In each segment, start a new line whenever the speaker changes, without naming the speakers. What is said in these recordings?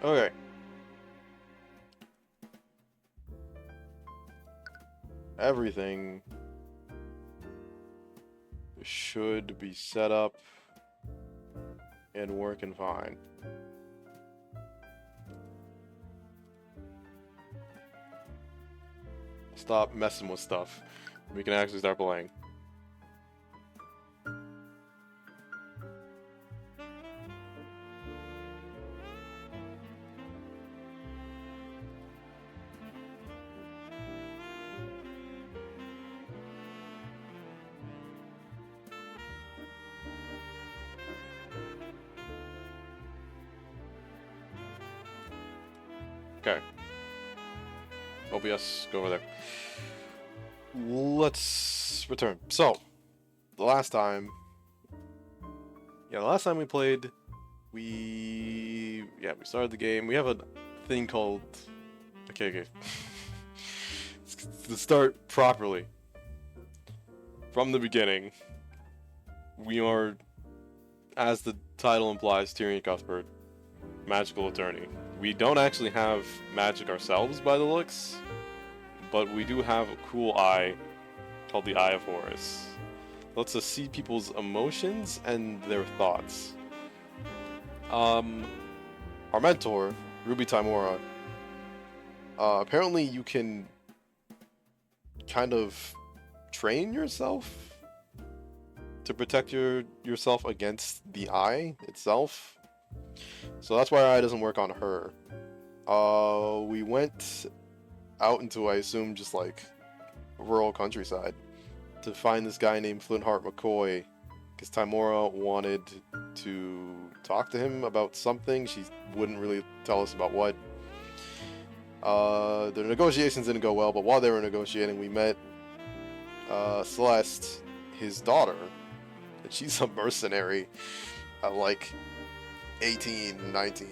Okay. Everything should be set up and working fine. Stop messing with stuff. We can actually start playing. Okay. OBS, go over there. Let's return. So, the last time we played, we started the game. We have a thing called... Okay. To start properly. From the beginning, we are, as the title implies, Tyrion Cuthbert, magical attorney. We don't actually have magic ourselves by the looks, but we do have a cool eye called the Eye of Horus. It lets us see people's emotions and their thoughts. Our mentor, Ruby Timora, apparently you can kind of train yourself to protect yourself against the eye itself. So that's why our eye doesn't work on her. We went out into, I assume, just like rural countryside to find this guy named Flintheart McCoy, because Timora wanted to talk to him about something. She wouldn't really tell us about what. The negotiations didn't go well, but while they were negotiating, we met Celeste, his daughter, and she's a mercenary at like 18, 19.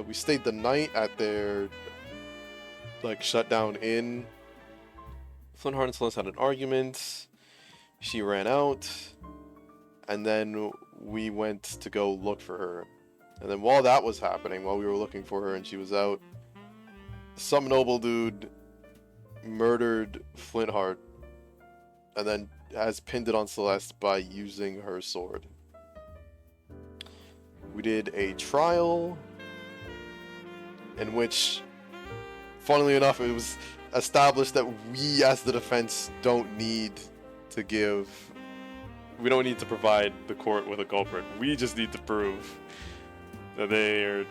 We stayed the night at their like shutdown inn. Flintheart and Celeste had an argument. She ran out, and then we went to go look for her. And then while that was happening, while we were looking for her and she was out, some noble dude murdered Flintheart and then has pinned it on Celeste by using her sword. We did a trial in which, funnily enough, it was established that we as the defense don't need to provide the court with a culprit. We just need to prove that they are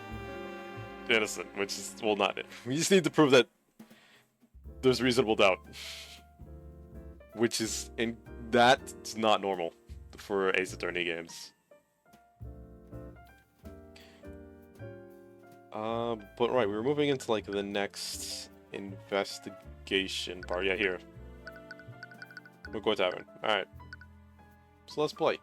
innocent, which is, well, not it. We just need to prove that there's reasonable doubt, which is, that's not normal for Ace Attorney games. But right, we're moving into like the next investigation part. Yeah, here. McCoy Tavern. Alright. So let's play.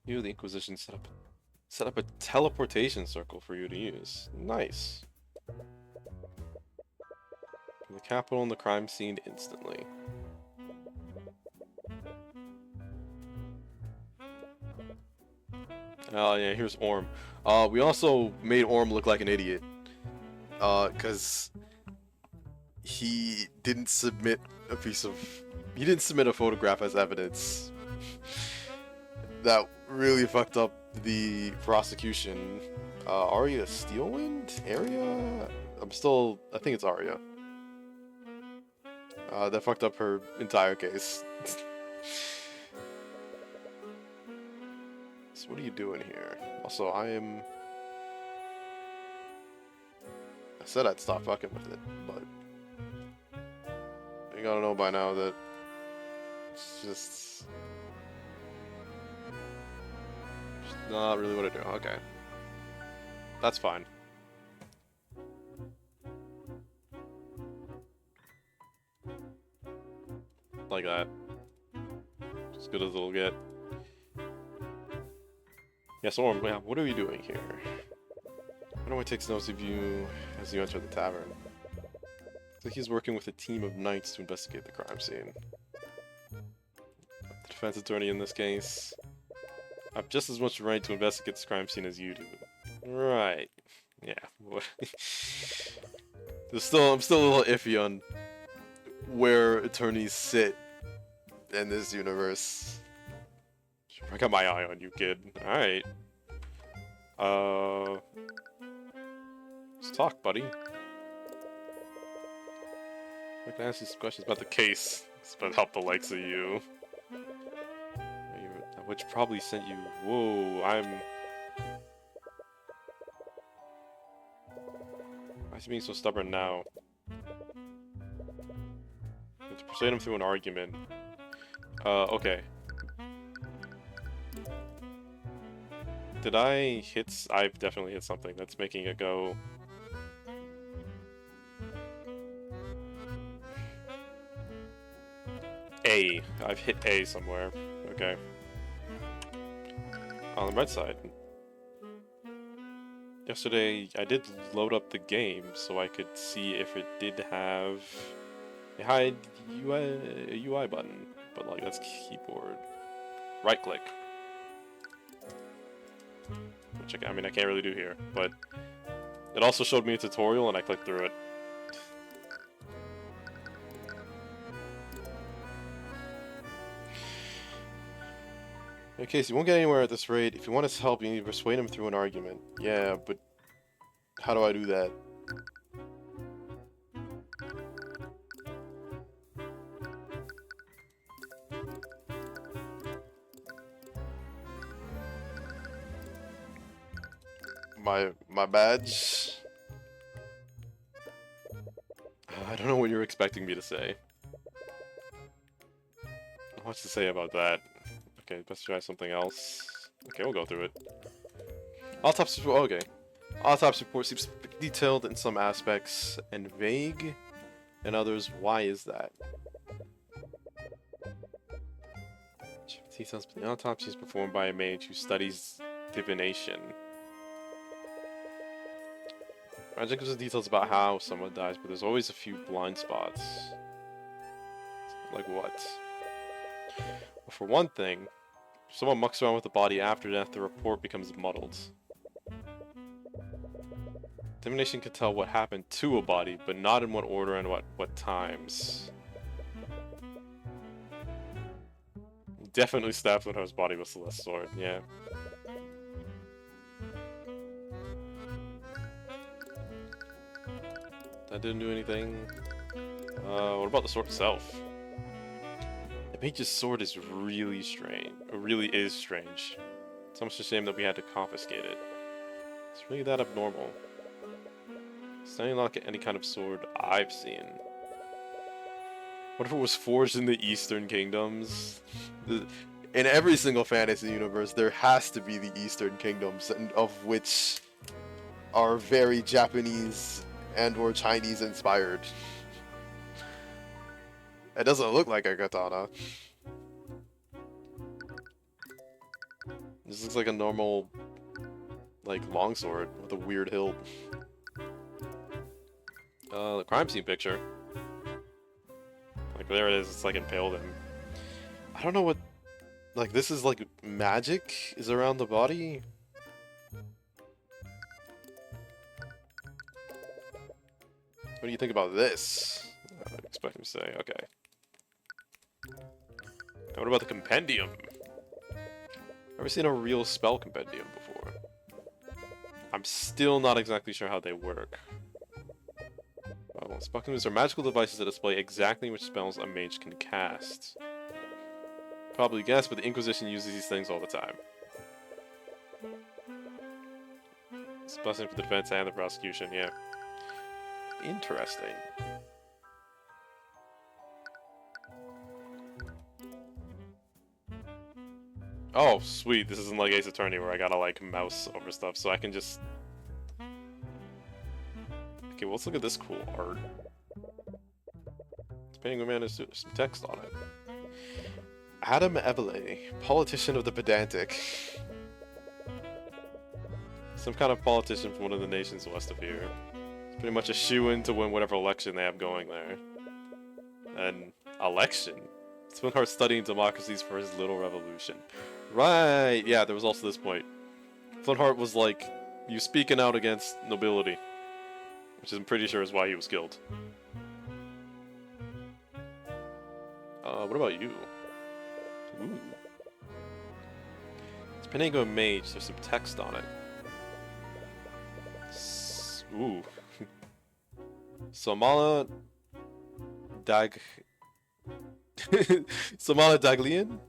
You, the Inquisition, set up a teleportation circle for you to use. Nice. The capital and the crime scene instantly. Yeah, here's Orm. We also made Orm look like an idiot. Cause he didn't submit a photograph as evidence. That really fucked up the prosecution. Arya Steelwind? Arya? I think it's Arya. That fucked up her entire case. So what are you doing here? Also, I said I'd stop fucking with it, but you gotta know by now that it's just not really what I do. Okay. That's fine. Like that. As good as it'll get. Yes, Orm, what are we doing here? What Everyone takes notice of you as you enter the tavern. Looks like he's working with a team of knights to investigate the crime scene. The defense attorney in this case. I have just as much right to investigate this crime scene as you do. Right. Yeah. I'm still a little iffy on where attorneys sit in this universe. I got my eye on you, kid. Alright. Let's talk, buddy. I can ask you some questions about the case. It's about help the likes of you. Which probably sent you... Whoa, why is he being so stubborn now? You have to persuade him through an argument. Okay. Did I hit... I've definitely hit something that's making it go... A. I've hit A somewhere. Okay. On the right side. Yesterday, I did load up the game so I could see if it did have a hide UI button. But, like, that's keyboard. Right click. Which, I mean, I can't really do here. But it also showed me a tutorial and I clicked through it. In case you won't get anywhere at this rate, if you want his help, you need to persuade him through an argument. Yeah, but how do I do that? My badge? I don't know what you're expecting me to say. Not much to say about that. Okay, best try something else. Okay, we'll go through it. Autopsy report. Okay. Autopsy report seems detailed in some aspects and vague in others. Why is that? Details. The autopsy is performed by a mage who studies divination. Magic gives us details about how someone dies, but there's always a few blind spots. Like what? Well, for one thing, if someone mucks around with the body after death, the report becomes muddled. Divination can tell what happened to a body, but not in what order and what times. Definitely stabbed when his body was Celeste's sword, yeah. That didn't do anything. What about the sword itself? The mage's sword is really strange. It really is strange. It's almost a shame that we had to confiscate it. It's really that abnormal. It's not like any kind of sword I've seen. What if it was forged in the Eastern Kingdoms? In every single fantasy universe, there has to be the Eastern Kingdoms, and of which are very Japanese and or Chinese inspired. It doesn't look like a katana. This looks like a normal, like, longsword with a weird hilt. The crime scene picture. Like, there it is, it's like impaled him. I don't know what, like, this is like magic is around the body? What do you think about this? I expect him to say, okay. Now what about the compendium? Never seen a real spell compendium before. I'm still not exactly sure how they work. Well, spell compendiums are magical devices that display exactly which spells a mage can cast. Probably guess, but the Inquisition uses these things all the time. It's a blessing for the defense and the prosecution, yeah. Interesting. Oh, sweet. This isn't like Ace Attorney where I gotta, like, mouse over stuff, so I can just... Okay, well, let's look at this cool art. This painting man has some text on it. Adam Evele, politician of the pedantic. Some kind of politician from one of the nations west of here. It's pretty much a shoo-in to win whatever election they have going there. An election? Swinhart's studying democracies for his little revolution. Right, yeah, there was also this point. Flintheart was like, you speaking out against nobility. Which I'm pretty sure is why he was killed. What about you? Ooh. It's Penango Mage, there's some text on it. Ooh. Somala Somala Daglian?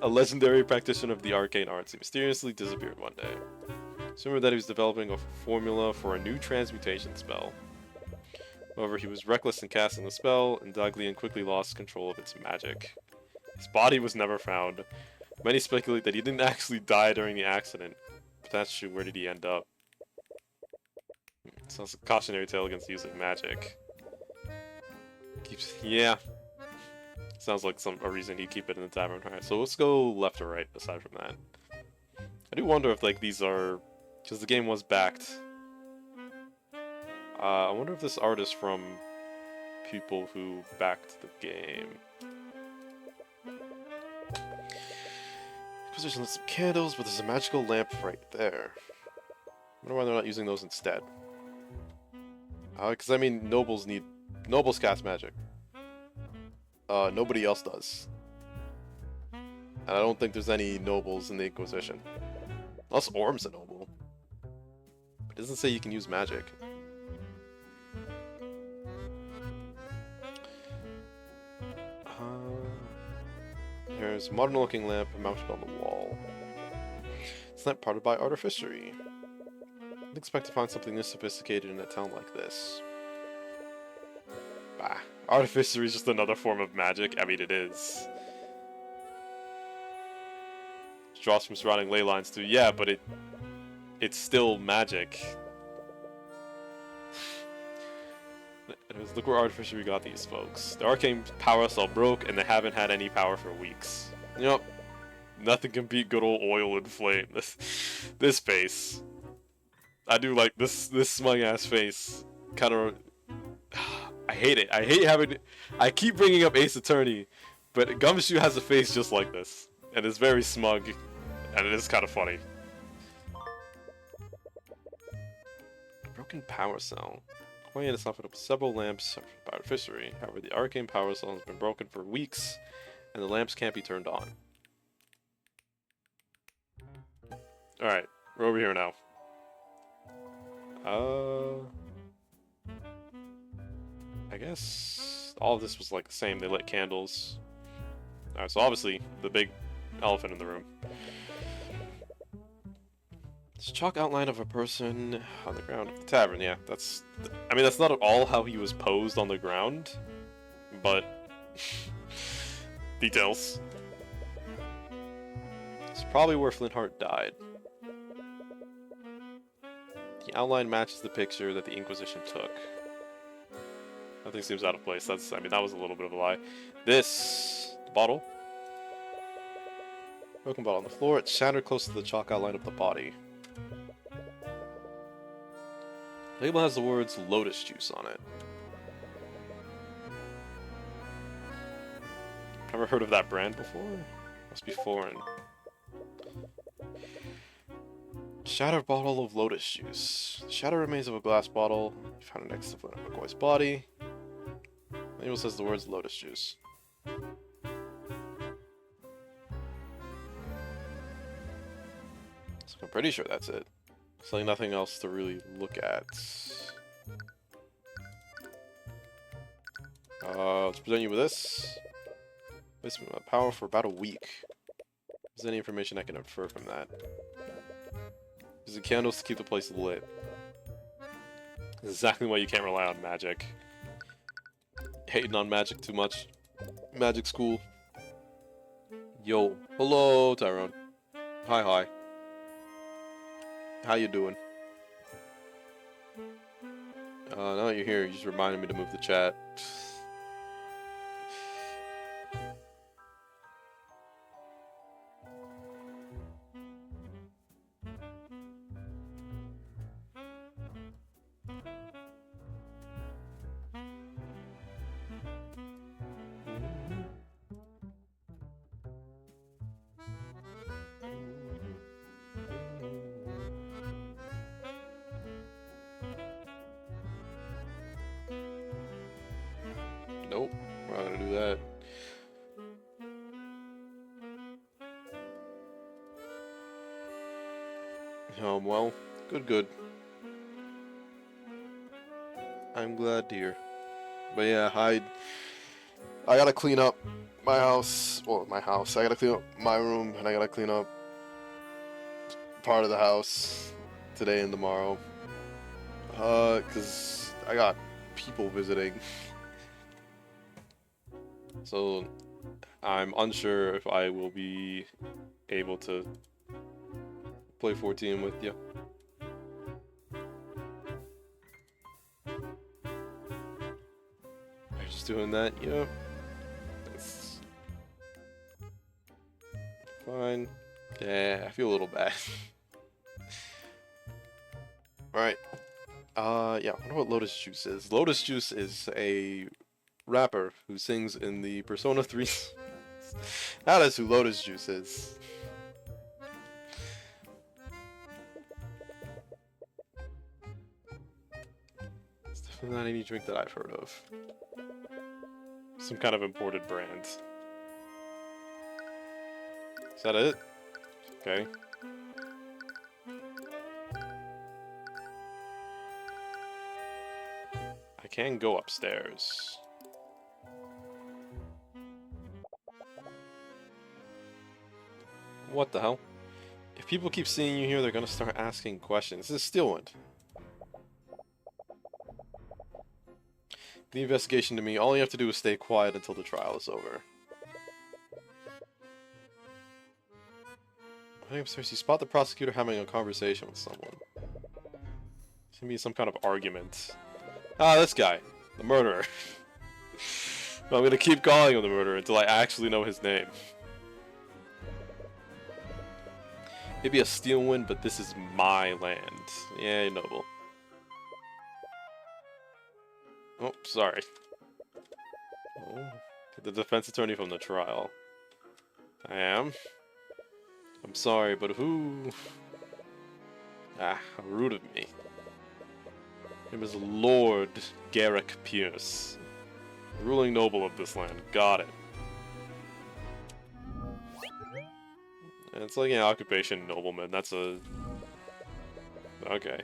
A legendary practitioner of the arcane arts. He mysteriously disappeared one day. It's rumored that he was developing a formula for a new transmutation spell. However, he was reckless in casting the spell, and Daglian quickly lost control of its magic. His body was never found. Many speculate that he didn't actually die during the accident. But that's true, where did he end up? Sounds like a cautionary tale against the use of magic. Yeah. Sounds like a reason he'd keep it in the tavern. Alright, so let's go left or right, aside from that. I do wonder if, like, these are... Because the game was backed. I wonder if this art is from people who backed the game. Inquisition lit some candles, but there's a magical lamp right there. I wonder why they're not using those instead. Because, I mean, nobles cast magic. Nobody else does. And I don't think there's any nobles in the Inquisition. Unless Orm's a noble. It doesn't say you can use magic. There's a modern looking lamp mounted on the wall. It's not parted by artificery. I'd expect to find something this sophisticated in a town like this. Bah. Artificery is just another form of magic. I mean, it is. It draws from surrounding ley lines too. Yeah, but it's still magic. Anyways, look where artificery got these folks. The arcane power cell broke, and they haven't had any power for weeks. Yup. Nothing can beat good old oil and flame. This face. I do like this smug ass face. Kind of. I hate it. I hate having. I keep bringing up Ace Attorney, but Gumshoe has a face just like this, and it's very smug, and it is kind of funny. Broken power cell. Queen has offered up several lamps by artificery. However, the arcane power cell has been broken for weeks, and the lamps can't be turned on. Alright, we're over here now. I guess all of this was like the same. They lit candles. Alright, so obviously the big elephant in the room. It's a chalk outline of a person on the ground of the tavern. Yeah, that's... I mean, that's not at all how he was posed on the ground, but... details. It's probably where Flintheart died. The outline matches the picture that the Inquisition took. Nothing seems out of place. That's... I mean, that was a little bit of a lie. This... bottle. Broken bottle on the floor. It's shattered close to the chalk outline of the body. The label has the words lotus juice on it. Never heard of that brand before? Must be foreign. Shattered bottle of lotus juice. Shattered remains of a glass bottle. Found next to Flint McCoy's body. The label says the words lotus juice. So I'm pretty sure that's it. There's like nothing else to really look at. Let's present you with this. This power for about a week. Is there any information I can infer from that? Using candles to keep the place lit. This is exactly why you can't rely on magic. Hating on magic too much. Magic school. Yo. Hello, Tyrion. Hi. How you doing? Now that you're here, you just reminded me to move the chat. Nope, we're not gonna do that. Well, good. I'm glad to hear. But yeah, I gotta clean up my house. Well, my house. I gotta clean up my room, and I gotta clean up part of the house today and tomorrow. 'Cause I got people visiting. So I'm unsure if I will be able to play 14 with you. I'm just doing that. Yep. That's fine. Yeah, I feel a little bad. Alright. Yeah, I wonder what Lotus Juice is. Lotus Juice is a rapper who sings in the Persona 3. That is who Lotus Juice is. It's definitely not any drink that I've heard of. Some kind of imported brand. Is that it? Okay. I can go upstairs. What the hell? If people keep seeing you here, they're gonna start asking questions. This is Steelwind. The investigation to me, all you have to do is stay quiet until the trial is over. I'm upstairs, you spot the prosecutor having a conversation with someone. It's gonna be some kind of argument. Ah, this guy. The murderer. I'm gonna keep calling him the murderer until I actually know his name. Maybe a Steelwind, but this is my land. Yeah, noble. Oh, sorry. Oh, the defense attorney from the trial. I am. I'm sorry, but who... Ah, how rude of me. It was Lord Garrick Pierce, ruling noble of this land. Got it. And it's like an occupation nobleman. That's a... Okay.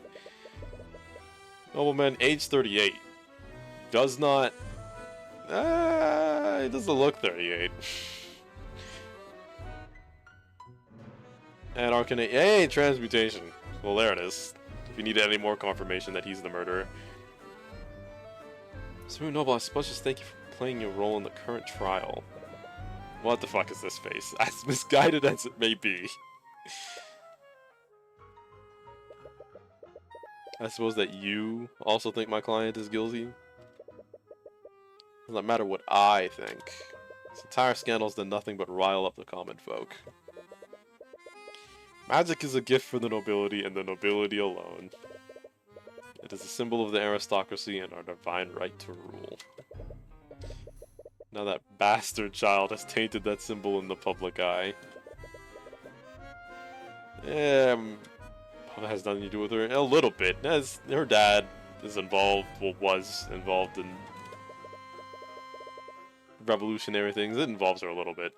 Nobleman, age 38. Does not... it doesn't look 38. And Arcane... Hey, transmutation. Well, there it is. If you need any more confirmation that he's the murderer. Smooth Noble, I suppose just thank you for playing your role in the current trial. What the fuck is this face? As misguided as it may be. I suppose that you also think my client is guilty? Doesn't matter what I think. This entire scandal's done nothing but rile up the common folk. Magic is a gift for the nobility and the nobility alone. It is a symbol of the aristocracy and our divine right to rule. Now that bastard child has tainted that symbol in the public eye. Has nothing to do with her. A little bit. As her dad is involved, well, was involved in revolutionary things. It involves her a little bit.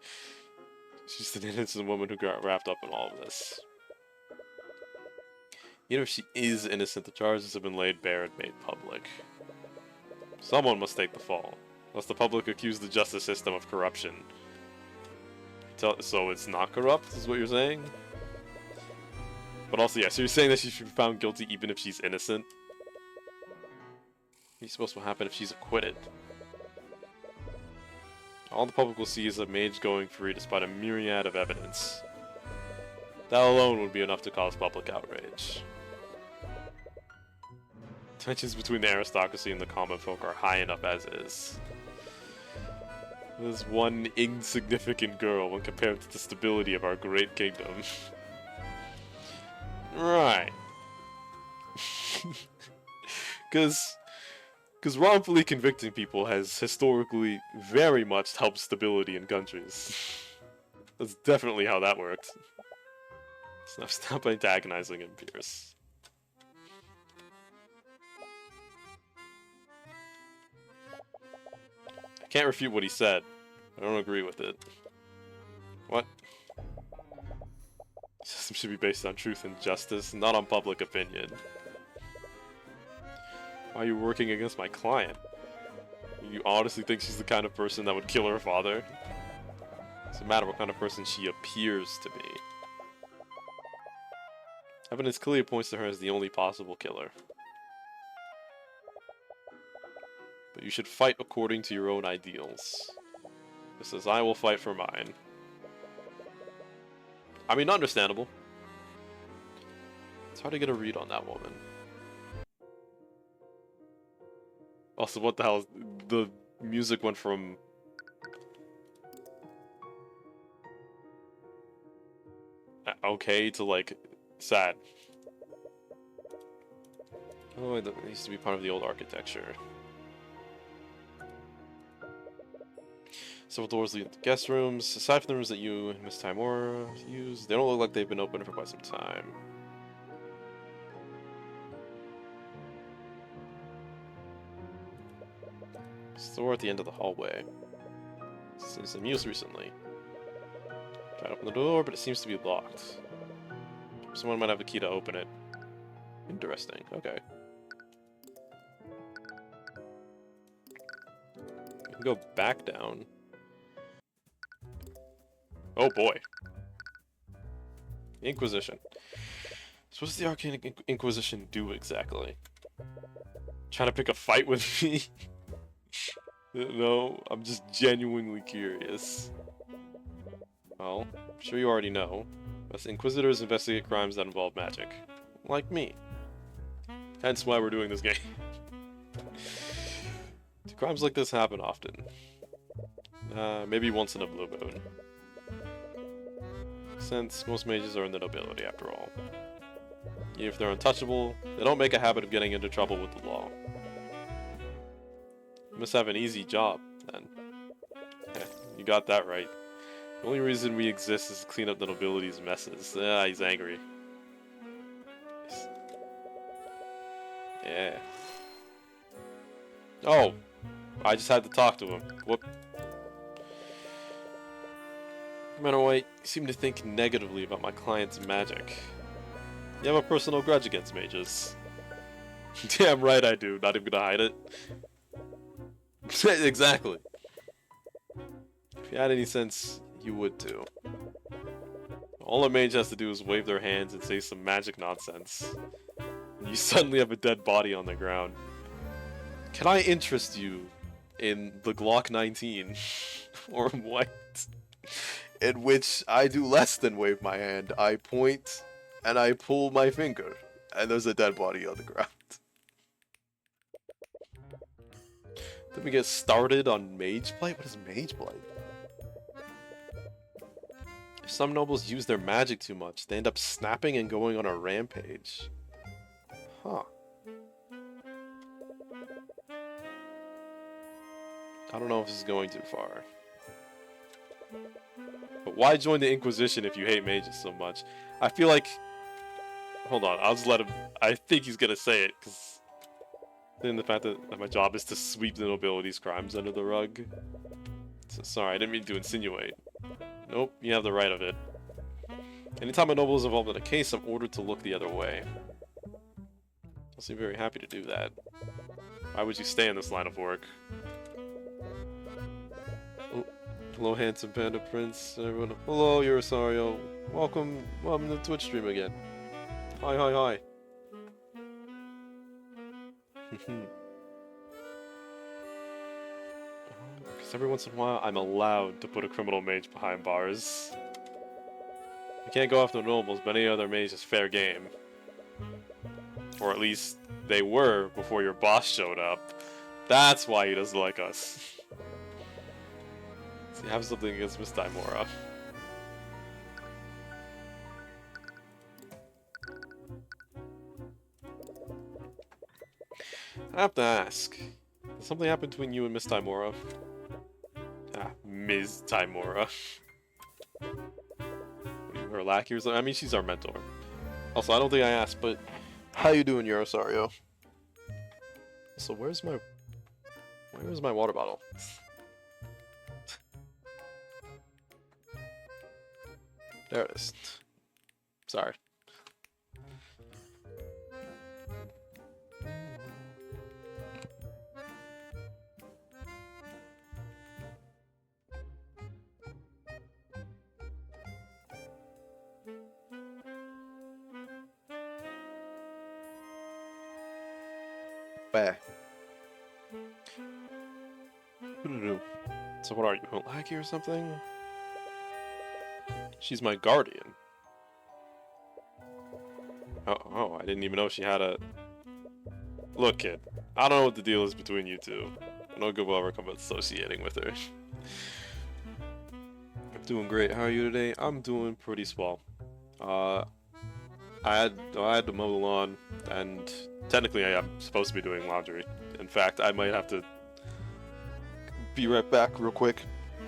She's just an innocent woman who got wrapped up in all of this. Even if she is innocent, the charges have been laid bare and made public. Someone must take the fall. Unless the public accuse the justice system of corruption. So it's not corrupt, is what you're saying? But also, yeah, so you're saying that she should be found guilty even if she's innocent? What's supposed to happen if she's acquitted? All the public will see is a mage going free despite a myriad of evidence. That alone would be enough to cause public outrage. Tensions between the aristocracy and the common folk are high enough as is. There's one insignificant girl when compared to the stability of our great kingdom. Right. Because wrongfully convicting people has historically very much helped stability in countries. That's definitely how that worked. Stop antagonizing him, Pierce. I can't refute what he said. I don't agree with it. What? System should be based on truth and justice, not on public opinion. Why are you working against my client? You honestly think she's the kind of person that would kill her father? Doesn't matter what kind of person she appears to be. Evidence clearly points to her as the only possible killer. But you should fight according to your own ideals. Just as I will fight for mine. I mean, understandable. It's hard to get a read on that woman. Also, what the hell? The music went from... okay to, like, sad. Oh, it used to be part of the old architecture. Several doors lead to guest rooms. Aside from the rooms that you and Miss Timora use, they don't look like they've been open for quite some time. Store at the end of the hallway. Seen some use recently. Tried to open the door, but it seems to be locked. Someone might have a key to open it. Interesting. Okay. We can go back down. Oh boy. Inquisition. So what's the Arcane Inquisition do exactly? Trying to pick a fight with me? No, I'm just genuinely curious. Well, I'm sure you already know. Us Inquisitors investigate crimes that involve magic. Like me. Hence why we're doing this game. Do crimes like this happen often? Maybe once in a blue moon. Since most mages are in the nobility after all. Even if they're untouchable, they don't make a habit of getting into trouble with the law. You must have an easy job, then. Yeah, you got that right. The only reason we exist is to clean up the nobility's messes. Ah, he's angry. Yeah. Oh! I just had to talk to him. Whoop. Commander White, you seem to think negatively about my client's magic. You have a personal grudge against mages. Damn right I do, not even gonna hide it. Exactly. If you had any sense, you would too. All a mage has to do is wave their hands and say some magic nonsense. And you suddenly have a dead body on the ground. Can I interest you in the Glock 19? Or what? In which I do less than wave my hand. I point and I pull my finger. And there's a dead body on the ground. Then we get started on Mage Blight? What is Mage Blight? If some nobles use their magic too much, they end up snapping and going on a rampage. Huh. I don't know if this is going too far. But why join the Inquisition if you hate mages so much? I feel like... Hold on, I'll just let him... I think he's gonna say it, because... Then the fact that my job is to sweep the nobility's crimes under the rug. So, sorry, I didn't mean to insinuate. Nope, you have the right of it. Anytime a noble is involved in a case, I'm ordered to look the other way. I'll seem very happy to do that. Why would you stay in this line of work? Oh, hello, handsome Panda Prince. Everyone. Hello, Rosario. Welcome to the Twitch stream again. Hi, hi, hi. Because every once in a while, I'm allowed to put a criminal mage behind bars. You can't go after nobles, but any other mage is fair game. Or at least, they were before your boss showed up. That's why he doesn't like us. So you have something against Miss Timora. I have to ask. Did something happen between you and Miss Timora? Ah, Ms. Timora. Her lackey or something? I mean, she's our mentor. Also, I don't think I asked, but... How you doing, Rosario? So where's my water bottle? There it is. Sorry. Bah. So what are you, Lackey or something? She's my guardian. Oh, I didn't even know she had a... Look, kid, I don't know what the deal is between you two. No good will ever come associating with her. I'm doing great. How are you today? I'm doing pretty swell. I had to mow the lawn, and technically I am supposed to be doing laundry. In fact, I might have to be right back real quick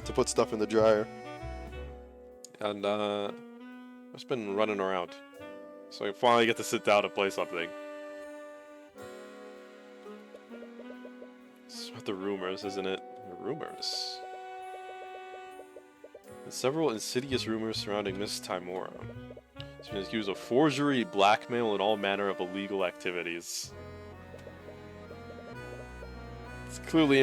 to put stuff in the dryer. And I've just been running around, so I finally get to sit down and play something. It's about the rumors, isn't it? The rumors. There's several insidious rumors surrounding Miss Timora. She's been accused of forgery, blackmail, and all manner of illegal activities. It's clearly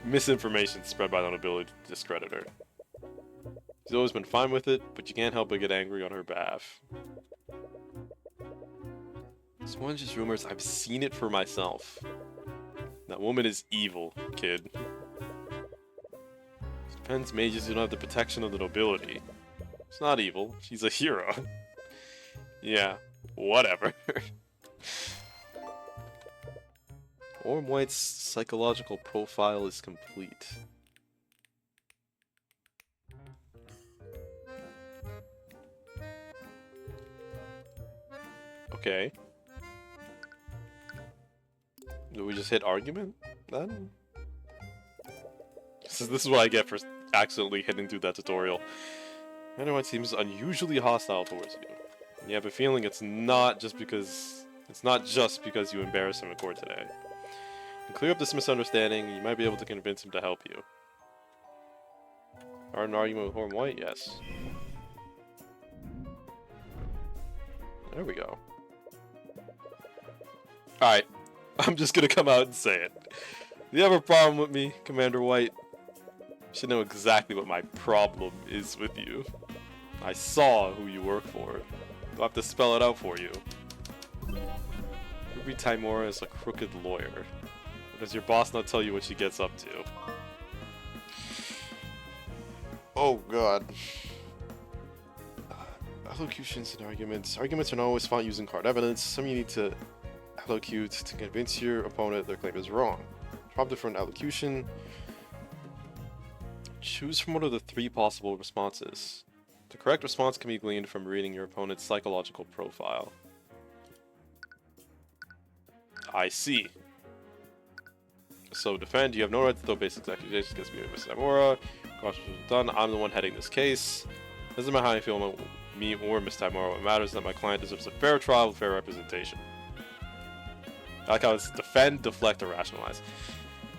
misinformation spread by the nobility to discredit her. She's always been fine with it, but you can't help but get angry on her behalf. It's more than just rumors, I've seen it for myself. That woman is evil, kid. Defense mages don't have the protection of the nobility. She's not evil, she's a hero. Yeah, whatever. Orm White's psychological profile is complete. Okay. Do we just hit argument then? This is what I get for accidentally hitting through that tutorial. Anyone seems unusually hostile towards you. You have a feeling it's not just because you embarrassed him in court today. To clear up this misunderstanding, you might be able to convince him to help you. Are an argument with Orm White? Yes. There we go. Alright, I'm just gonna come out and say it. Do you have a problem with me, Commander White? You should know exactly what my problem is with you. I saw who you work for. I'll have to spell it out for you. Ruby Timora is a crooked lawyer. Does your boss not tell you what she gets up to? Oh god. Allocutions and arguments. Arguments are not always fought using hard evidence. Some you need to allocute to convince your opponent their claim is wrong. Prompt for an allocution. Choose from one of the 3 possible responses. The correct response can be gleaned from reading your opponent's psychological profile. I see. So defend, you have no right to throw basic accusations against me or Miss Timora. Caution was done, I'm the one heading this case. Doesn't matter how I feel about me or Miss Timora, what matters is that my client deserves a fair trial with fair representation. I like how it's defend, deflect, or rationalize.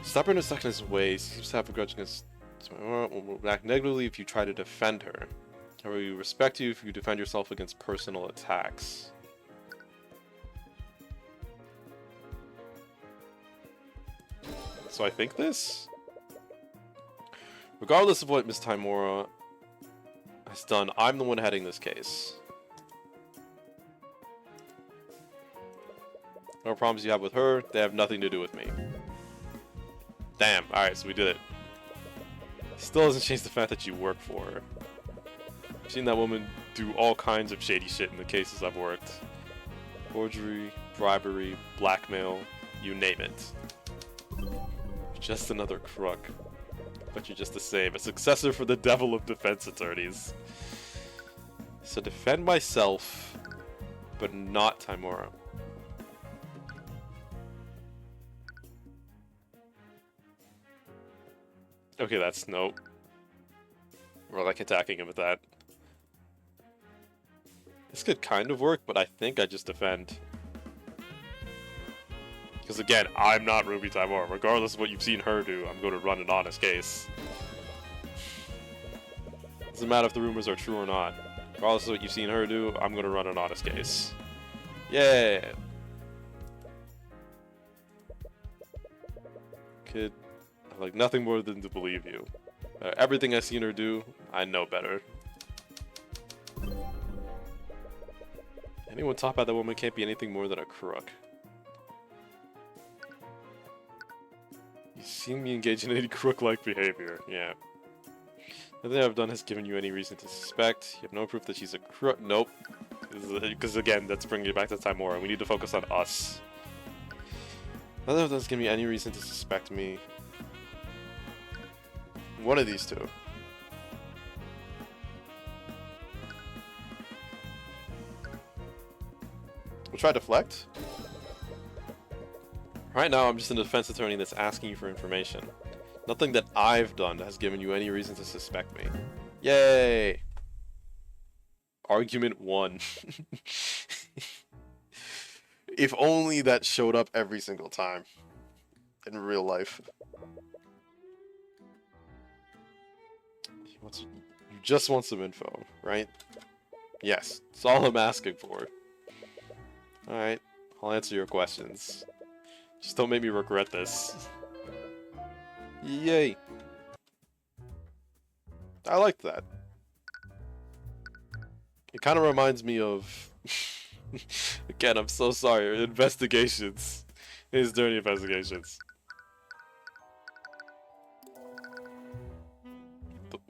Stubborn and stuck in his ways, he seems to have a grudge against Timora, will act negatively if you try to defend her. Or will respect you if you defend yourself against personal attacks. So I think this? Regardless of what Miss Timora has done, I'm the one heading this case. No problems you have with her, they have nothing to do with me. Damn, alright, so we did it. Still doesn't change the fact that you work for her. I've seen that woman do all kinds of shady shit in the cases I've worked. Forgery, bribery, blackmail, you name it. Just another crook. But you're just the same. A successor for the devil of defense attorneys. So defend myself, but not Timora. Okay, that's nope. We're like attacking him with that. This could kind of work, but I think I just defend. Because again, I'm not Ruby Timora. Regardless of what you've seen her do, I'm going to run an honest case. Doesn't matter if the rumors are true or not. Regardless of what you've seen her do, I'm gonna run an honest case. Yeah. Kid, I like nothing more than to believe you. Everything I've seen her do, I know better. Anyone taught by that woman can't be anything more than a crook. You seen me engage in any crook-like behavior, yeah. Nothing I've done has given you any reason to suspect. You have no proof that she's a crook. Nope. Because again, that's bringing you back to Timora. We need to focus on us. Nothing I've done has given you any reason to suspect me. One of these two. We'll try deflect. Right now, I'm just a defense attorney that's asking you for information. Nothing that I've done has given you any reason to suspect me. Yay! Argument 1. If only that showed up every single time in real life. You just want some info, right? Yes, it's all I'm asking for. Alright, I'll answer your questions. Just don't make me regret this. Yay. I liked that. It kind of reminds me of... Again, I'm so sorry. Investigations. His dirty investigations.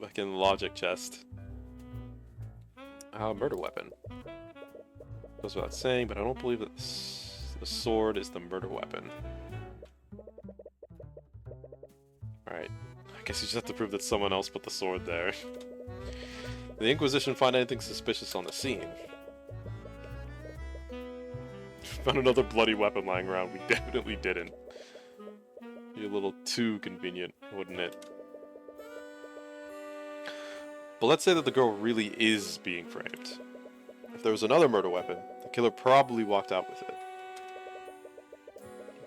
Again, logic chest. Murder weapon. Goes without saying, but I don't believe that the sword is the murder weapon. Alright. I guess you just have to prove that someone else put the sword there. Did the Inquisition find anything suspicious on the scene? Found another bloody weapon lying around. We definitely didn't. Be a little too convenient, wouldn't it? But let's say that the girl really is being framed. If there was another murder weapon, the killer probably walked out with it.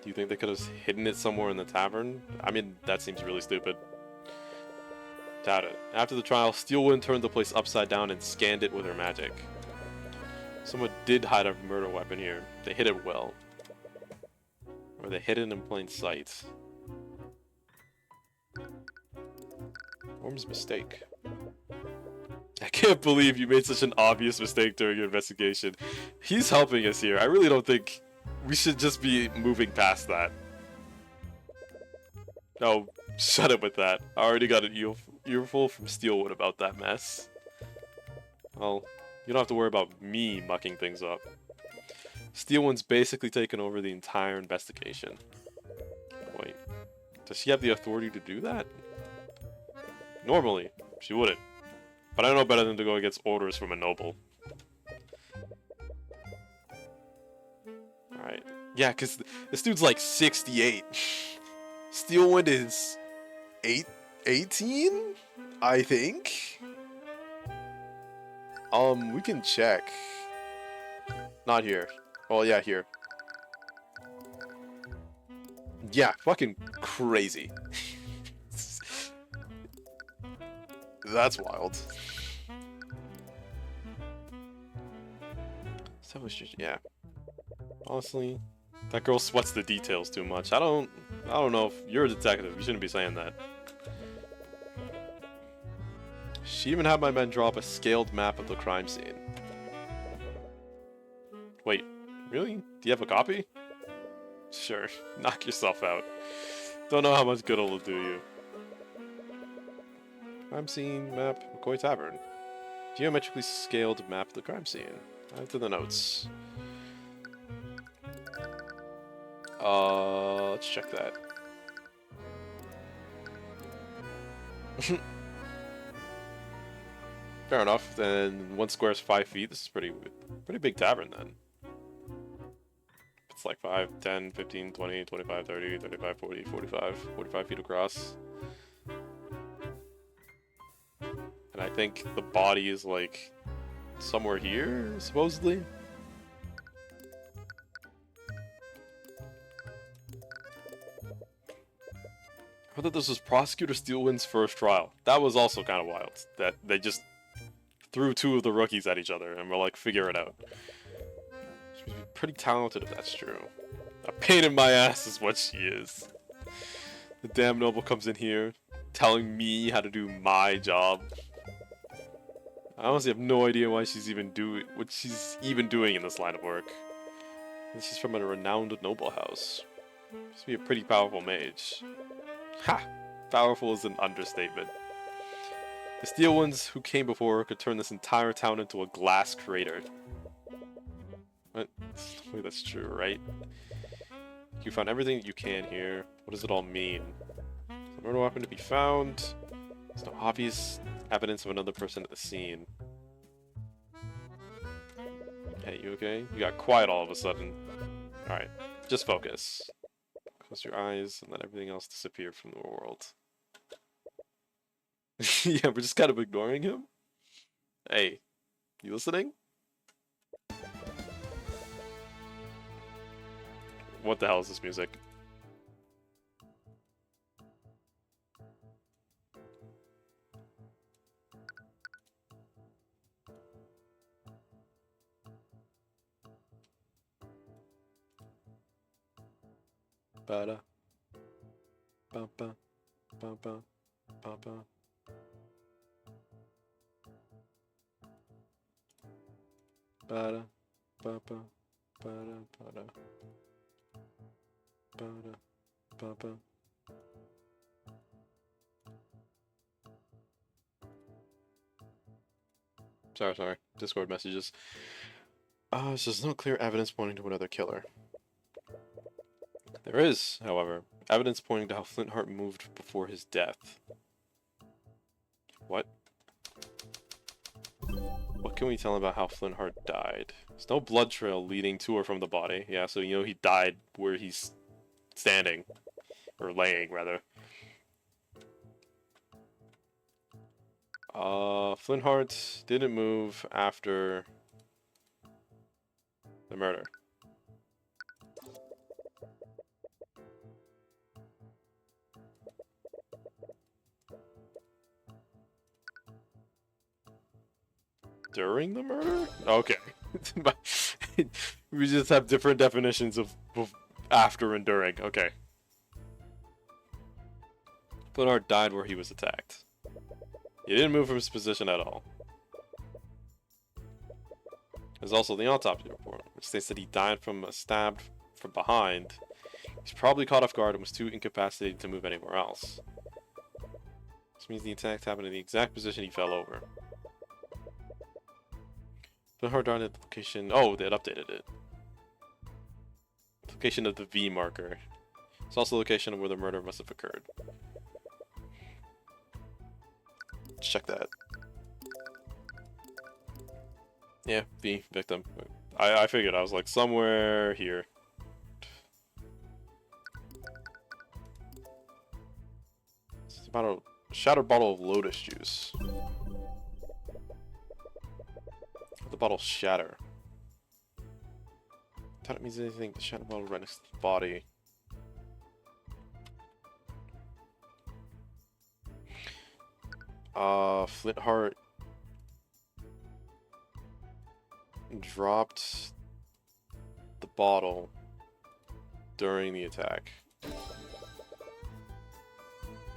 Do you think they could have hidden it somewhere in the tavern? I mean, that seems really stupid. Doubt it. After the trial, Steelwind turned the place upside down and scanned it with her magic. Someone did hide a murder weapon here. They hid it well. Or they hid it in plain sight. Orm's mistake. I can't believe you made such an obvious mistake during your investigation. He's helping us here. I really don't think we should just be moving past that. Oh, shut up with that. I already got an earful from Steelwood about that mess. Well, you don't have to worry about me mucking things up. Steelwood's basically taken over the entire investigation. Wait, does she have the authority to do that? Normally, she wouldn't. But I know better than to go against orders from a noble. Alright. Yeah, because this dude's like 68. Steelwind is 18? I think? We can check. Not here. Oh, yeah, here. Yeah, fucking crazy. That's wild. So was just, yeah. Honestly, that girl sweats the details too much. I don't know if you're a detective. You shouldn't be saying that. She even had my men draw up a scaled map of the crime scene. Wait, really? Do you have a copy? Sure, knock yourself out. Don't know how much good it'll do you. Crime scene map, McCoy Tavern. Geometrically scaled map of the crime scene. Add to the notes. Let's check that. Fair enough. Then 1 square is 5 feet. This is pretty big tavern then. It's like 5, 10, 15, 20, 25, 30, 35, 40, 45 feet across. And I think the body is like somewhere here, supposedly. I thought this was Prosecutor Steelwind's first trial. That was also kind of wild. That they just threw two of the rookies at each other, and we'll like figure it out. She's pretty talented if that's true. A pain in my ass is what she is. The damn noble comes in here, telling me how to do my job. I honestly have no idea why she's even doing what she's even doing in this line of work. And she's from a renowned noble house. She must be a pretty powerful mage. Ha! Powerful is an understatement. The steel ones who came before her could turn this entire town into a glass crater. What? Wait, that's true, right? You found everything that you can here. What does it all mean? There's no weapon to be found. There's no obvious evidence of another person at the scene. Hey, you okay? You got quiet all of a sudden. Alright, just focus. Close your eyes and let everything else disappear from the world. Yeah, we're just kind of ignoring him. Hey, you listening? What the hell is this music? Ba-da. Ba-ba. Ba-ba. Ba-ba. Ba-da. Ba-ba. Ba-da. Ba-da. Ba-da. Ba-ba. Sorry. Discord messages. So there's no clear evidence pointing to another killer. There is, however, evidence pointing to how Flintheart moved before his death. What? What can we tell about how Flintheart died? There's no blood trail leading to or from the body. Yeah, so you know he died where he's standing. Or laying, rather. Flintheart didn't move after the murder. During the murder? Okay. We just have different definitions of after and during. Okay. Flintheart died where he was attacked. He didn't move from his position at all. There's also the autopsy report, which states that he died from a stab from behind. He's probably caught off guard and was too incapacitated to move anywhere else. This means the attack happened in the exact position he fell over. Flintheart died at the location... Oh, they had updated it. Location of the V marker. It's also the location of where the murder must have occurred. Let's check that. Yeah, V, victim. I figured, I was like, somewhere here. It's about a shattered bottle of lotus juice. The bottle shatter. I doubt it means anything. The shattered bottle right next to the body. Flintheart dropped the bottle during the attack.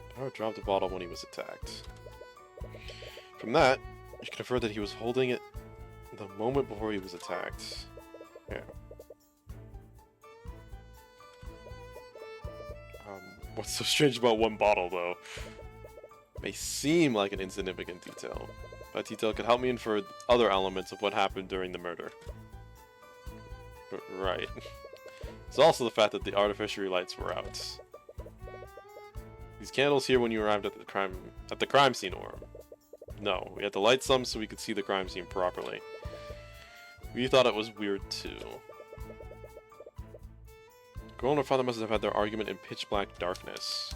Flintheart dropped the bottle when he was attacked. From that, you can infer that he was holding it the moment before he was attacked. Yeah. What's so strange about one bottle, though? May seem like an insignificant detail, but detail could help me infer other elements of what happened during the murder. But, right. It's also the fact that the artificial lights were out. These candles here when you arrived at the crime scene orb. No, we had to light some so we could see the crime scene properly. We thought it was weird too. Girl and her father must have had their argument in pitch black darkness.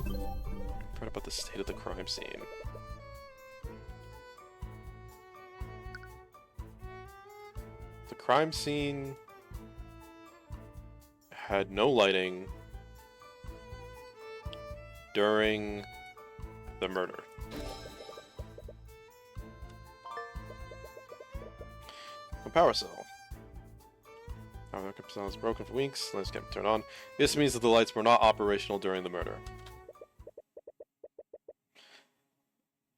Read about the state of the crime scene. The crime scene had no lighting during the murder. power cell. Power backup cell is broken for weeks. Lights can't be turned on. This means that the lights were not operational during the murder.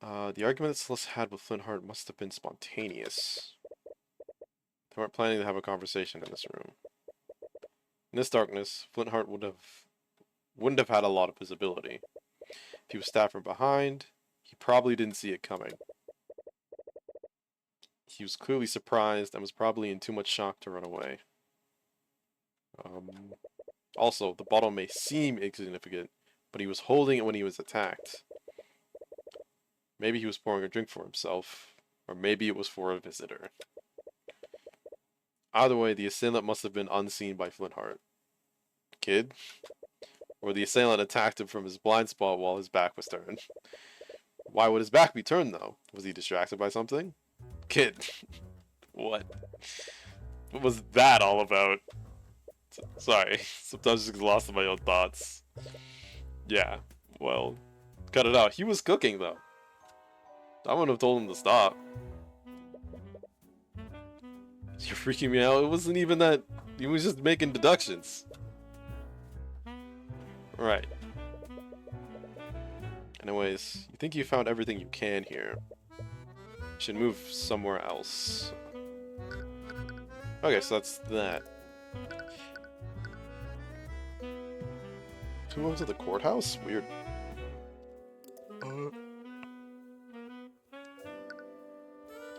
The argument that Celeste had with Flintheart must have been spontaneous. They weren't planning to have a conversation in this room. In this darkness, Flintheart wouldn't have had a lot of visibility. If he was stabbed from behind, he probably didn't see it coming. He was clearly surprised and was probably in too much shock to run away. Also, the bottle may seem insignificant, but he was holding it when he was attacked. Maybe he was pouring a drink for himself, or maybe it was for a visitor. Either way, the assailant must have been unseen by Flintheart. Kid? Or the assailant attacked him from his blind spot while his back was turned. Why would his back be turned, though? Was he distracted by something? Kid. What? What was that all about? Sorry, sometimes I just get lost in my own thoughts. Yeah, well, cut it out. He was cooking, though. I wouldn't have told him to stop. You're freaking me out. It wasn't even that. He was just making deductions. Right. Anyways, you think you found everything you can here. You should move somewhere else. Okay, so that's that. Should we move to the courthouse? Weird.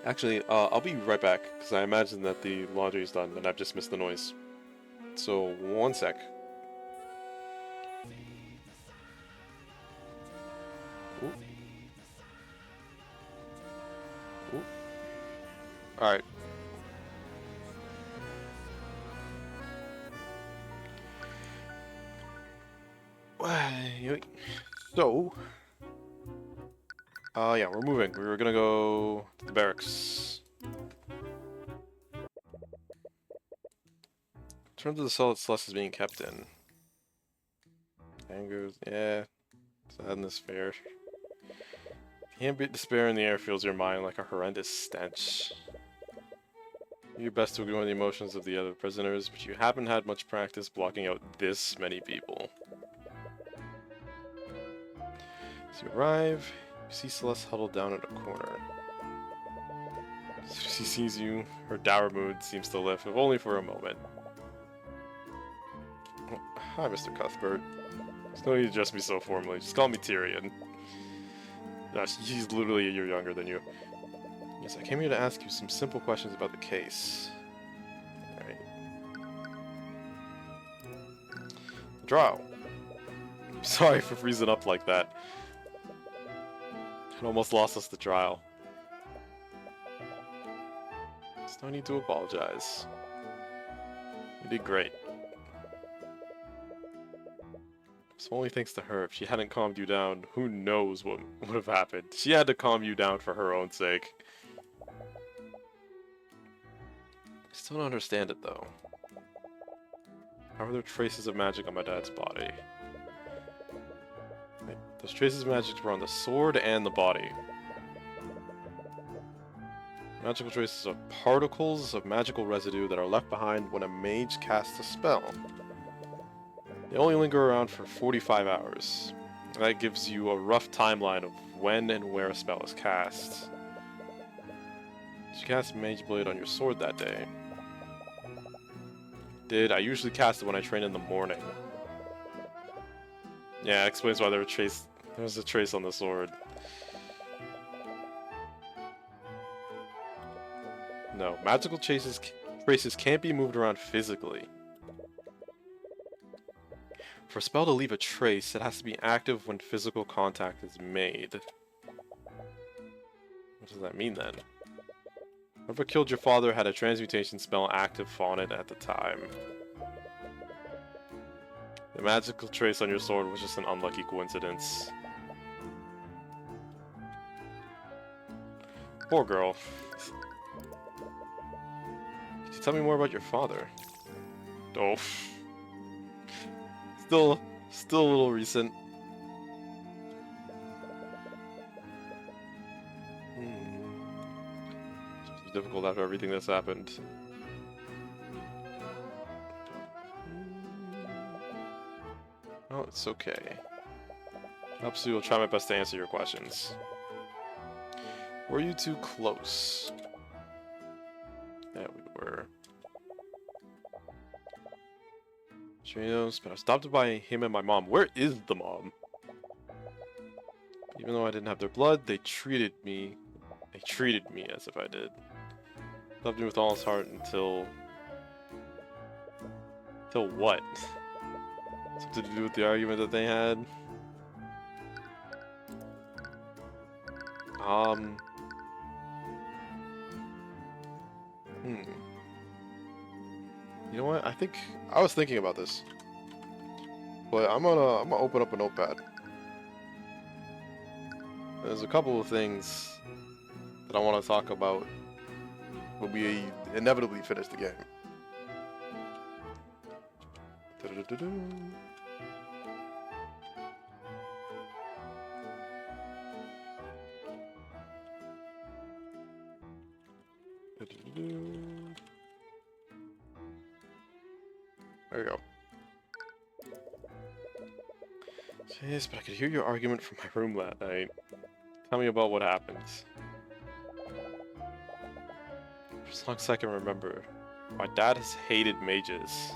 Actually, I'll be right back, because I imagine that the laundry is done, and I've just missed the noise. So, one sec. Ooh. Ooh. Alright. So... yeah, we're moving. We were gonna go to the barracks. In terms of the cell that Celeste is being kept in. Anger, yeah. Sadness, fear. The ambient despair in the air fills your mind like a horrendous stench. You do your best to ignore the emotions of the other prisoners, but you haven't had much practice blocking out this many people. As you arrive, you see Celeste huddled down in a corner. As she sees you, her dour mood seems to lift, if only for a moment. Oh, hi, Mr. Cuthbert. There's no need to address me so formally. Just call me Tyrion. Gosh, he's literally a year younger than you. Yes, I came here to ask you some simple questions about the case. Alright. Drow. I'm sorry for freezing up like that. It almost lost us the trial. There's no need to apologize. You did great. It's only thanks to her. If she hadn't calmed you down, who knows what would have happened. She had to calm you down for her own sake. I still don't understand it, though. How are there traces of magic on my dad's body? Wait, those traces of magic were on the sword and the body. Magical traces are particles of magical residue that are left behind when a mage casts a spell. They only linger around for 45 hours. That gives you a rough timeline of when and where a spell is cast. Did you cast Mage Blade on your sword that day? I usually cast it when I train in the morning. Yeah, it explains why there was a trace on the sword. No, magical traces can't be moved around physically. For a spell to leave a trace, it has to be active when physical contact is made. What does that mean then? Whoever killed your father had a transmutation spell active on it at the time. The magical trace on your sword was just an unlucky coincidence. Poor girl. Can you tell me more about your father? Oh. Still a little recent. be difficult after everything that's happened. Oh, it's okay. Absolutely, will try my best to answer your questions. Were you too close? Yeah, we were. But I was adopted by him and my mom. Where is the mom? Even though I didn't have their blood, they treated me as if I did. Loved me with all his heart until what? Something to do with the argument that they had? You know what? I was thinking about this. But I'm gonna open up a notepad. There's a couple of things that I want to talk about when we inevitably finish the game. There we go. Jeez, but I could hear your argument from my room that night. Tell me about what happened. For as long as I can remember, my dad has hated mages.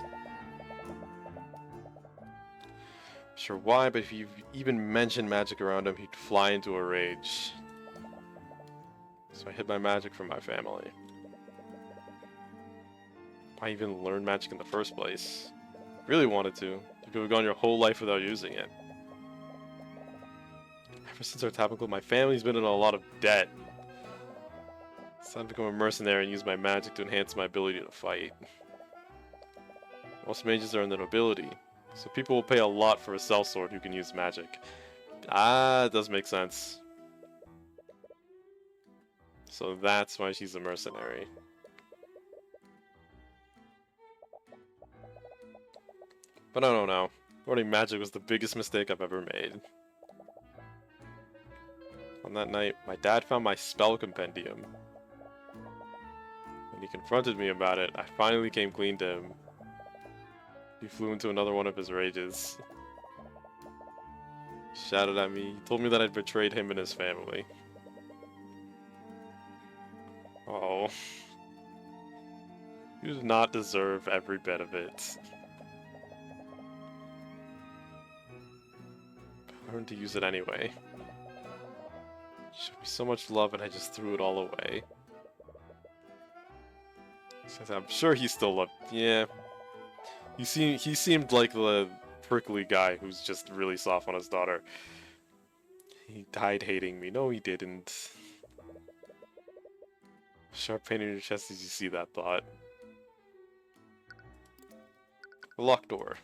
Not sure why, but if you even mentioned magic around him, he'd fly into a rage. So I hid my magic from my family. Why even learn magic in the first place? Really wanted to. You could have gone your whole life without using it. Ever since our tabernacle, my family's been in a lot of debt. It's time to become a mercenary and use my magic to enhance my ability to fight. Most mages are in the nobility, so people will pay a lot for a sellsword who can use magic. Ah, it does make sense. So that's why she's a mercenary. But I don't know. Learning magic was the biggest mistake I've ever made. On that night, my dad found my spell compendium. When he confronted me about it, I finally came clean to him. He flew into another one of his rages. Shouted at me. He told me that I'd betrayed him and his family. Oh. You did not deserve every bit of it. I learned to use it anyway. He showed me so much love and I just threw it all away. I'm sure he still loved... Yeah. He seemed like the prickly guy who's just really soft on his daughter. He died hating me. No, he didn't. Sharp pain in your chest as you see that thought. A locked door.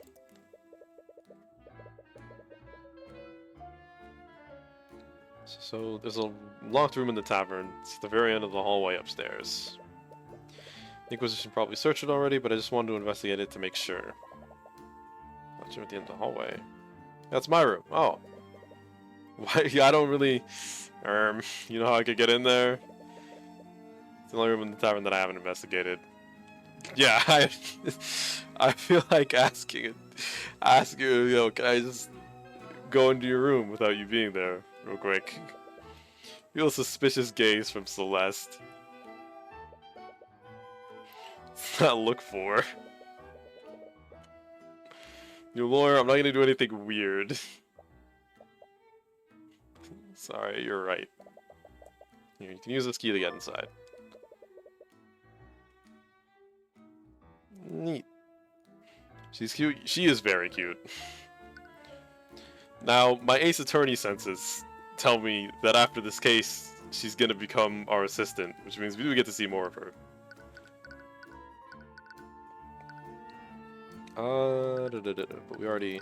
So there's a locked room in the tavern. It's at the very end of the hallway upstairs. The Inquisition probably searched it already, but I just wanted to investigate it to make sure. Not sure at the end of the hallway. That's my room. Oh. Why? Yeah, I don't really... you know how I could get in there? It's the only room in the tavern that I haven't investigated. Yeah, I feel like asking, you know, can I just go into your room without you being there real quick? Feel a suspicious gaze from Celeste. What's that look for? You lawyer, I'm not gonna do anything weird. Sorry, you're right. Here, you can use this key to get inside. Neat. She's cute. She is very cute. Now, my Ace Attorney senses tell me that after this case, she's gonna become our assistant, which means we do get to see more of her. But we already...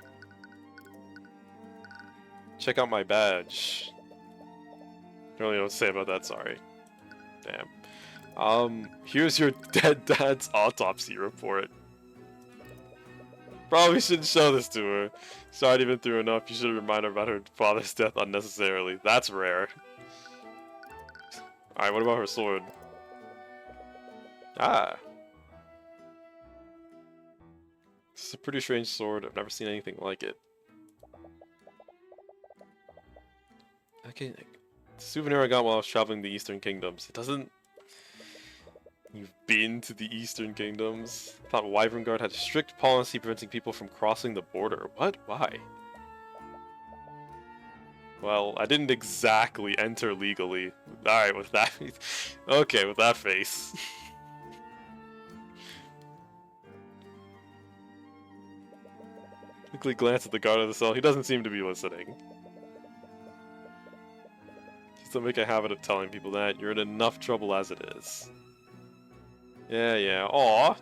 Check out my badge. Don't really know what to say about that, sorry. Damn. Here's your dead dad's autopsy report. Probably shouldn't show this to her. Sorry, even through enough. You should remind her about her father's death unnecessarily. That's rare. Alright, what about her sword? Ah. This is a pretty strange sword. I've never seen anything like it. Okay, souvenir I got while I was traveling the Eastern Kingdoms. It doesn't... You've been to the Eastern Kingdoms? I thought Wyvern Guard had a strict policy preventing people from crossing the border. What? Why? Well, I didn't exactly enter legally. Alright, with that... Okay, with that face. Quickly glance at the guard of the cell. He doesn't seem to be listening. Just don't make a habit of telling people that. You're in enough trouble as it is. Yeah. Aw!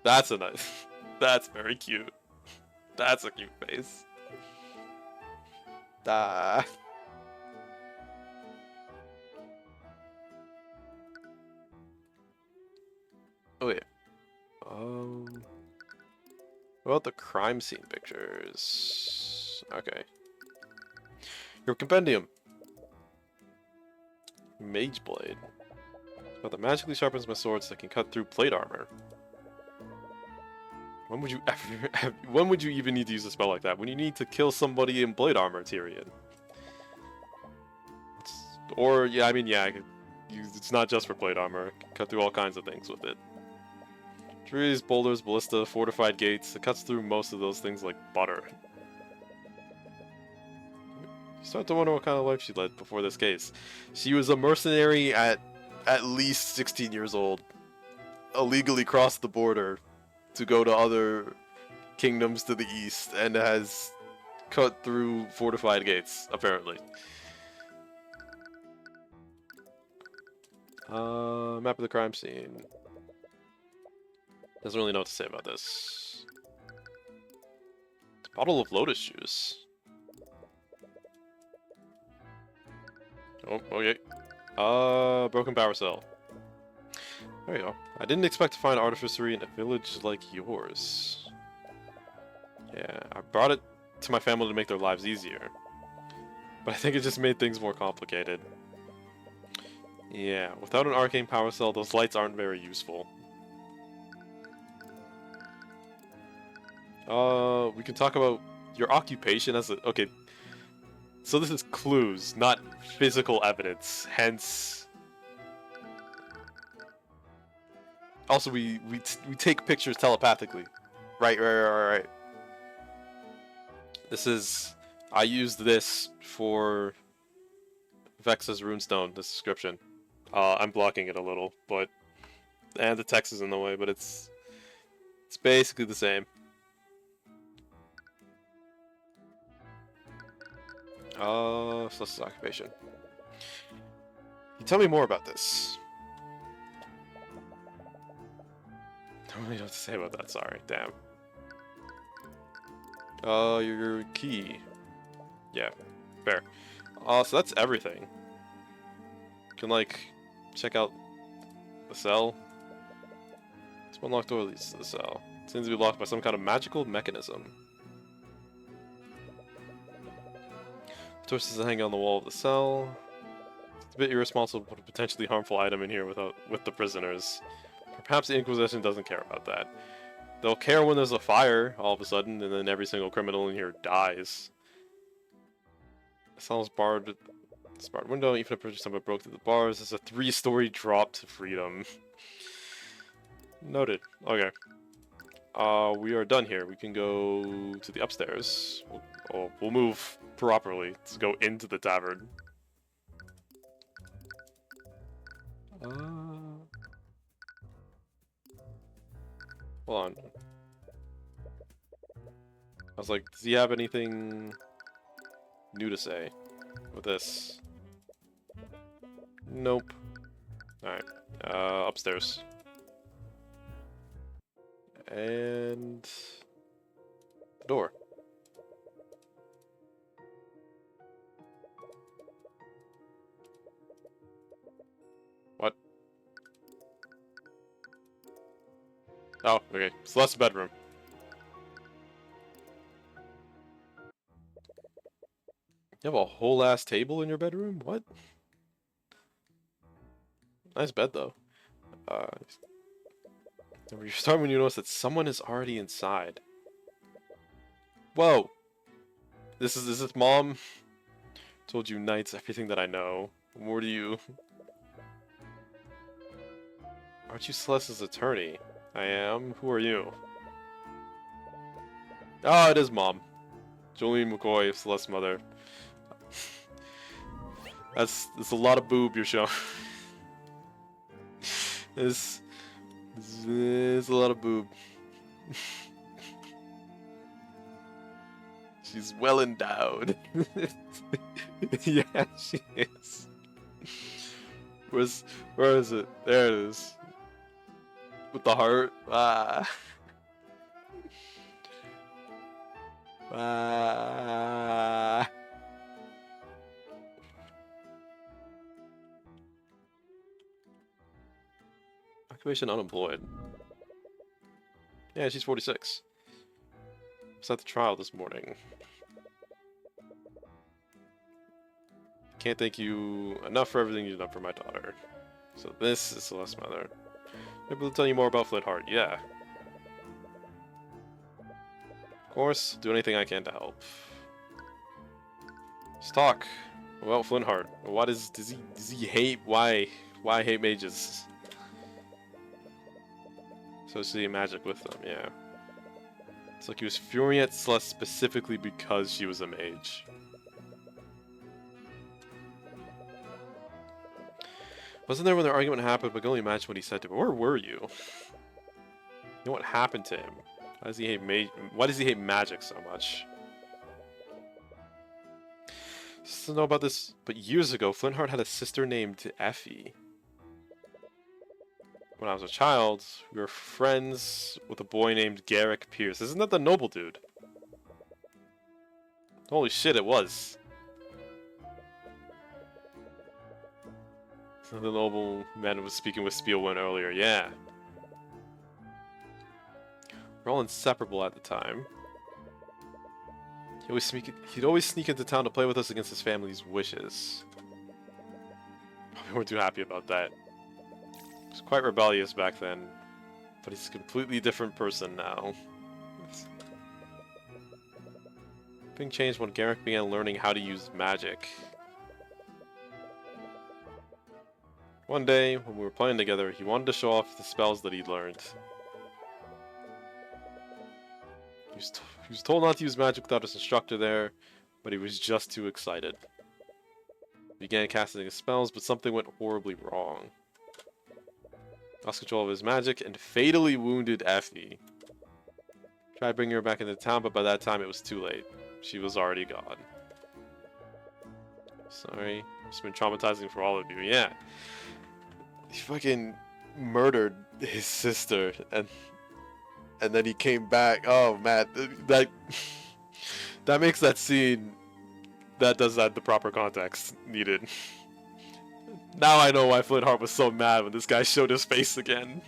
That's a nice... That's very cute. That's a cute face. Ah. Oh yeah. What about the crime scene pictures? Okay. Your compendium. Mage blade. But that magically sharpens my swords that can cut through plate armor. When would you ever, when would you even need to use a spell like that? When you need to kill somebody in blade armor, Tyrion. Or yeah, I mean yeah, it's not just for plate armor. It can cut through all kinds of things with it. Trees, boulders, ballista, fortified gates. It cuts through most of those things like butter. You start to wonder what kind of life she led before this case. She was a mercenary at least 16 years old. Illegally crossed the border to go to other kingdoms to the east and has cut through fortified gates, apparently. Map of the crime scene. Doesn't really know what to say about this. It's a bottle of lotus juice. Oh, okay. Broken power cell. There you go. I didn't expect to find artificery in a village like yours. Yeah, I brought it to my family to make their lives easier. But I think it just made things more complicated. Yeah, without an arcane power cell, those lights aren't very useful. We can talk about your occupation as a... Okay, so this is clues, not physical evidence, hence... Also, we take pictures telepathically. Right. This is... I used this for Vexha's runestone, this description. I'm blocking it a little, but... And the text is in the way, but it's basically the same. So this is occupation. Tell me more about this. I don't really know what to say about that, sorry, damn. Your key. Yeah, fair. So that's everything. Can, like, check out the cell. This one locked door leads to the cell. It seems to be locked by some kind of magical mechanism. Torches hanging on the wall of the cell. It's a bit irresponsible to put a potentially harmful item in here with the prisoners. Perhaps the Inquisition doesn't care about that. They'll care when there's a fire, all of a sudden, and then every single criminal in here dies. The cell's barred. This barred window, even if someone broke through the bars, there's a 3-story drop to freedom. Noted. Okay. We are done here. We can go to the upstairs. We'll move properly to go into the tavern. Hold on. I was like, does he have anything new to say with this? Nope. Alright. Upstairs. And... door. What? Oh, okay. Celeste's bedroom. You have a whole ass table in your bedroom? What? Nice bed, though. You start when you notice that someone is already inside. Whoa! This is Mom. Told you knights everything that I know. What more do you? Aren't you Celeste's attorney? I am. Who are you? Oh, it is Mom. Jolene McCoy, Celeste's mother. That's a lot of boob you're showing. This is a lot of boob. She's well endowed. Yeah, she is. Where is it? There it is. With the heart. Ah. Ah. Occupation unemployed. Yeah, she's 46. Was at the trial this morning. Can't thank you enough for everything you've done for my daughter. So this is Celeste's mother. Maybe we'll tell you more about Flintheart, yeah. Of course, do anything I can to help. Let's talk about Flintheart. What does he hate? Why hate mages? Associate magic with them, yeah. It's like he was furious at Celeste specifically because she was a mage. Wasn't there when their argument happened, but I can only imagine what he said to her. Where were you? You know what happened to him? Why does he hate magic so much? Still know about this, but years ago, Flintheart had a sister named Effie. When I was a child, we were friends with a boy named Garrick Pierce. Isn't that the noble dude? Holy shit, it was. The noble man was speaking with Spielwind earlier, yeah. We're all inseparable at the time. He'd always sneak into town to play with us against his family's wishes. We weren't too happy about that. He was quite rebellious back then, but he's a completely different person now. Everything changed when Garrick began learning how to use magic. One day, when we were playing together, he wanted to show off the spells that he'd learned. He was told not to use magic without his instructor there, but he was just too excited. He began casting his spells, but something went horribly wrong. Lost control of his magic and fatally wounded Effie. Tried bringing her back into town, but by that time it was too late. She was already gone. Sorry, it's been traumatizing for all of you. Yeah, he fucking murdered his sister, and then he came back. Oh man, that makes that scene. That does have the proper context needed. Now I know why Flintheart was so mad when this guy showed his face again.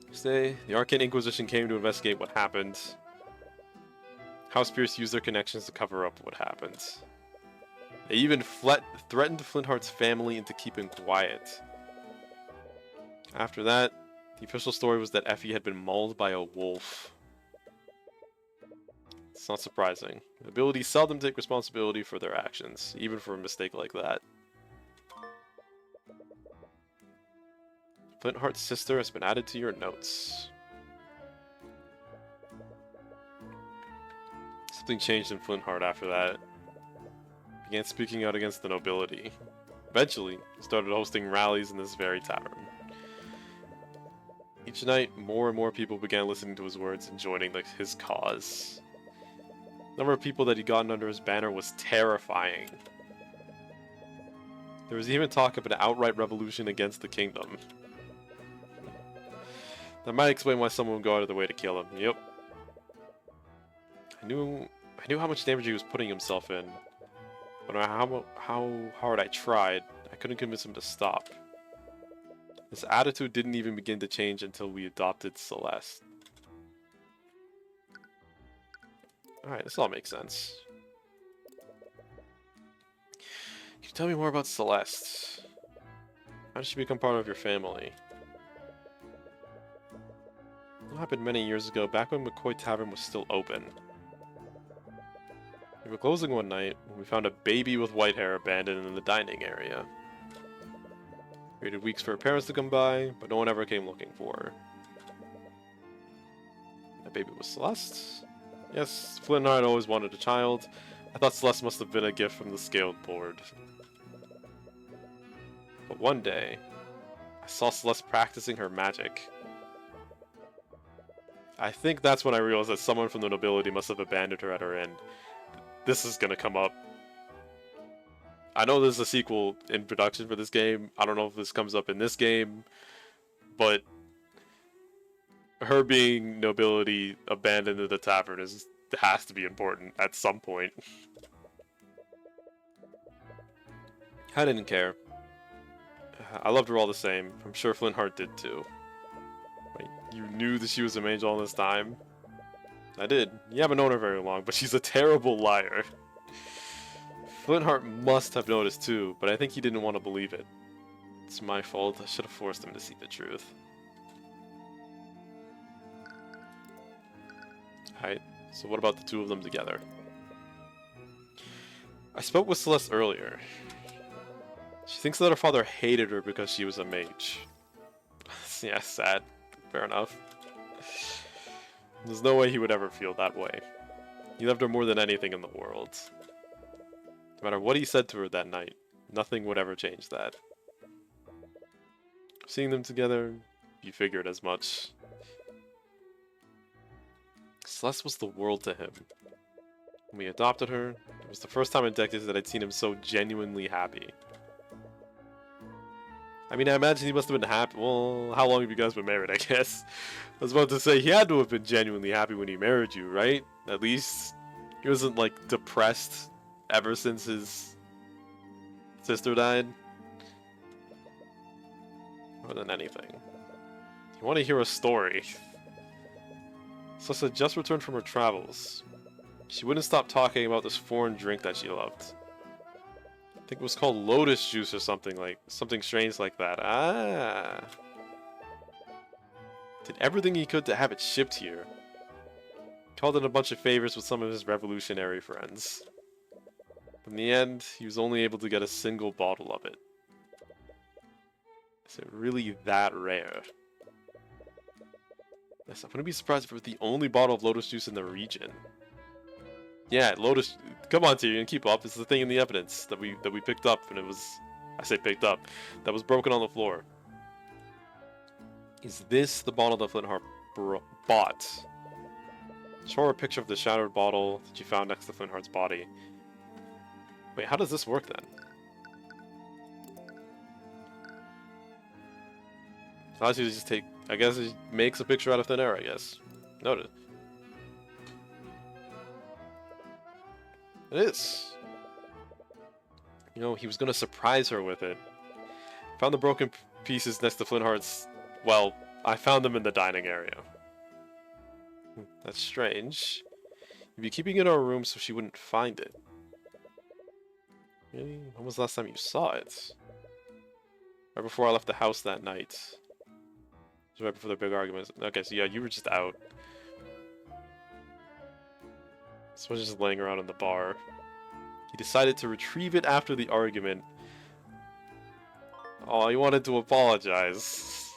Next day, the Arcane Inquisition came to investigate what happened. House Pierce used their connections to cover up what happened. They even threatened Flintheart's family into keeping quiet. After that, the official story was that Effie had been mauled by a wolf. It's not surprising. The abilities seldom take responsibility for their actions, even for a mistake like that. Flintheart's sister has been added to your notes. Something changed in Flintheart after that. He began speaking out against the nobility. Eventually, he started hosting rallies in this very tavern. Each night, more and more people began listening to his words and joining his cause. The number of people that he'd gotten under his banner was terrifying. There was even talk of an outright revolution against the kingdom. That might explain why someone would go out of their way to kill him. Yep. I knew how much damage he was putting himself in. But no matter how hard I tried, I couldn't convince him to stop. His attitude didn't even begin to change until we adopted Celeste. Alright, this all makes sense. Can you tell me more about Celeste? How did she become part of your family? It happened many years ago, back when McCoy Tavern was still open. We were closing one night when we found a baby with white hair abandoned in the dining area. We waited weeks for her parents to come by, but no one ever came looking for her. That baby was Celeste? Yes, Flint and I had always wanted a child. I thought Celeste must have been a gift from the scaled board. But one day, I saw Celeste practicing her magic. I think that's when I realized that someone from the nobility must have abandoned her at her end. This is gonna come up. I know there's a sequel in production for this game. I don't know if this comes up in this game, but her being nobility abandoned at the tavern has to be important at some point. I didn't care. I loved her all the same. I'm sure Flintheart did too. Wait, you knew that she was a mage all this time? I did. You haven't known her very long, but she's a terrible liar. Flintheart must have noticed too, but I think he didn't want to believe it. It's my fault. I should have forced him to see the truth. Alright, so what about the two of them together? I spoke with Celeste earlier. She thinks that her father hated her because she was a mage. Yeah, sad. Fair enough. There's no way he would ever feel that way. He loved her more than anything in the world. No matter what he said to her that night, nothing would ever change that. Seeing them together, you figured as much. Celeste was the world to him. When we adopted her, it was the first time in decades that I'd seen him so genuinely happy. I mean, I imagine he must have been happy. Well, how long have you guys been married, I guess? I was about to say, he had to have been genuinely happy when he married you, right? At least, he wasn't, like, depressed ever since his sister died. More than anything. You want to hear a story? Celeste had just returned from her travels. She wouldn't stop talking about this foreign drink that she loved. I think it was called lotus juice or something strange like that. Ah. Did everything he could to have it shipped here. Called in a bunch of favors with some of his revolutionary friends. In the end, he was only able to get a single bottle of it. Is it really that rare? Yes, I wouldn't be surprised if it was the only bottle of lotus juice in the region. Yeah, lotus. Come on, Tyrion, keep up. It's the thing in the evidence that we picked up, and it was, I say picked up, that was broken on the floor. Is this the bottle that Flintheart bought? Show her a picture of the shattered bottle that you found next to Flintheart's body. Wait, how does this work then? So you just take, I guess he makes a picture out of thin air, I guess. Noted. It is. You know, he was going to surprise her with it. Found the broken pieces next to Flintheart's. Well, I found them in the dining area. That's strange. You'd be keeping it in our room so she wouldn't find it. Really? When was the last time you saw it? Right before I left the house that night. It was right before the big argument. Okay, so yeah, you were just out. This was just laying around in the bar. He decided to retrieve it after the argument. Oh, he wanted to apologize.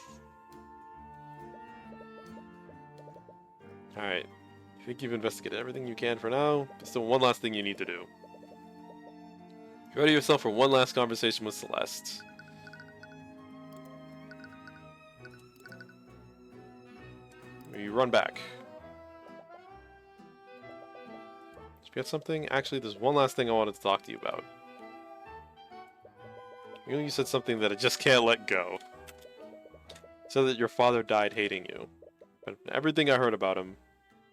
Alright. I think you've investigated everything you can for now. There's still one last thing you need to do. Ready yourself for one last conversation with Celeste. You run back. Did you get something? Actually, there's one last thing I wanted to talk to you about. You know, you said something that I just can't let go. You said that your father died hating you. But everything I heard about him,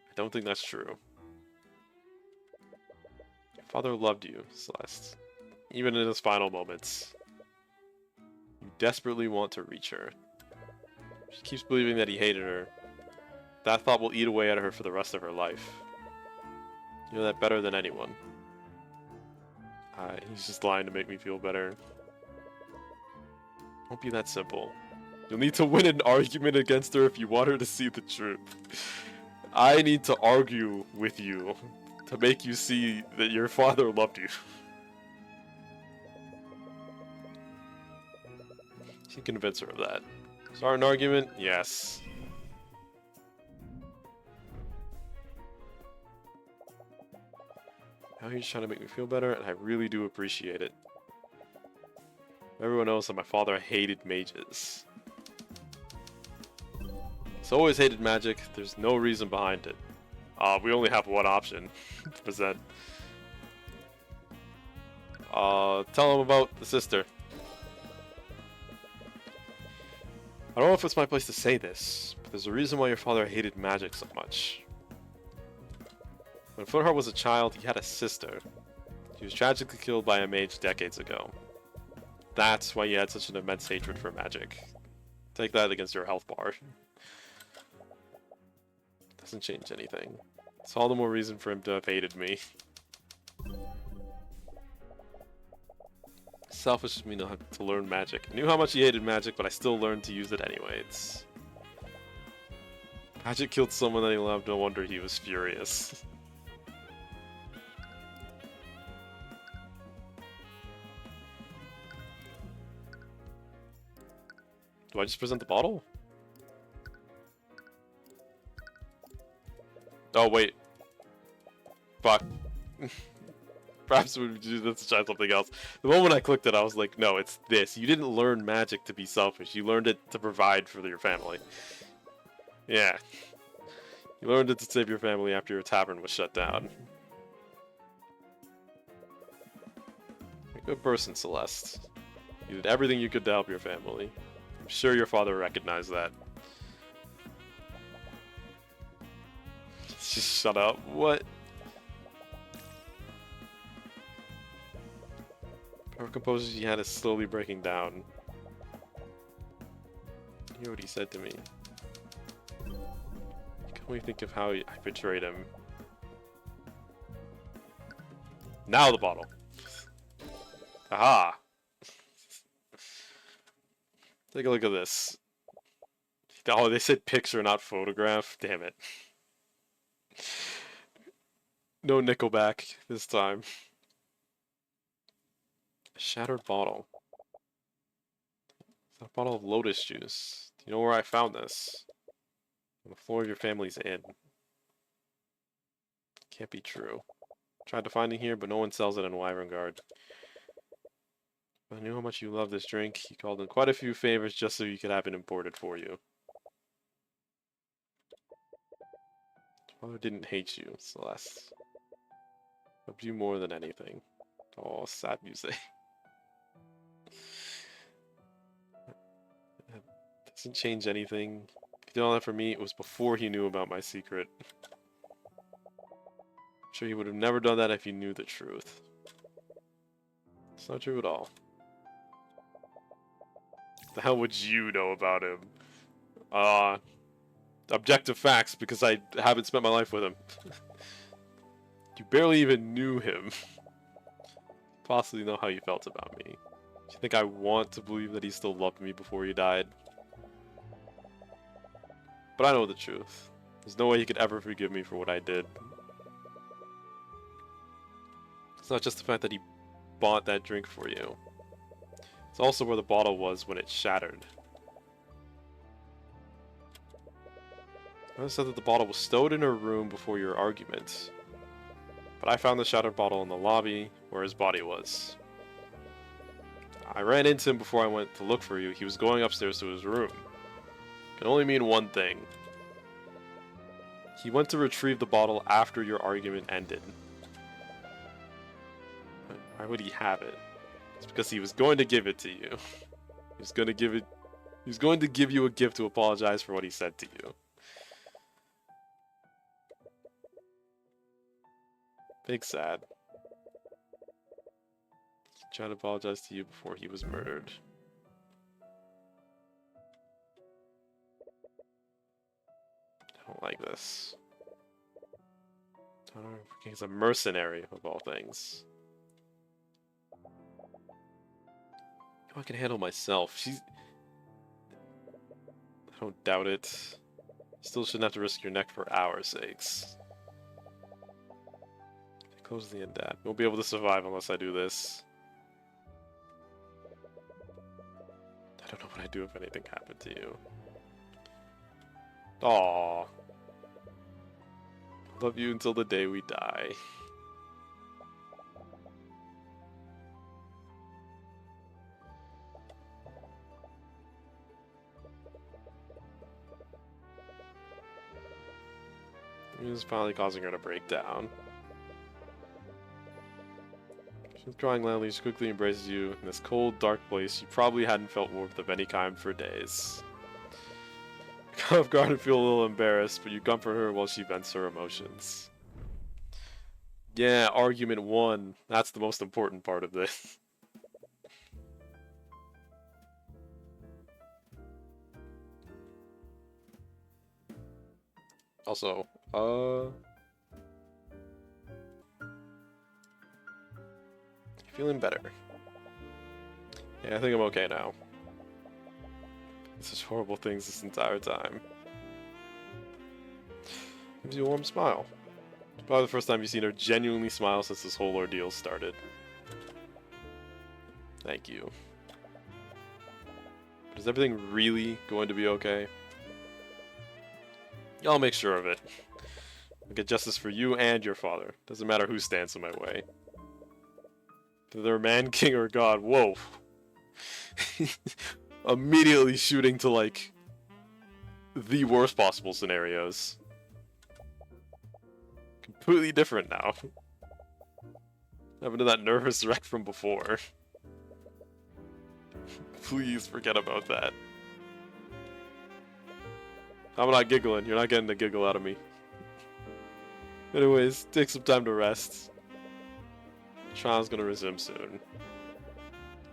I don't think that's true. Your father loved you, Celeste. Even in his final moments. You desperately want to reach her. She keeps believing that he hated her. That thought will eat away at her for the rest of her life. You know that better than anyone. He's just lying to make me feel better. Won't be that simple. You'll need to win an argument against her if you want her to see the truth. I need to argue with you to make you see that your father loved you. You can convince her of that. Start an argument? Yes. Now he's trying to make me feel better, and I really do appreciate it. Everyone knows that my father hated mages. He's always hated magic. There's no reason behind it. We only have one option to present. Tell him about the sister. I don't know if it's my place to say this, but there's a reason why your father hated magic so much. When Footheart was a child, he had a sister. She was tragically killed by a mage decades ago. That's why he had such an immense hatred for magic. Take that against your health bar. Doesn't change anything. It's all the more reason for him to have hated me. Selfish of me not to learn magic. I knew how much he hated magic, but I still learned to use it anyway. Magic killed someone that he loved, no wonder he was furious. Do I just present the bottle? Oh, wait. Fuck. Perhaps we would do this to try something else. The moment I clicked it, I was like, no, it's this. You didn't learn magic to be selfish. You learned it to provide for your family. Yeah. You learned it to save your family after your tavern was shut down. You're a good person, Celeste. You did everything you could to help your family. I'm sure your father recognized that. Just shut up. What? Power composure he had is slowly breaking down. Hear what he said to me. You can only think of how I betrayed him. Now the bottle. Aha! Take a look at this. Oh, they said picture, not photograph. Damn it. No Nickelback this time. A shattered bottle. It's a bottle of lotus juice. Do you know where I found this? On the floor of your family's inn. Can't be true. Tried to find it here, but no one sells it in Wyverngard. I knew how much you love this drink. He called in quite a few favors just so you could have it imported for you. Father didn't hate you, Celeste. Loved you more than anything. Oh, sad music. That doesn't change anything. If he did all that for me, it was before he knew about my secret. I'm sure he would have never done that if he knew the truth. It's not true at all. What the hell would you know about him? Objective facts, because I haven't spent my life with him. You barely even knew him. Possibly know how you felt about me. Do you think I want to believe that he still loved me before he died? But I know the truth. There's no way he could ever forgive me for what I did. It's not just the fact that he bought that drink for you. It's also where the bottle was when it shattered. I said that the bottle was stowed in her room before your argument. But I found the shattered bottle in the lobby where his body was. I ran into him before I went to look for you. He was going upstairs to his room. It can only mean one thing. He went to retrieve the bottle after your argument ended. Why would he have it? It's because he was going to give it to you. He was going to give it. He was going to give you a gift to apologize for what he said to you. Big sad. He tried to apologize to you before he was murdered. I don't like this. I don't know, he's a mercenary of all things. I can handle myself. I don't doubt it. Still shouldn't have to risk your neck for our sakes. Close the end dad. Won't be able to survive unless I do this. I don't know what I'd do if anything happened to you. Aww. Love you until the day we die. This is finally causing her to break down. She's crying loudly, she quickly embraces you in this cold, dark place. You probably hadn't felt warmth of any kind for days. You come off guard and feel a little embarrassed, but you comfort her while she vents her emotions. Yeah, argument 1. That's the most important part of this. Also, feeling better. Yeah, I think I'm okay now. Such horrible things this entire time. Gives you a warm smile. It's probably the first time you've seen her genuinely smile since this whole ordeal started. Thank you. But is everything really going to be okay? I'll make sure of it. I'll get justice for you and your father. Doesn't matter who stands in my way. Whether they're man, king, or god. Whoa. Immediately shooting to, like, the worst possible scenarios. Completely different now. Happened to that nervous wreck from before. Please forget about that. I'm not giggling. You're not getting a giggle out of me. Anyways, take some time to rest. The trial's gonna resume soon.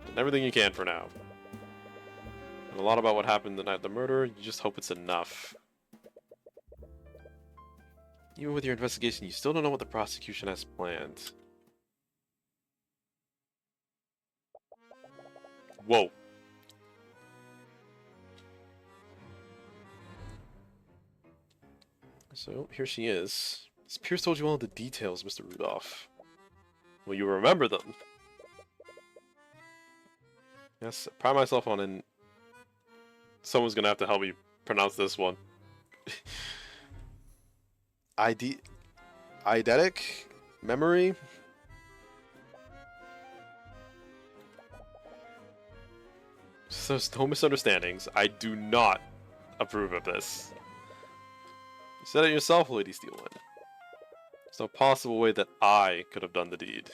And everything you can for now. And a lot about what happened the night of the murder, you just hope it's enough. Even with your investigation, you still don't know what the prosecution has planned. Whoa. So, here she is. Miss Pierce told you all the details, Mr. Rudolph. Well, you remember them. Yes, I pride myself on an... Someone's gonna have to help me pronounce this one. Eidetic? Memory? So there's no misunderstandings. I do not approve of this. You said it yourself, Lady Steelwind. There's no possible way that I could have done the deed.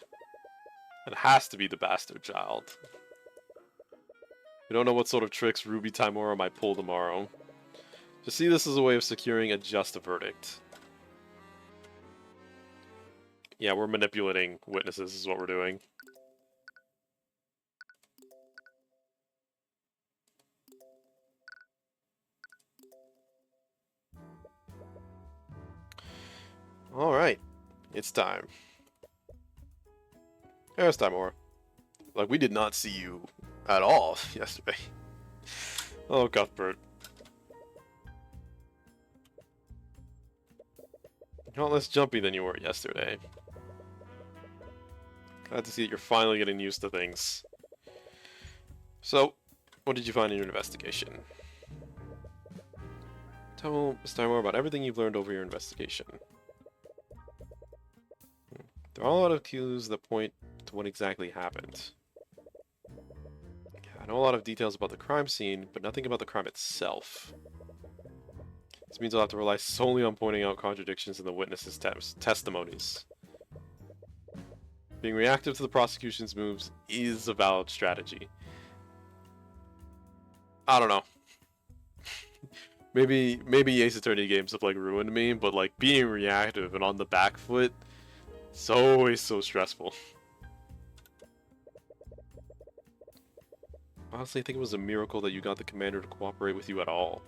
It has to be the bastard child. We don't know what sort of tricks Ruby Timora might pull tomorrow. Just see this as a way of securing a just verdict. Yeah, we're manipulating witnesses is what we're doing. Alright, it's time. There's Timora. Like, we did not see you at all yesterday. Oh, Cuthbert. You're not less jumpy than you were yesterday. Glad to see that you're finally getting used to things. So, what did you find in your investigation? Tell Miss Timora about everything you've learned over your investigation. There are a lot of clues that point to what exactly happened. I know a lot of details about the crime scene, but nothing about the crime itself. This means I'll have to rely solely on pointing out contradictions in the witnesses' testimonies. Being reactive to the prosecution's moves is a valid strategy. I don't know. maybe Ace Attorney games have like ruined me, but like being reactive and on the back foot, it's always so stressful. Honestly, I think it was a miracle that you got the commander to cooperate with you at all.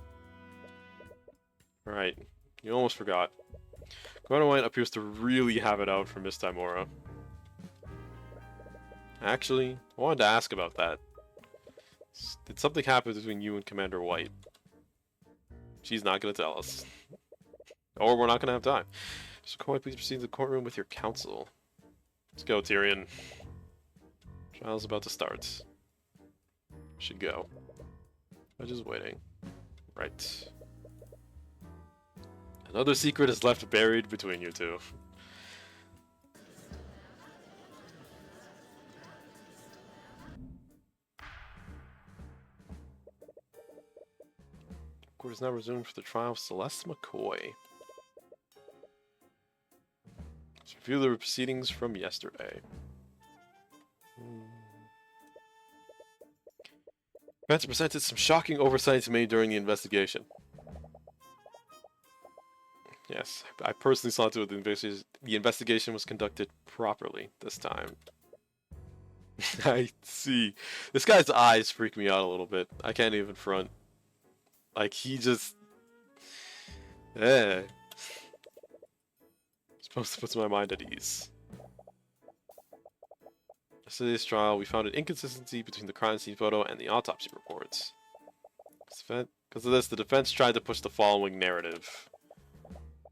Right, you almost forgot. Commander White appears to really have it out for Miss Timora. Actually, I wanted to ask about that. Did something happen between you and Commander White? She's not going to tell us. Or we're not going to have time. So can I please proceed to the courtroom with your counsel? Let's go, Tyrion. Trial's about to start. Should go. I'm just waiting. Right. Another secret is left buried between you two. Court is now resumed for the trial of Celeste McCoy. Let's review the proceedings from yesterday. Panda presented some shocking oversights made during the investigation. Yes, I personally saw to it the investigation was conducted properly this time. I see. This guy's eyes freak me out a little bit. I can't even front. Like, he just... Supposed to put my mind at ease. Yesterday's trial, we found an inconsistency between the crime scene photo and the autopsy reports. Because of this, the defense tried to push the following narrative.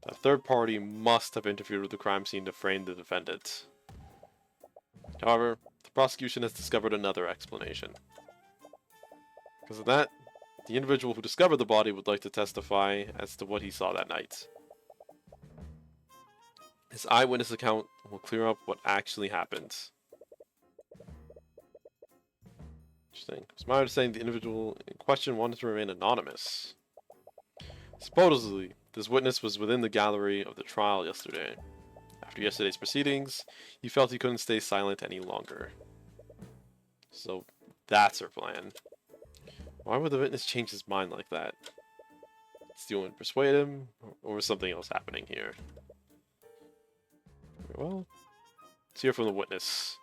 A third party must have interfered with the crime scene to frame the defendant. However, the prosecution has discovered another explanation. Because of that, the individual who discovered the body would like to testify as to what he saw that night. His eyewitness account will clear up what actually happened. Interesting. It's my understanding the individual in question wanted to remain anonymous. Supposedly, this witness was within the gallery of the trial yesterday. After yesterday's proceedings, he felt he couldn't stay silent any longer. So, that's her plan. Why would the witness change his mind like that? Did the woman persuade him, or was something else happening here? Well, let's hear from the witness.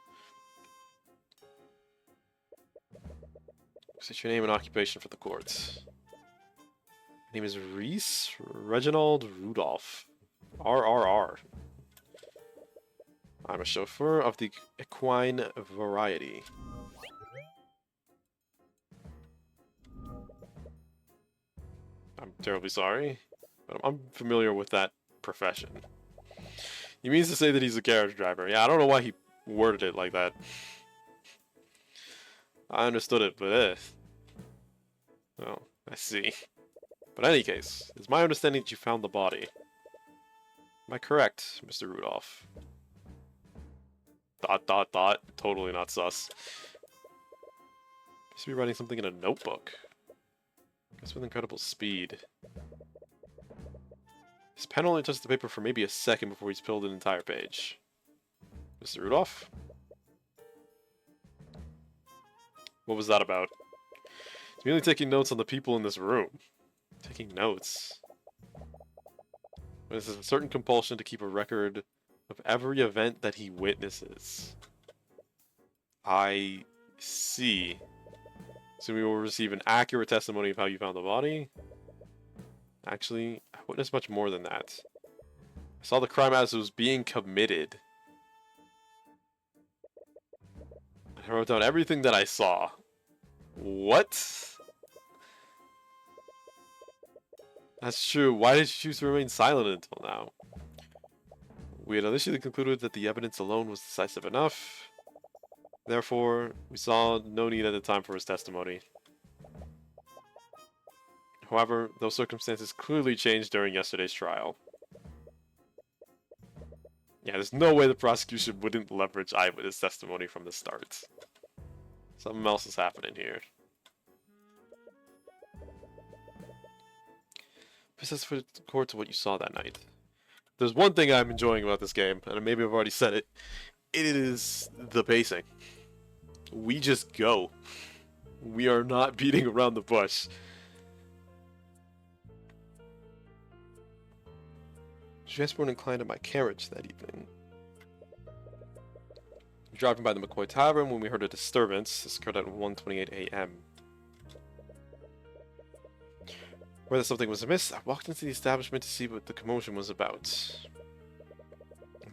State your name and occupation for the court. My name is Reese Reginald Rudolph. RRR. I'm a chauffeur of the equine variety. I'm terribly sorry, but I'm familiar with that profession. He means to say that he's a carriage driver. Yeah, I don't know why he worded it like that. I understood it, but well, I see. But in any case, it's my understanding that you found the body. Am I correct, Mr. Rudolph? ... Totally not sus. He must be writing something in a notebook. Guess with incredible speed. His pen only touched the paper for maybe a second before he spilled an entire page. Mr. Rudolph? What was that about? He's merely taking notes on the people in this room. Taking notes. This is a certain compulsion to keep a record of every event that he witnesses. I see. So we will receive an accurate testimony of how you found the body. Actually, I witnessed much more than that. I saw the crime as it was being committed. I wrote down everything that I saw. What? That's true. Why did you choose to remain silent until now? We had initially concluded that the evidence alone was decisive enough. Therefore, we saw no need at the time for his testimony. However, those circumstances clearly changed during yesterday's trial. Yeah, there's no way the prosecution wouldn't leverage eyewitness testimony from the start. Something else is happening here. Present for the court to what you saw that night. There's one thing I'm enjoying about this game, and maybe I've already said it. It is the pacing. We just go. We are not beating around the bush. She asked for an inclined to my carriage that evening. We were driving by the McCoy Tavern when we heard a disturbance. This occurred at 1:28 a.m. Whether something was amiss, I walked into the establishment to see what the commotion was about.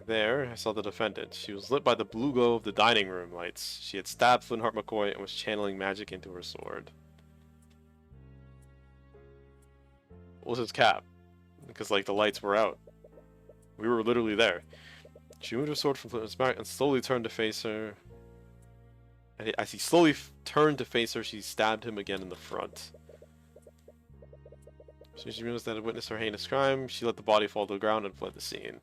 There, I saw the defendant. She was lit by the blue glow of the dining room lights. She had stabbed Flintheart McCoy and was channeling magic into her sword. was his cap. Because, like, the lights were out. We were literally there. She moved her sword from Flint's back and slowly turned to face her. And as he slowly turned to face her, she stabbed him again in the front. So she realized that had witnessed her heinous crime. She let the body fall to the ground and fled the scene.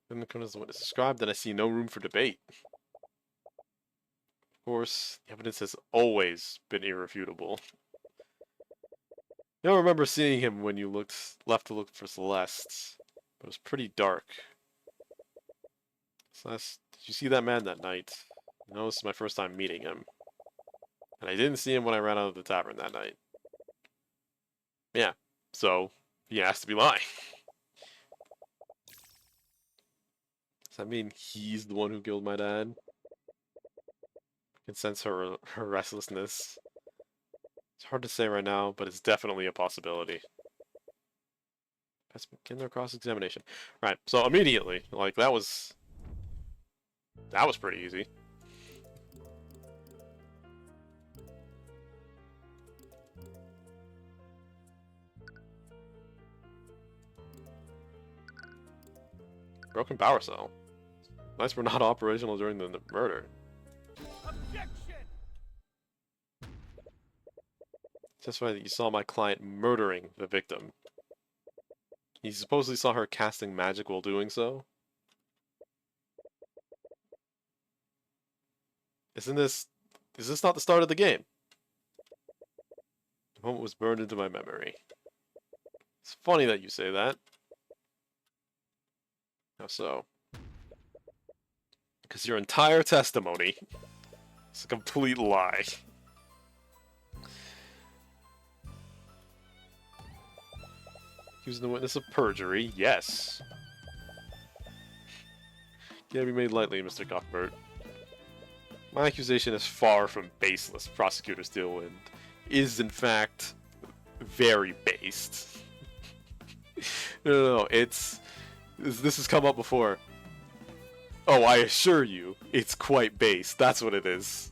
Then the as the witness described, then I see no room for debate. Of course, the evidence has always been irrefutable. You don't remember seeing him when you left to look for Celeste, but it was pretty dark. Celeste, did you see that man that night? No, this is my first time meeting him. And I didn't see him when I ran out of the tavern that night. Yeah, so he has to be lying. Does that mean he's the one who killed my dad? I can sense her restlessness. It's hard to say right now, but it's definitely a possibility. Let's begin their cross-examination. Right, so immediately, like, that was pretty easy. Broken power cell. Lights were not operational during the murder.
Objection!
Testify that you saw my client murdering the victim. You supposedly saw her casting magic while doing so. Is this not the start of the game? The moment was burned into my memory. It's funny that you say that. How so? Because your entire testimony is a complete lie. Accusing the witness of perjury, yes. Can't be made lightly, Mr. Cuthbert. My accusation is far from baseless, Prosecutor Steelwind. Is, in fact, very based. No, this has come up before. Oh, I assure you, it's quite based. That's what it is.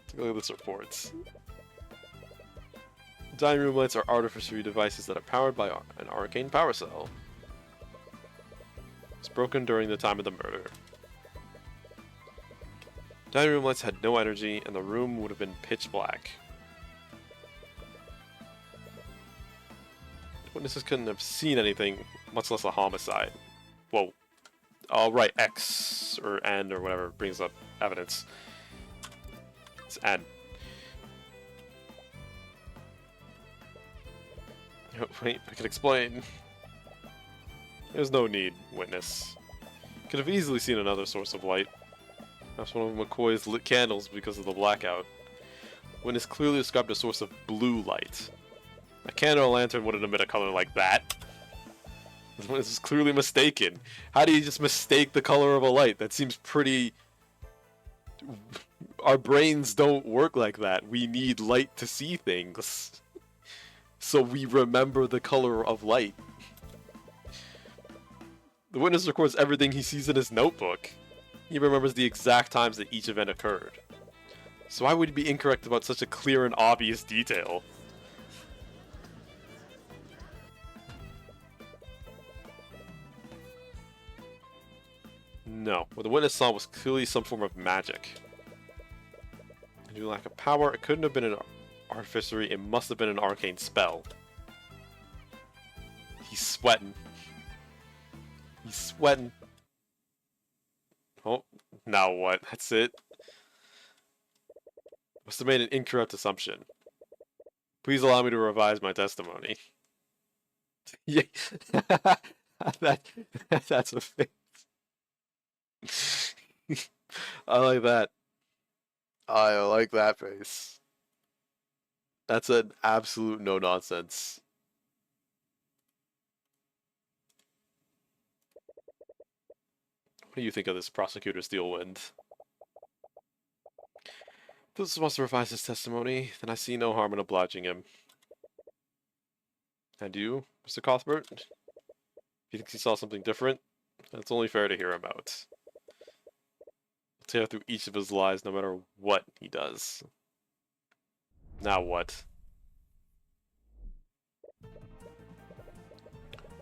Take a look at this report. Dining room lights are artificial devices that are powered by an arcane power cell. It's broken during the time of the murder. Dining room lights had no energy, and the room would have been pitch black. Witnesses couldn't have seen anything, much less a homicide. Whoa. I'll write X or N or whatever brings up evidence. It's N. Wait, I can explain. There's no need, witness. Could have easily seen another source of light. Perhaps one of McCoy's lit candles because of the blackout. Witness clearly described a source of blue light. A candle or lantern wouldn't emit a color like that. This witness is clearly mistaken. How do you just mistake the color of a light? That seems pretty... Our brains don't work like that. We need light to see things. So we remember the color of light. The witness records everything he sees in his notebook. He remembers the exact times that each event occurred. So why would he be incorrect about such a clear and obvious detail? No. What the witness saw was clearly some form of magic. Due to lack of power, it couldn't have been an artificery, it must have been an arcane spell. He's sweating. He's sweating. Oh, now what? That's it? Must have made an incorrect assumption. Please allow me to revise my testimony. Yeah. That's a face. I like that. I like that face. That's an absolute no-nonsense. What do you think of this, Prosecutor Steelwind? If this wants to revise his testimony, then I see no harm in obliging him. And you, Mr. Cuthbert? If you think he saw something different, then it's only fair to hear him out. Tear through each of his lies no matter what he does. Now what?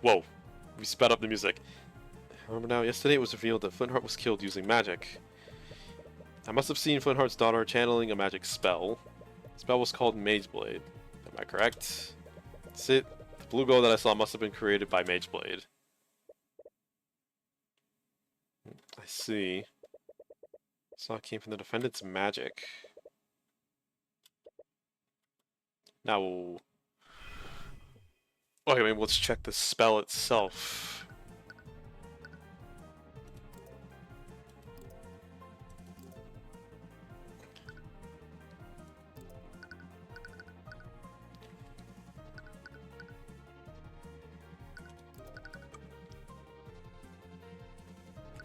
Whoa. We sped up the music. Remember now, yesterday it was revealed that Flintheart was killed using magic. I must have seen Flintheart's daughter channeling a magic spell. The spell was called Mageblade. Am I correct? That's it. The blue glow that I saw must have been created by Mageblade. I see. Saw it came from the defendant's magic. Now, okay, maybe let's check the spell itself.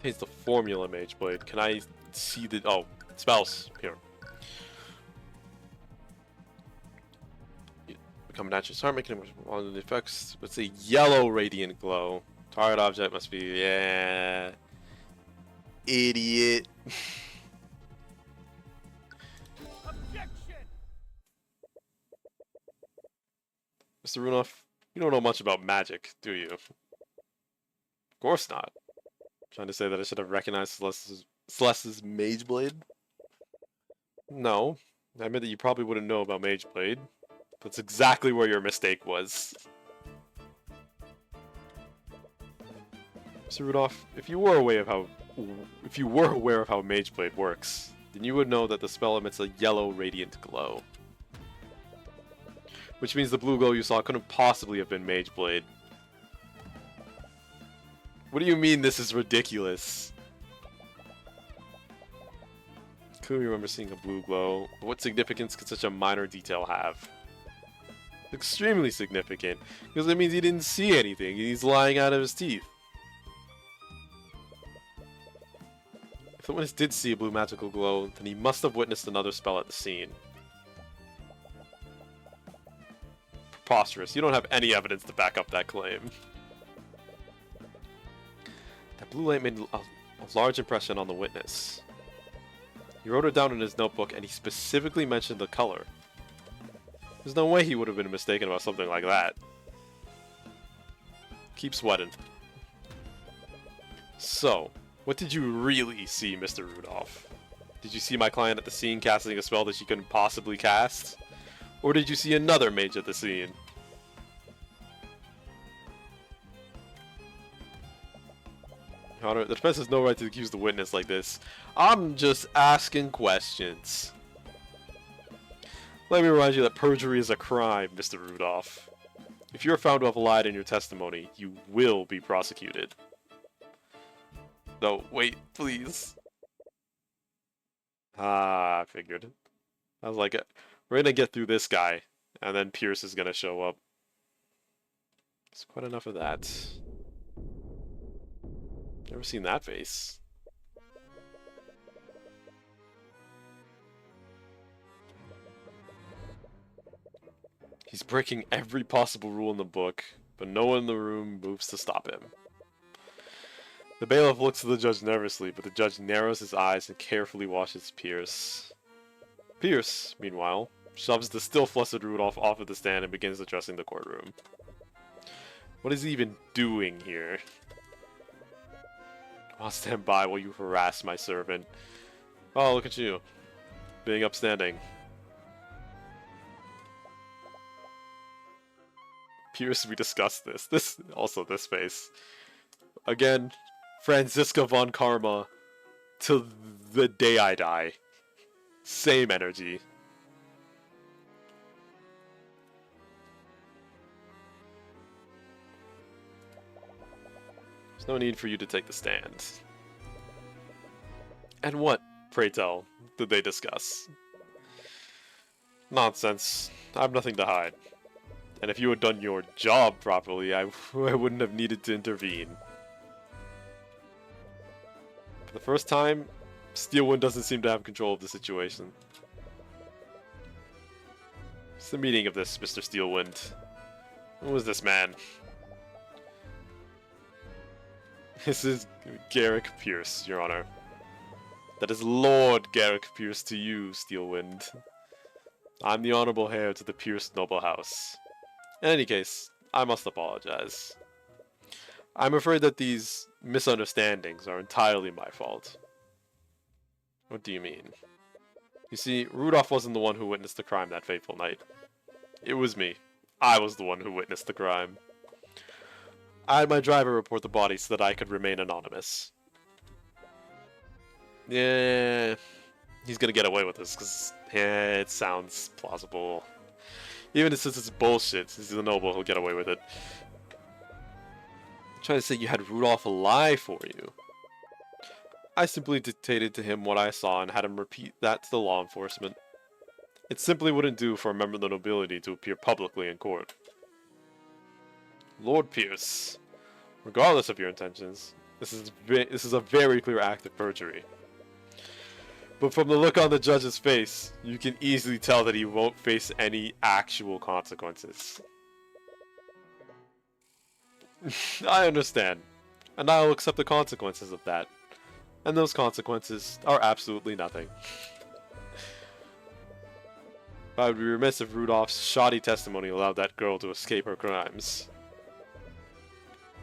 Here's the formula Mageblade. Can I see the... oh, spells. Here. Become natural. Start making one of the effects. Let's say yellow radiant glow. Target object must be... yeah... idiot. Mr. Runoff, you don't know much about magic, do you? Of course not. Trying to say that I should have recognized Celeste's Mageblade? No. I admit that you probably wouldn't know about Mageblade. That's exactly where your mistake was. Mr. Rudolph, if you were aware of how Mageblade works, then you would know that the spell emits a yellow radiant glow. Which means the blue glow you saw couldn't possibly have been Mageblade. What do you mean this is ridiculous? Clearly remember seeing a blue glow, but what significance could such a minor detail have? Extremely significant, because it means he didn't see anything, and he's lying out of his teeth. If the witness did see a blue magical glow, then he must have witnessed another spell at the scene. Preposterous. You don't have any evidence to back up that claim. That blue light made a large impression on the witness. He wrote it down in his notebook, and he specifically mentioned the color. There's no way he would have been mistaken about something like that. Keep sweating. So, what did you really see, Mr. Rudolph? Did you see my client at the scene casting a spell that she couldn't possibly cast? Or did you see another mage at the scene? Your Honor, the defense has no right to accuse the witness like this. I'm just asking questions. Let me remind you that perjury is a crime, Mr. Rudolph. If you're found to have lied in your testimony, you will be prosecuted. No, wait, please. Ah, I figured. I was like, we're gonna get through this guy, and then Pierce is gonna show up. It's quite enough of that. Never seen that face. He's breaking every possible rule in the book, but no one in the room moves to stop him. The bailiff looks at the judge nervously, but the judge narrows his eyes and carefully watches Pierce. Pierce, meanwhile, shoves the still flustered Rudolph off of the stand and begins addressing the courtroom. What is he even doing here? I'll stand by while you harass my servant. Oh, look at you. Being upstanding. Pierce, we discussed this. This face. Again, Franziska von Karma till the day I die. Same energy. There's no need for you to take the stand. And what, pray tell, did they discuss? Nonsense. I have nothing to hide. And if you had done your job properly, I wouldn't have needed to intervene. For the first time, Steelwind doesn't seem to have control of the situation. What's the meaning of this, Mr. Steelwind? Who is this man? This is Garrick Pierce, Your Honor. That is Lord Garrick Pierce to you, Steelwind. I'm the honorable heir to the Pierce noble house. In any case, I must apologize. I'm afraid that these misunderstandings are entirely my fault. What do you mean? You see, Rudolph wasn't the one who witnessed the crime that fateful night. It was me. I was the one who witnessed the crime. I had my driver report the body so that I could remain anonymous. Yeah, he's gonna get away with this, because it sounds plausible. Even since it's bullshit, he's a noble, he'll get away with it. I'm trying to say you had Rudolph lie for you. I simply dictated to him what I saw and had him repeat that to the law enforcement. It simply wouldn't do for a member of the nobility to appear publicly in court. Lord Pierce, regardless of your intentions, this is a very clear act of perjury. But from the look on the judge's face, you can easily tell that he won't face any actual consequences. I understand, and I'll accept the consequences of that. And those consequences are absolutely nothing. I would be remiss if Rudolph's shoddy testimony allowed that girl to escape her crimes.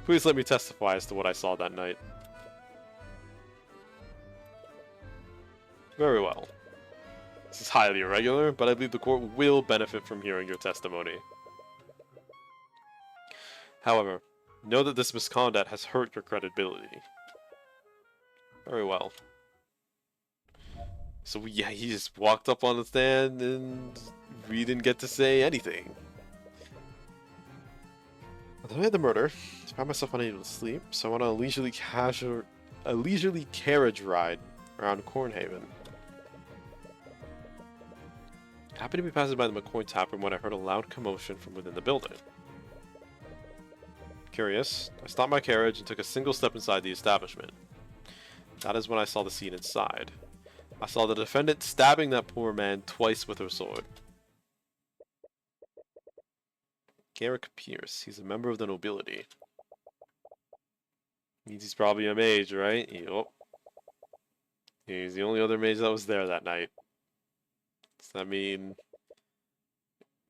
Please let me testify as to what I saw that night. Very well. This is highly irregular, but I believe the court will benefit from hearing your testimony. However, know that this misconduct has hurt your credibility. Very well. So yeah, he just walked up on the stand and we didn't get to say anything. On the night of the murder, I found myself unable to sleep, so I went on a leisurely carriage ride around Cornhaven. I happened to be passing by the McCoy Tavern when I heard a loud commotion from within the building. Curious, I stopped my carriage and took a single step inside the establishment. That is when I saw the scene inside. I saw the defendant stabbing that poor man twice with her sword. Garrick Pierce, he's a member of the nobility. Means he's probably a mage, right? Yup. He's the only other mage that was there that night. Does that mean...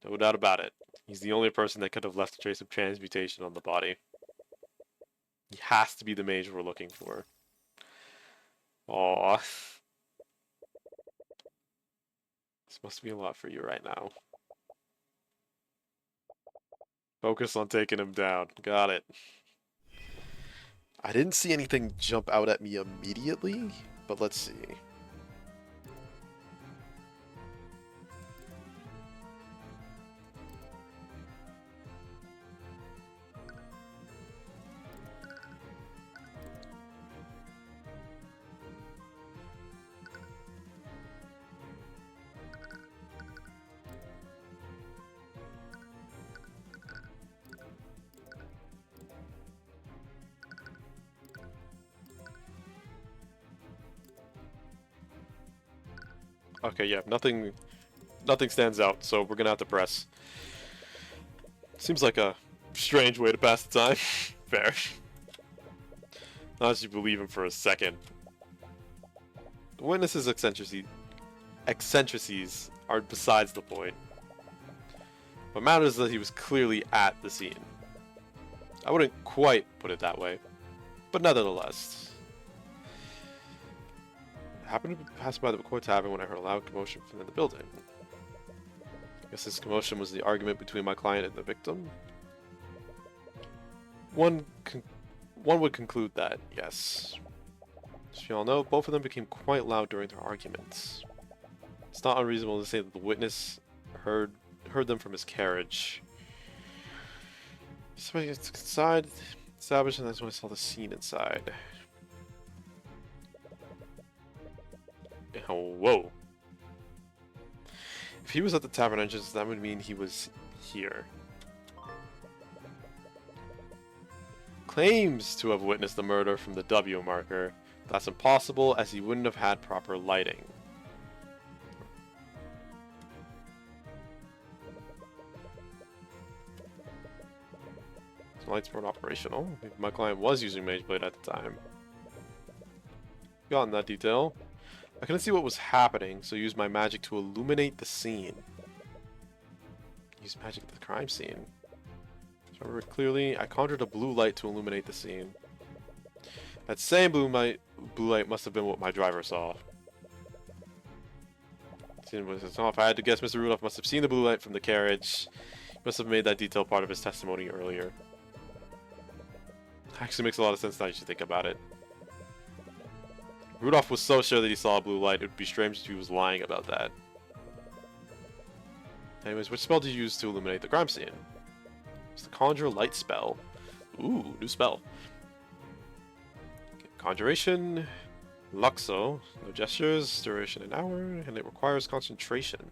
No doubt about it. He's the only person that could have left a trace of transmutation on the body. He has to be the mage we're looking for. Aww. This must be a lot for you right now. Focus on taking him down. Got it. I didn't see anything jump out at me immediately, but let's see. Okay, yeah, nothing stands out, so we're gonna have to press. Seems like a strange way to pass the time. Fair. Not as you believe him for a second. The witness's eccentricities are besides the point. What matters is that he was clearly at the scene. I wouldn't quite put it that way, but nevertheless. I happened to pass by the McCoy Tavern when I heard a loud commotion from the building. I guess this commotion was the argument between my client and the victim. One would conclude that, yes. As you all know, both of them became quite loud during their arguments. It's not unreasonable to say that the witness heard them from his carriage. Somebody gets inside, established, and that's when I saw the scene inside. Oh, whoa. If he was at the tavern entrance, that would mean he was here. Claims to have witnessed the murder from the W marker. That's impossible, as he wouldn't have had proper lighting. The lights weren't operational. My client was using Mage Blade at the time. Beyond that detail, I couldn't see what was happening, so used my magic to illuminate the scene. Use magic at the crime scene. If I remember clearly, I conjured a blue light to illuminate the scene. That same blue light must have been what my driver saw. If I had to guess, Mr. Rudolph must have seen the blue light from the carriage. He must have made that detail part of his testimony earlier. Actually makes a lot of sense now you should think about it. Rudolph was so sure that he saw a blue light, it would be strange if he was lying about that. Anyways, which spell did you use to illuminate the crime scene? It's the Conjure Light spell. Ooh, new spell. Okay, Conjuration, Luxo, no gestures, duration an hour, and it requires concentration.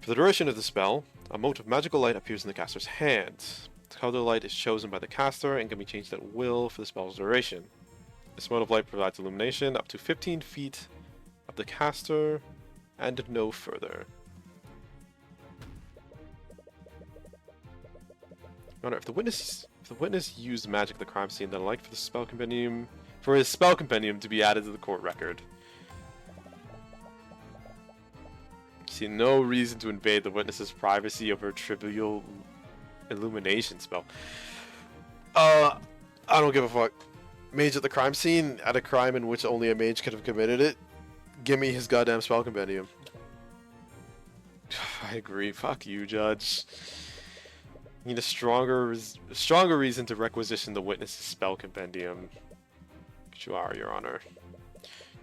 For the duration of the spell, a mote of magical light appears in the caster's hand. The color light is chosen by the caster and can be changed at will for the spell's duration. This mode of light provides illumination up to 15 feet of the caster and no further. Your Honor, if the witness used magic at the crime scene, then I'd like for his spell compendium to be added to the court record. See no reason to invade the witness's privacy over a trivial illumination spell. I don't give a fuck. Mage at the crime scene, at a crime in which only a mage could have committed it. Give me his goddamn spell compendium. I agree. Fuck you, Judge. Need a stronger reason to requisition the witness's spell compendium. You are, Your Honor.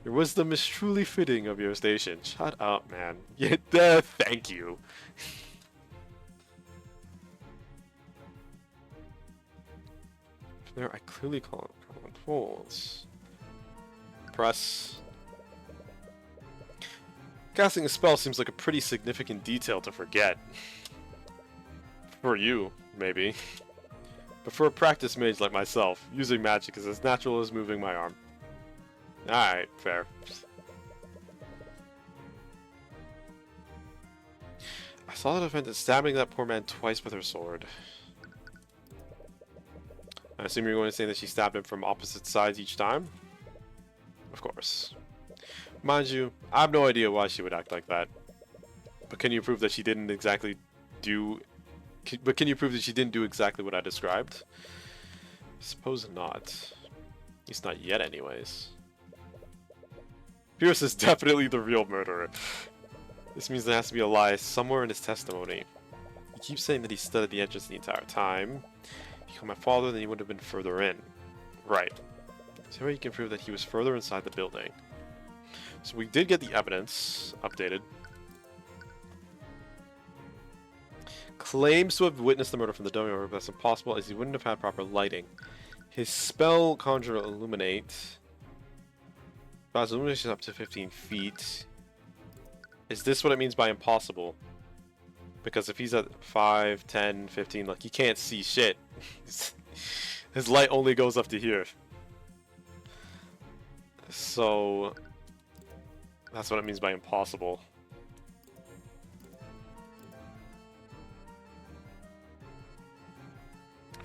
Your wisdom is truly fitting of your station. Shut up, man. Yeah, thank you. There, I clearly call it unfolds. Press. Casting a spell seems like a pretty significant detail to forget. For you, maybe. But for a practiced mage like myself, using magic is as natural as moving my arm. Alright, fair. I saw the defendant stabbing that poor man twice with her sword. I assume you're going to say that she stabbed him from opposite sides each time? Of course. Mind you, I have no idea why she would act like that. But can you prove that she didn't exactly do... But can you prove that she didn't do exactly what I described? I suppose not. At least not yet, anyways. Pierce is definitely the real murderer. This means there has to be a lie somewhere in his testimony. He keeps saying that he stood at the entrance the entire time. If he called my father, then he would have been further in. Right. So you can prove that he was further inside the building. So we did get the evidence updated. Claims to have witnessed the murder from the dummy orb, but that's impossible as he wouldn't have had proper lighting. His spell, Conjure Illuminate, allows illumination up to 15 feet. Is this what it means by impossible? Because if he's at 5, 10, 15, like, he can't see shit. His light only goes up to here. So, that's what it means by impossible.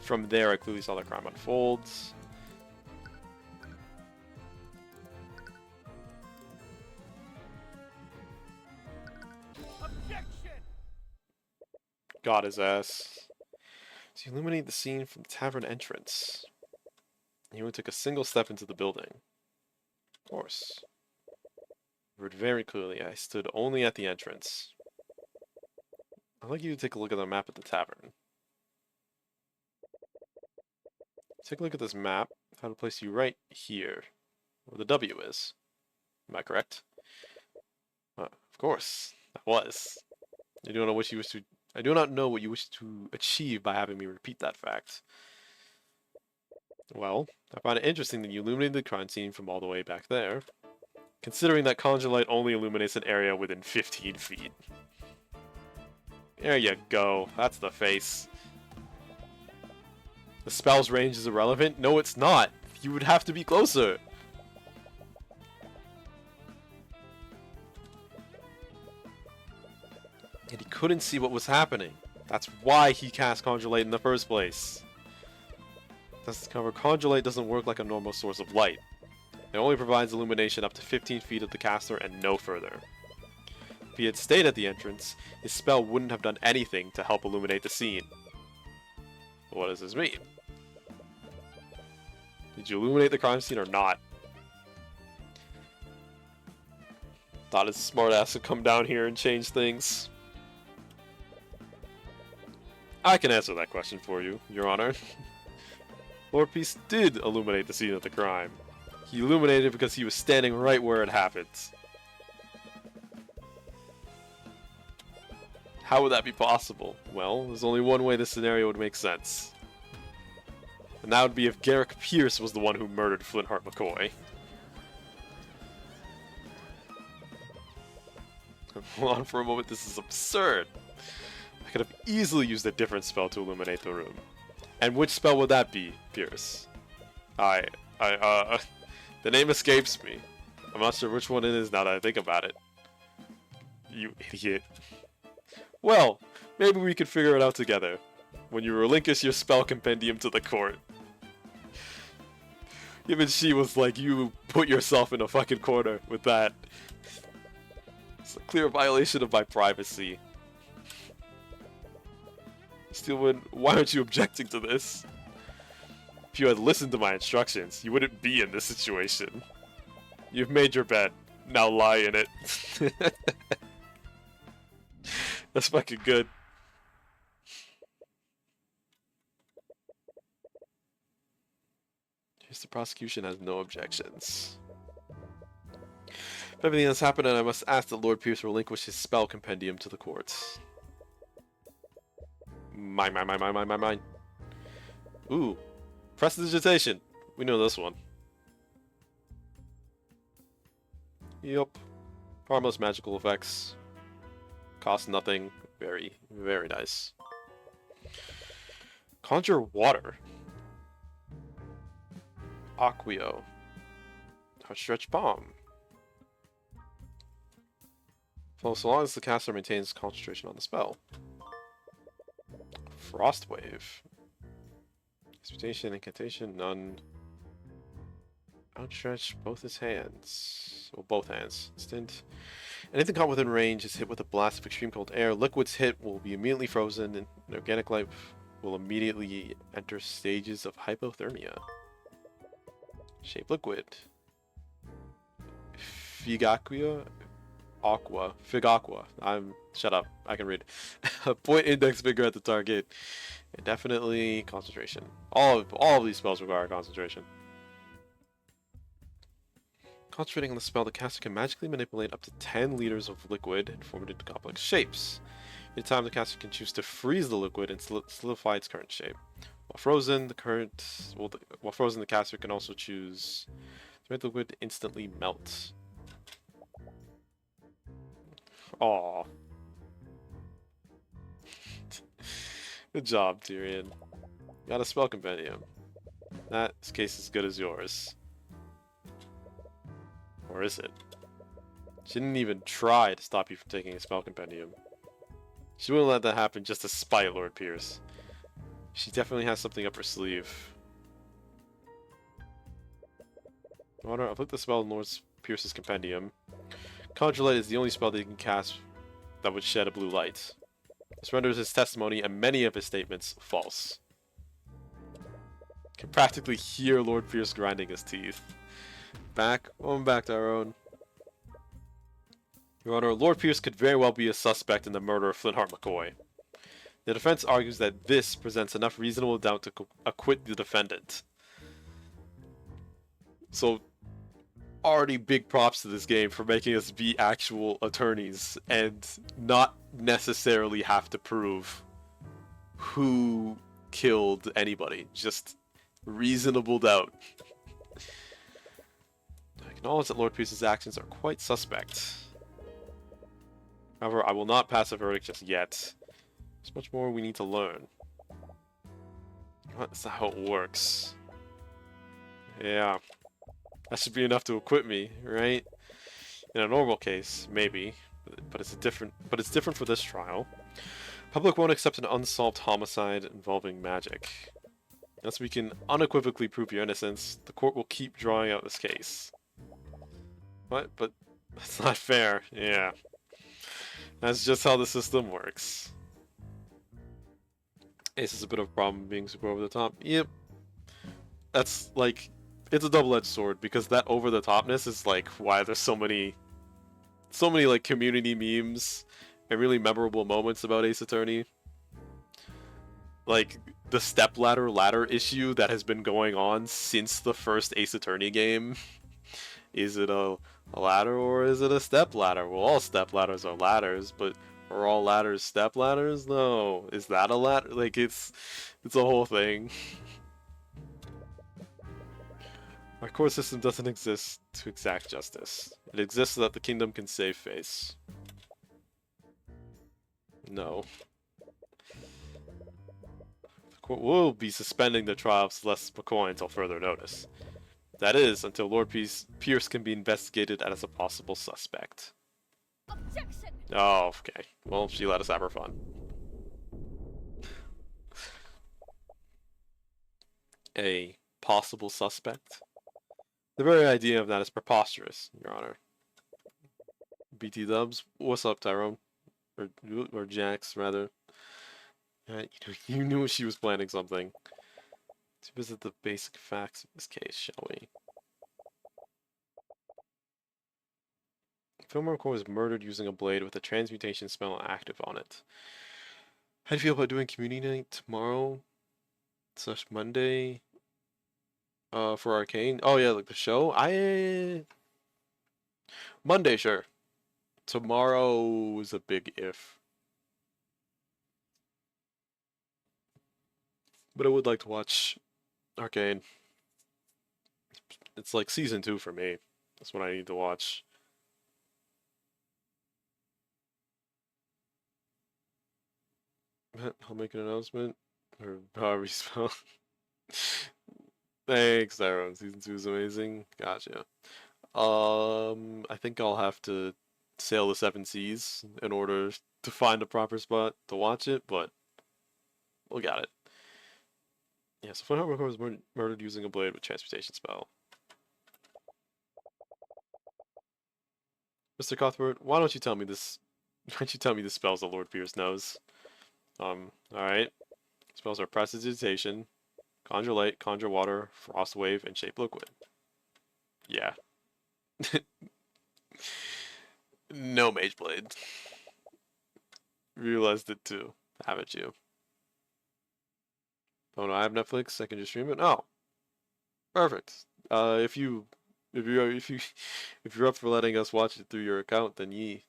From there, I clearly saw the crime unfolds.
Objection!
Got his ass. So you illuminate the scene from the tavern entrance. He only took a single step into the building. Of course. I heard very clearly, I stood only at the entrance. I'd like you to take a look at the map of the tavern. Take a look at this map. How to place you right here, where the W is. Am I correct? Of course, I was. I do not know what you wish to. I do not know what you wish to achieve by having me repeat that fact. Well, I find it interesting that you illuminated the crime scene from all the way back there, considering that Conjure Light only illuminates an area within 15 feet. There you go. That's the face. The spell's range is irrelevant? No, it's not. You would have to be closer. And he couldn't see what was happening. That's why he cast Conjure Light in the first place. Let's cover Conjure Light doesn't work like a normal source of light. It only provides illumination up to 15 feet of the caster and no further. If he had stayed at the entrance, his spell wouldn't have done anything to help illuminate the scene. What does this mean? Did you illuminate the crime scene or not? Thought his smartass would come down here and change things. I can answer that question for you, Your Honor. Lord Peace did illuminate the scene of the crime. He illuminated it because he was standing right where it happened. How would that be possible? Well, there's only one way this scenario would make sense. And that would be if Garrick Pierce was the one who murdered Flintheart McCoy. Hold on for a moment, this is absurd. I could have easily used a different spell to illuminate the room. And which spell would that be, Pierce? The name escapes me. I'm not sure which one it is now that I think about it. You idiot. Well, maybe we could figure it out together. When you relinquish your spell compendium to the court. Even she was like, you put yourself in a fucking corner with that. It's a clear violation of my privacy. Steelwood, why aren't you objecting to this? If you had listened to my instructions, you wouldn't be in this situation. You've made your bed. Now lie in it. That's fucking good. Here's the prosecution has no objections. If everything has happened, and I must ask that Lord Pierce relinquish his spell compendium to the courts. Mine. Ooh. Prestidigitation. We know this one. Yup. Harmless magical effects. Cost nothing. Very, very nice. Conjure water. Acquio. Outstretched palm. Well, so long as the caster maintains concentration on the spell. Frost wave. Excitation, incantation, none. Outstretch both his hands. Well, both hands. Instant. Anything caught within range is hit with a blast of extreme cold air. Liquids hit will be immediately frozen, and organic life will immediately enter stages of hypothermia. Shape liquid. Figacqua. Aqua. Figaqua. Shut up. I can read. Point index finger at the target. Indefinitely concentration. All of these spells require concentration. Concentrating on the spell, the caster can magically manipulate up to 10 liters of liquid and form it into complex shapes. At time, the caster can choose to freeze the liquid and solidify its current shape. While frozen, the caster can also choose to make the liquid instantly melt. Aww. Good job, Tyrion. Got a spell compendium. That case is as good as yours. Or is it? She didn't even try to stop you from taking a spell compendium. She wouldn't let that happen just to spite Lord Pierce. She definitely has something up her sleeve. I'll put the spell in Lord Pierce's compendium. Conjure Light is the only spell that he can cast that would shed a blue light. This renders his testimony and many of his statements false. Can practically hear Lord Pierce grinding his teeth. Back to our own. Your Honor, Lord Pierce could very well be a suspect in the murder of Flintheart McCoy. The defense argues that this presents enough reasonable doubt to acquit the defendant. So, already big props to this game for making us be actual attorneys and not necessarily have to prove who killed anybody. Just reasonable doubt. I acknowledge that Lord Pierce's actions are quite suspect. However, I will not pass a verdict just yet. There's much more we need to learn. That's not how it works. Yeah. That should be enough to acquit me, right? In a normal case, maybe. But it's different for this trial. Public won't accept an unsolved homicide involving magic. Unless we can unequivocally prove your innocence, the court will keep drawing out this case. What? But that's not fair. Yeah. That's just how the system works. Ace is a bit of a problem being super over the top. Yep. That's like, it's a double-edged sword because that over the topness is like why there's so many like community memes and really memorable moments about Ace Attorney. Like the ladder issue that has been going on since the first Ace Attorney game. Is it a ladder or is it a step ladder? Well, all step ladders are ladders, but are all ladders step ladders? No. Is that a ladder? Like it's a whole thing. Our core system doesn't exist to exact justice. It exists so that the kingdom can save face. No. The court will be suspending the trial of Celeste McCoy until further notice. That is, until Lord Pierce can be investigated as a possible suspect. Objection! Oh, okay. Well, she let us have her fun. A possible suspect? The very idea of that is preposterous, Your Honor. BT Dubs, what's up, Tyrone? Or Jax, rather. You knew she was planning something. To visit the basic facts of this case, shall we? Fillmore Core was murdered using a blade with a transmutation spell active on it. How do you feel about doing community night tomorrow? / Monday? For Arcane? Oh yeah, like the show? Monday, sure. Tomorrow is a big if. But I would like to watch Arcane. It's like season 2 for me. That's what I need to watch. I'll make an announcement. Or however you spell. Thanks, Tyrone. Season 2 is amazing. Gotcha. I think I'll have to sail the 7 seas in order to find a proper spot to watch it, but we'll got it. Yeah, so Fun was murdered using a blade with transportation spell. Mr. Cuthbert, why don't you tell me this? Why don't you tell me the spells that Lord Pierce knows? Alright. Spells are Prestidigitation, Conjure Light, Conjure Water, Frost Wave, and Shape Liquid. Yeah. No Mage Blade. Realized it too, haven't you? Oh no, I have Netflix. I can just stream it. Oh, perfect. If you're up for letting us watch it through your account, then ye.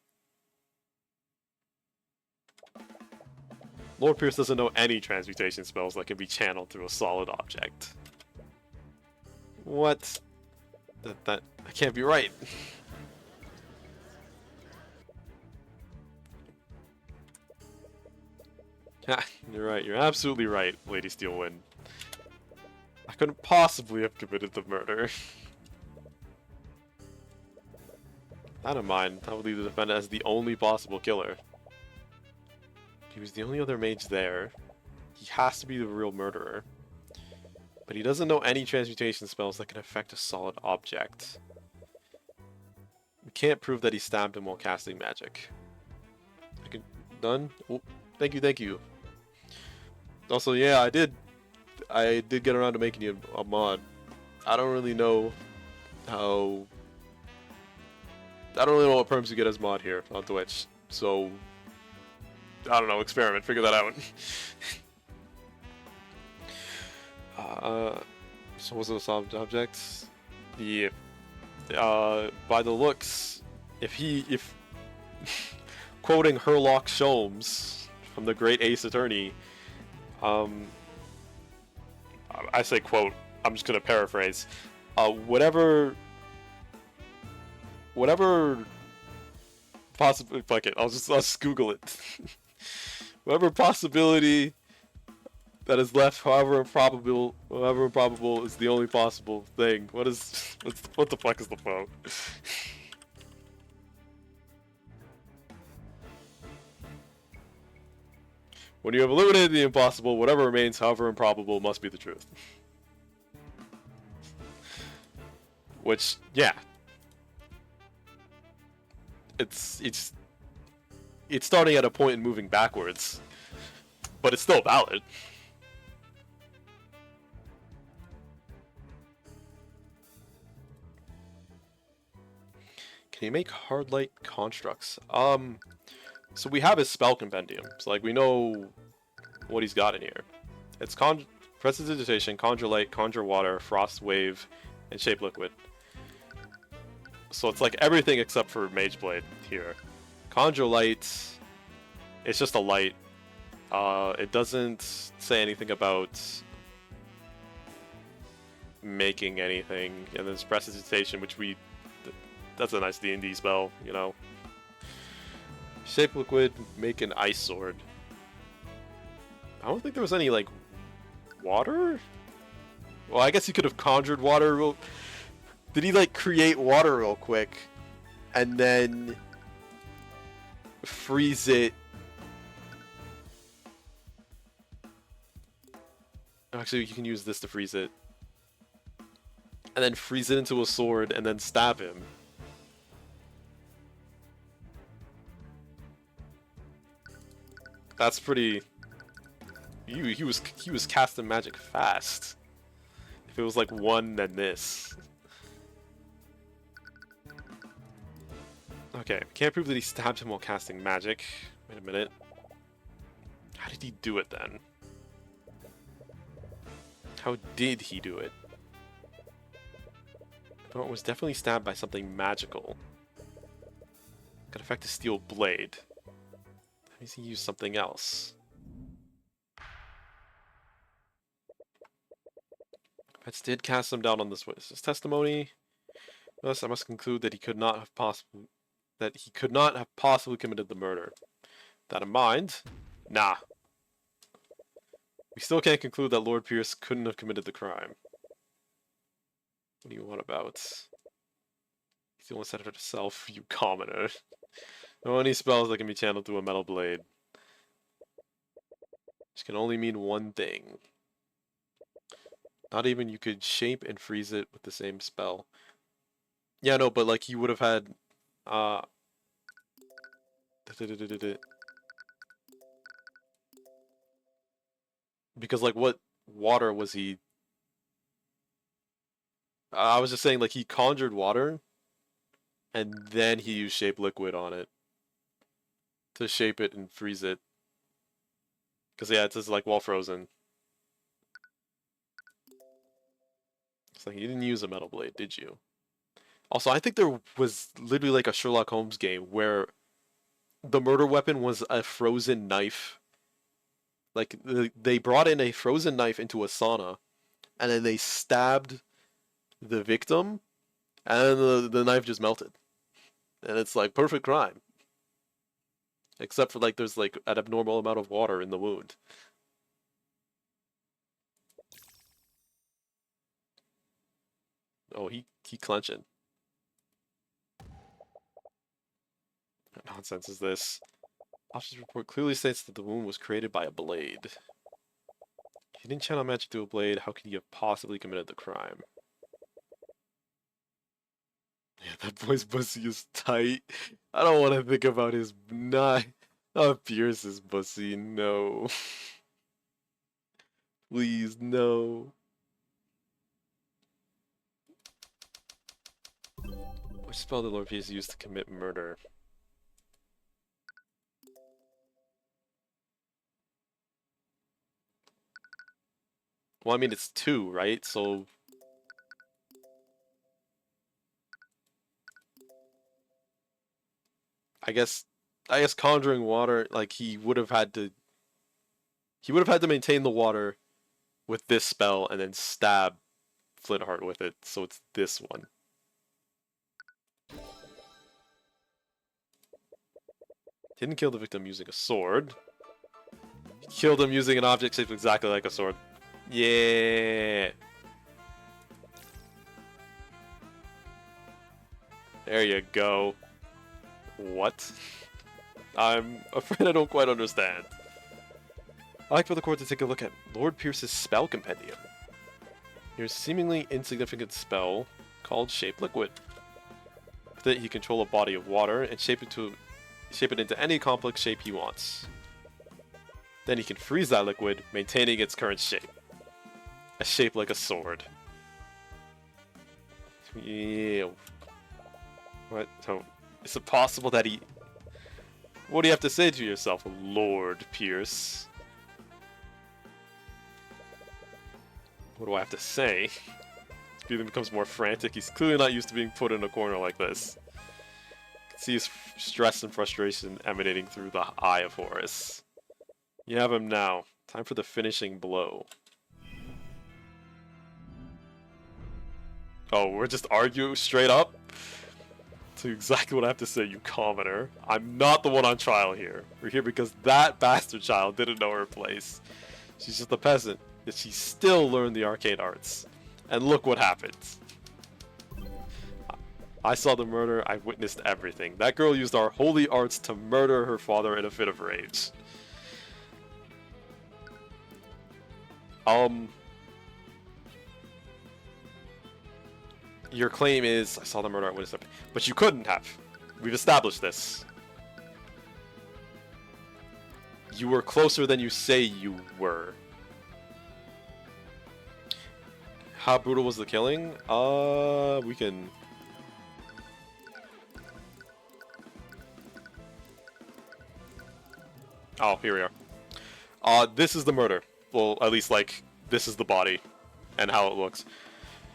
Lord Pierce doesn't know any transmutation spells that can be channeled through a solid object. What? That can't be right. You're right. You're absolutely right, Lady Steelwind. I couldn't possibly have committed the murder. I don't mind. I would leave the defendant as the only possible killer. He was the only other mage there. He has to be the real murderer. But he doesn't know any transmutation spells that can affect a solid object. We can't prove that he stabbed him while casting magic. Done? Oh, thank you. Also, yeah, I did get around to making you a mod. I don't really know what perms you get as mod here on Twitch. So, I don't know, experiment, figure that out. So what's the solved objects? Yeah. By the looks, if quoting Herlock Sholmes from the Great Ace Attorney, I say quote, I'm just gonna paraphrase. Whatever possibly, fuck it, I'll just Google it. Whatever possibility that is left, however improbable is the only possible thing. What the fuck is the quote? When you have eliminated the impossible, whatever remains, however improbable, must be the truth. Which, yeah. it's starting at a point and moving backwards, but it's still valid. Can you make hard light constructs? So we have his spell compendium. So like we know what he's got in here. It's Prestidigitation, Conjure Light, Conjure Water, Frost Wave, and Shape Liquid. So it's like everything except for Mage Blade here. Conjure Light, it's just a light. It doesn't say anything about making anything. And there's Prestidigitation, which that's a nice D&D spell, you know. Shape Liquid, make an ice sword. I don't think there was any, like, water? Well, I guess he could have conjured water Did he, like, create water real quick and then freeze it? Actually, you can use this to freeze it. And then freeze it into a sword and then stab him. That's pretty... He was casting magic fast. If it was like one, then this. Okay, can't prove that he stabbed him while casting magic. Wait a minute. How did he do it then? How did he do it? It was definitely stabbed by something magical. Could affect a steel blade. That means he used something else. Pets did cast him down on this witness's testimony. Thus, I must conclude that he could not have possibly committed the murder. That in mind, nah. We still can't conclude that Lord Pierce couldn't have committed the crime. What do you want about? He's the one said it himself, you commoner. No any spells that can be channeled through a metal blade. Which can only mean one thing. Not even you could shape and freeze it with the same spell. Yeah, no, but like he would have had because like what water was he? I was just saying like he conjured water and then he used shape liquid on it to shape it and freeze it. Because yeah, it's just like while frozen. It's like you didn't use a metal blade, did you? Also, I think there was literally like a Sherlock Holmes game where the murder weapon was a frozen knife. Like, they brought in a frozen knife into a sauna, and then they stabbed the victim, and the knife just melted. And it's like, perfect crime. Except for like, there's like an abnormal amount of water in the wound. Oh, he clenching. What nonsense is this? Officer's report clearly states that the wound was created by a blade. If he didn't channel magic through a blade, how could he have possibly committed the crime? Yeah, that boy's pussy is tight. I don't want to think about his... Not Pierce's pussy, no. Please, no. Which spell did Lord Pierce use to commit murder? Well, I mean, it's 2, right? So... I guess conjuring water, like, he would have had to maintain the water with this spell and then stab Flintheart with it, so it's this one. Didn't kill the victim using a sword. Killed him using an object shaped exactly like a sword. Yeah. There you go. What? I'm afraid I don't quite understand. I'd like for the court to take a look at Lord Pierce's spell compendium. Here's a seemingly insignificant spell called Shape Liquid. With it, he can control a body of water and shape it into any complex shape he wants. Then he can freeze that liquid, maintaining its current shape. A shape like a sword. Yeah. What? So, is it possible that he... What do you have to say to yourself, Lord Pierce? What do I have to say? Feeling becomes more frantic. He's clearly not used to being put in a corner like this. You can see his stress and frustration emanating through the eye of Horus. You have him now. Time for the finishing blow. Oh, we're just arguing straight up? That's exactly what I have to say, you commoner. I'm not the one on trial here. We're here because that bastard child didn't know her place. She's just a peasant, yet she still learned the arcane arts. And look what happened. I saw the murder, I witnessed everything. That girl used our holy arts to murder her father in a fit of rage. Your claim is, I saw the murder, I witnessed everything. But you couldn't have. We've established this. You were closer than you say you were. How brutal was the killing? We can... Oh, here we are. This is the murder. Well, at least, like, this is the body and how it looks.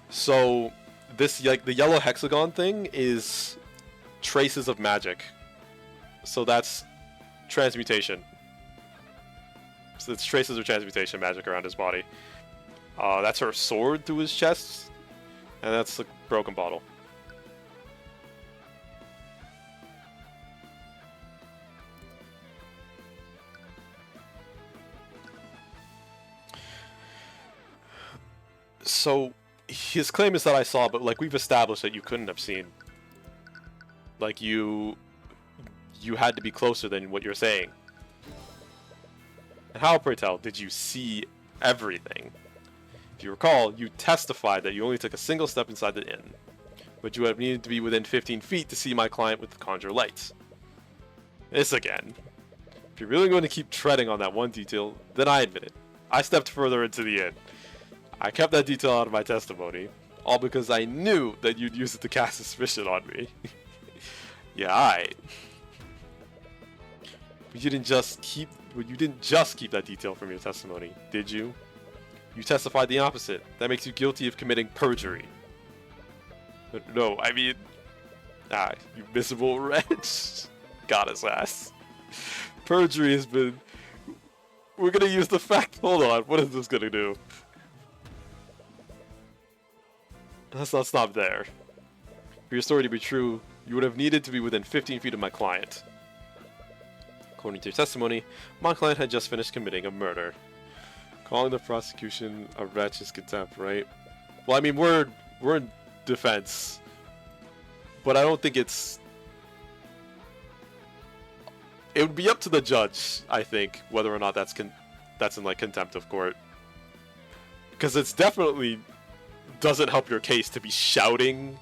So, this, like, the yellow hexagon thing is traces of magic. So that's transmutation. So it's traces of transmutation magic around his body. That's her sword through his chest, and that's the broken bottle. So, his claim is that I saw, but like we've established that you couldn't have seen. Like you had to be closer than what you're saying. And how, pray tell, did you see everything? If you recall, you testified that you only took a single step inside the inn, but you would have needed to be within 15 feet to see my client with the conjure lights. This again. If you're really going to keep treading on that one detail, then I admit it. I stepped further into the inn. I kept that detail out of my testimony, all because I knew that you'd use it to cast suspicion on me. Yeah, But you didn't just keep that detail from your testimony, did you? You testified the opposite. That makes you guilty of committing perjury. But no, I mean... you miserable wretch. Got his ass. Perjury has been... We're gonna use the fact... Hold on, what is this gonna do? Let's not stop there. For your story to be true, you would have needed to be within 15 feet of my client. According to your testimony, my client had just finished committing a murder. Calling the prosecution a wretch is contempt, right? Well, I mean, we're in defense, but I don't think it's... It would be up to the judge, I think, whether or not that's in like contempt of court, because it's definitely doesn't help your case to be shouting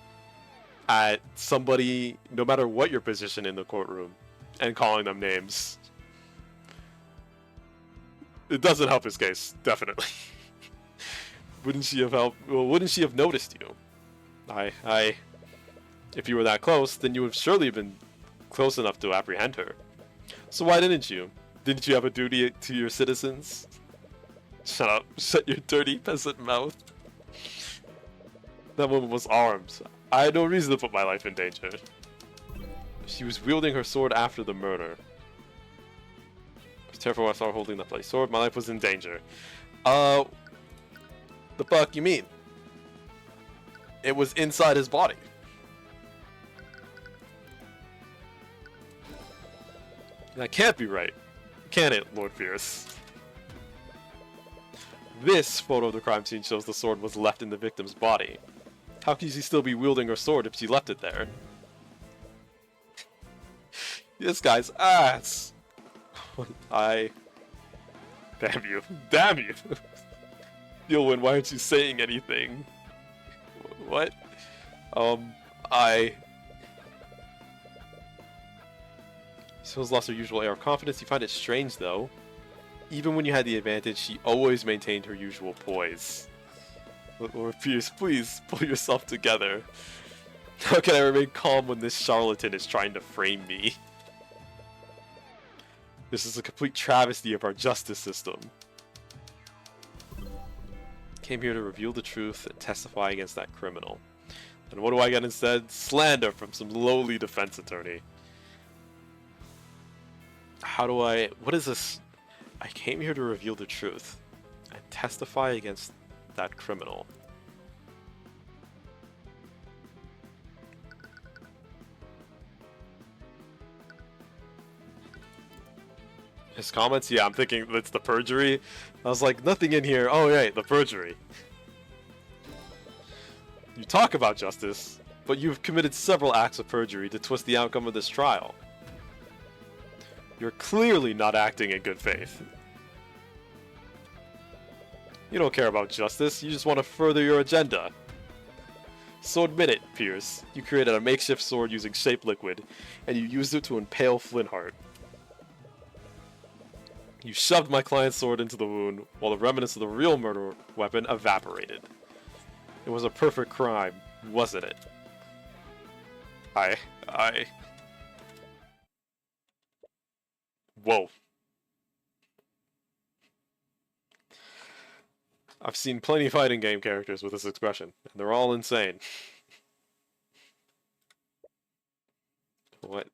at somebody, no matter what your position in the courtroom, and calling them names. It doesn't help his case, definitely. Wouldn't she have helped? Well, wouldn't she have noticed you? If you were that close, then you would surely have been close enough to apprehend her. So why didn't you? Didn't you have a duty to your citizens? Shut up. Shut your dirty peasant mouth. That woman was armed. I had no reason to put my life in danger. She was wielding her sword after the murder. I was terrified when I saw her holding that bloody sword. My life was in danger. The fuck you mean? It was inside his body. That can't be right. Can it, Lord Fierce? This photo of the crime scene shows the sword was left in the victim's body. How can she still be wielding her sword if she left it there? This guy's ass. Damn you. Damn you. Yulwin, why aren't you saying anything? What? So's lost her usual air of confidence. You find it strange, though. Even when you had the advantage, she always maintained her usual poise. But Lord Pierce, please pull yourself together. How can I remain calm when this charlatan is trying to frame me? This is a complete travesty of our justice system. Came here to reveal the truth and testify against that criminal. And what do I get instead? Slander from some lowly defense attorney. How do I... What is this? I came here to reveal the truth and testify against that criminal. His comments? Yeah, I'm thinking it's the perjury. I was like, nothing in here. Oh, right, the perjury. You talk about justice, but you've committed several acts of perjury to twist the outcome of this trial. You're clearly not acting in good faith. You don't care about justice, you just want to further your agenda. So admit it, Pierce. You created a makeshift sword using shape liquid, and you used it to impale Flintheart. You shoved my client's sword into the wound, while the remnants of the real murder weapon evaporated. It was a perfect crime, wasn't it? Whoa. I've seen plenty of fighting game characters with this expression, and they're all insane. What?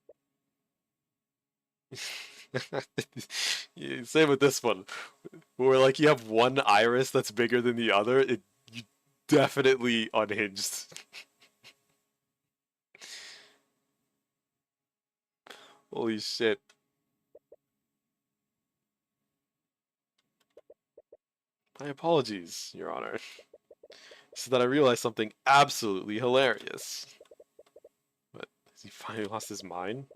Same with this one, where like you have one iris that's bigger than the other, you definitely unhinged. Holy shit. My apologies, Your Honor. So that I realized something absolutely hilarious. But has he finally lost his mind?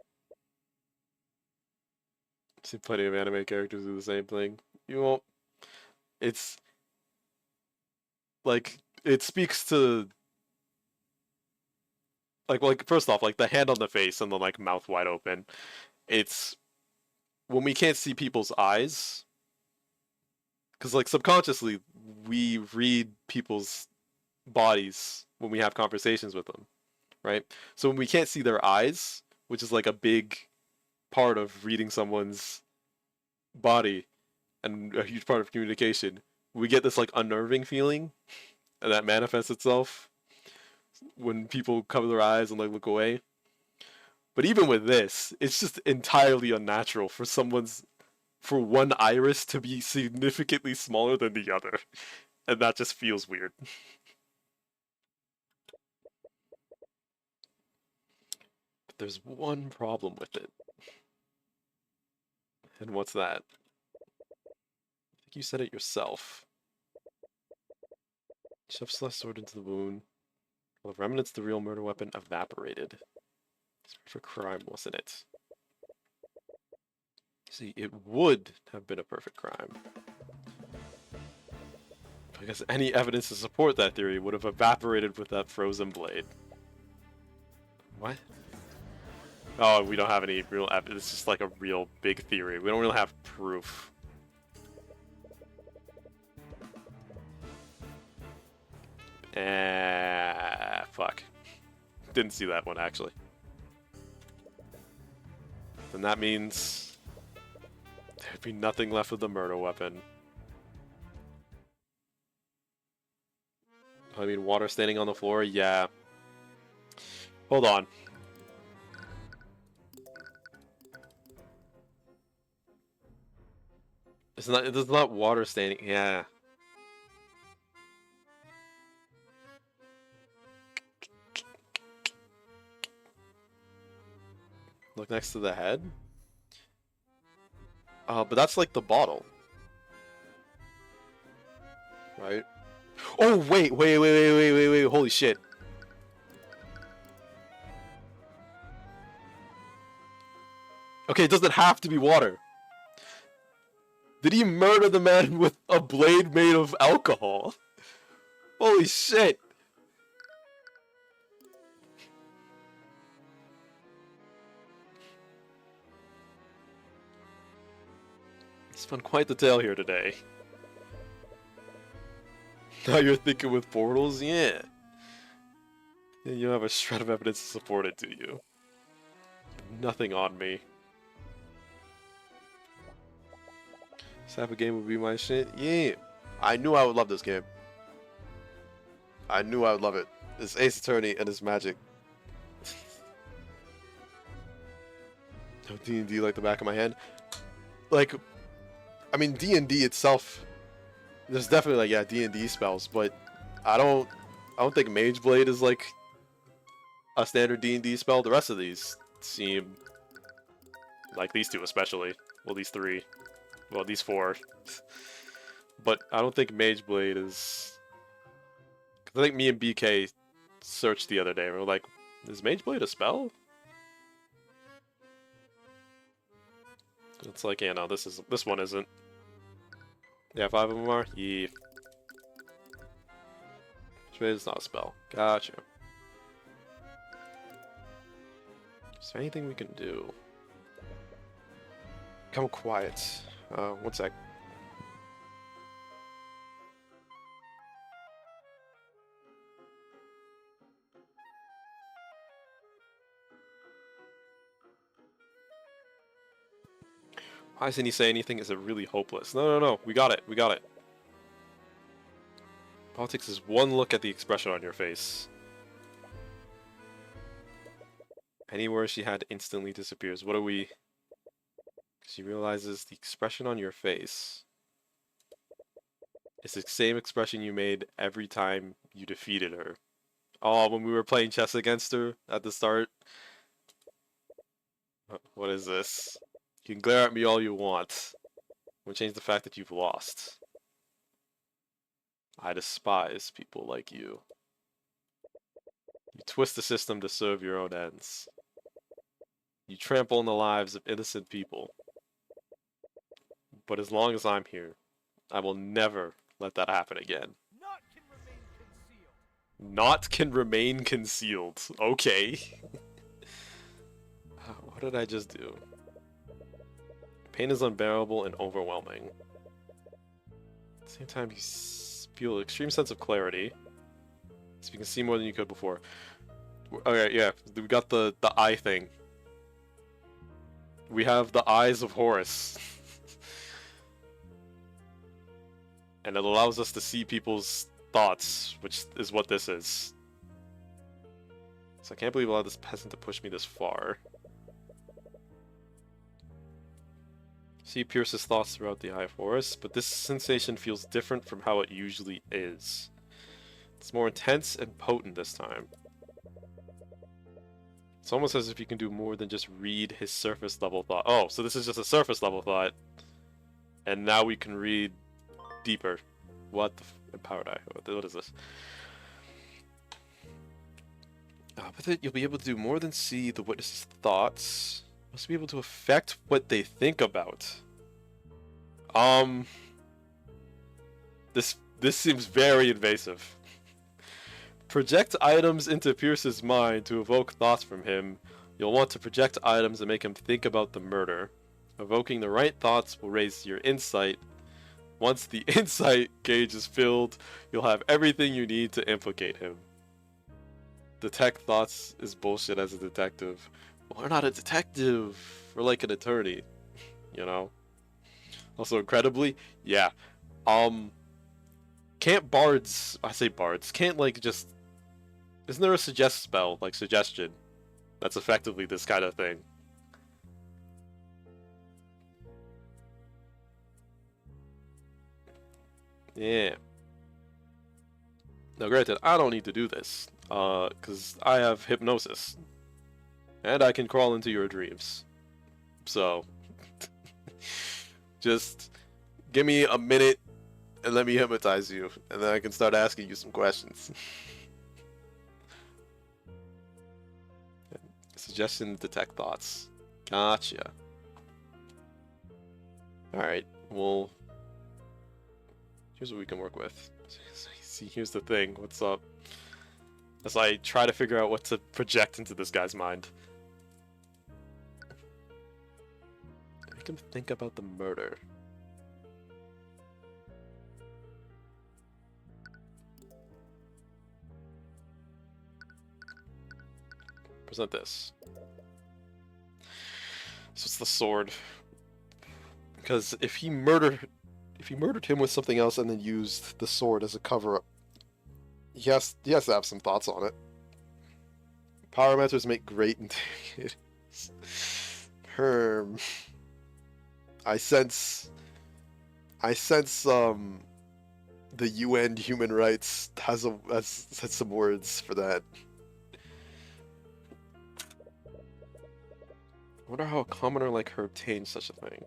I've seen plenty of anime characters do the same thing. You won't. It's like it speaks to like first off, like the hand on the face and the like mouth wide open. It's when we can't see people's eyes. Because, like, subconsciously, we read people's bodies when we have conversations with them, right? So when we can't see their eyes, which is, like, a big part of reading someone's body and a huge part of communication, we get this, like, unnerving feeling, and that manifests itself when people cover their eyes and, like, look away. But even with this, it's just entirely unnatural for one iris to be significantly smaller than the other. And that just feels weird. But there's one problem with it. And what's that? I think you said it yourself. Shove Celeste's sword into the wound. Well, the remnants of the real murder weapon evaporated. It's for crime, wasn't it? See, it would have been a perfect crime. Because any evidence to support that theory would have evaporated with that frozen blade. What? Oh, we don't have any real evidence. It's just like a real big theory. We don't really have proof. Fuck. Didn't see that one, actually. Then that means there'd be nothing left of the murder weapon. I mean, water standing on the floor? Yeah. Hold on. It's not water standing. Yeah. Look next to the head. But that's like the bottle. Right? Oh, wait, holy shit. Okay, it doesn't have to be water. Did he murder the man with a blade made of alcohol? Holy shit. Spun quite the tale here today. Now you're thinking with portals? Yeah. You have a shred of evidence to support it, do you? Nothing on me. This type of game would be my shit? Yeah. I knew I would love this game. I knew I would love it. It's Ace Attorney and it's magic. No D&D like the back of my hand. Like, I mean, D&D itself, there's definitely like, yeah, D&D spells, but I don't think Mage Blade is like a standard D&D spell. The rest of these seem like these two especially. Well, these three. Well, these four. But I don't think Mage Blade is... I think me and BK searched the other day and we were like, is Mage Blade a spell? It's like, yeah, no, this one isn't. Yeah, 5 of them are? Yeah. Mage Blade is not a spell. Gotcha. Is there anything we can do? Become quiet. One sec. Why doesn't he say anything? Is it really hopeless? No, no, no. We got it. We got it. Politics is one look at the expression on your face. Anywhere she had instantly disappears. What are we... She realizes the expression on your face is the same expression you made every time you defeated her. Oh, when we were playing chess against her at the start. What is this? You can glare at me all you want. Won't change the fact that you've lost. I despise people like you. You twist the system to serve your own ends. You trample on the lives of innocent people. But as long as I'm here, I will never let that happen again. Not can remain concealed. Okay. What did I just do? Pain is unbearable and overwhelming. At the same time, you feel an extreme sense of clarity. So you can see more than you could before. Okay, yeah, we got the eye thing. We have the eyes of Horus. And it allows us to see people's thoughts, which is what this is. So I can't believe I allowed this peasant to push me this far. See Pierce's thoughts throughout the Eye of Horus, but this sensation feels different from how it usually is. It's more intense and potent this time. It's almost as if you can do more than just read his surface level thought. Oh, so this is just a surface level thought. And now we can read deeper. What the empowered eye? What is this? With it, you'll be able to do more than see the witness's thoughts. Must be able to affect what they think about. This seems very invasive. Project items into Pierce's mind to evoke thoughts from him. You'll want to project items and make him think about the murder. Evoking the right thoughts will raise your insight. Once the insight gauge is filled, you'll have everything you need to implicate him. Detect thoughts is bullshit as a detective. Well, we're not a detective. We're like an attorney, you know? Also, incredibly, yeah. Can't bards... I say bards. Can't, like, just... Isn't there a suggest spell, like suggestion, that's effectively this kind of thing? Yeah. Now, granted, I don't need to do this, because I have hypnosis. And I can crawl into your dreams. So, just give me a minute and let me hypnotize you, and then I can start asking you some questions. Suggestion, detect thoughts. Gotcha. Alright, well, here's what we can work with. See, here's the thing. What's up? As I try to figure out what to project into this guy's mind. Make him think about the murder. represent this. So it's the sword. Because if he murdered him with something else and then used the sword as a cover-up, he has to have some thoughts on it. Pyromancers make great interrogators. I sense the UN Human Rights has said some words for that. I wonder how a commoner like her obtained such a thing.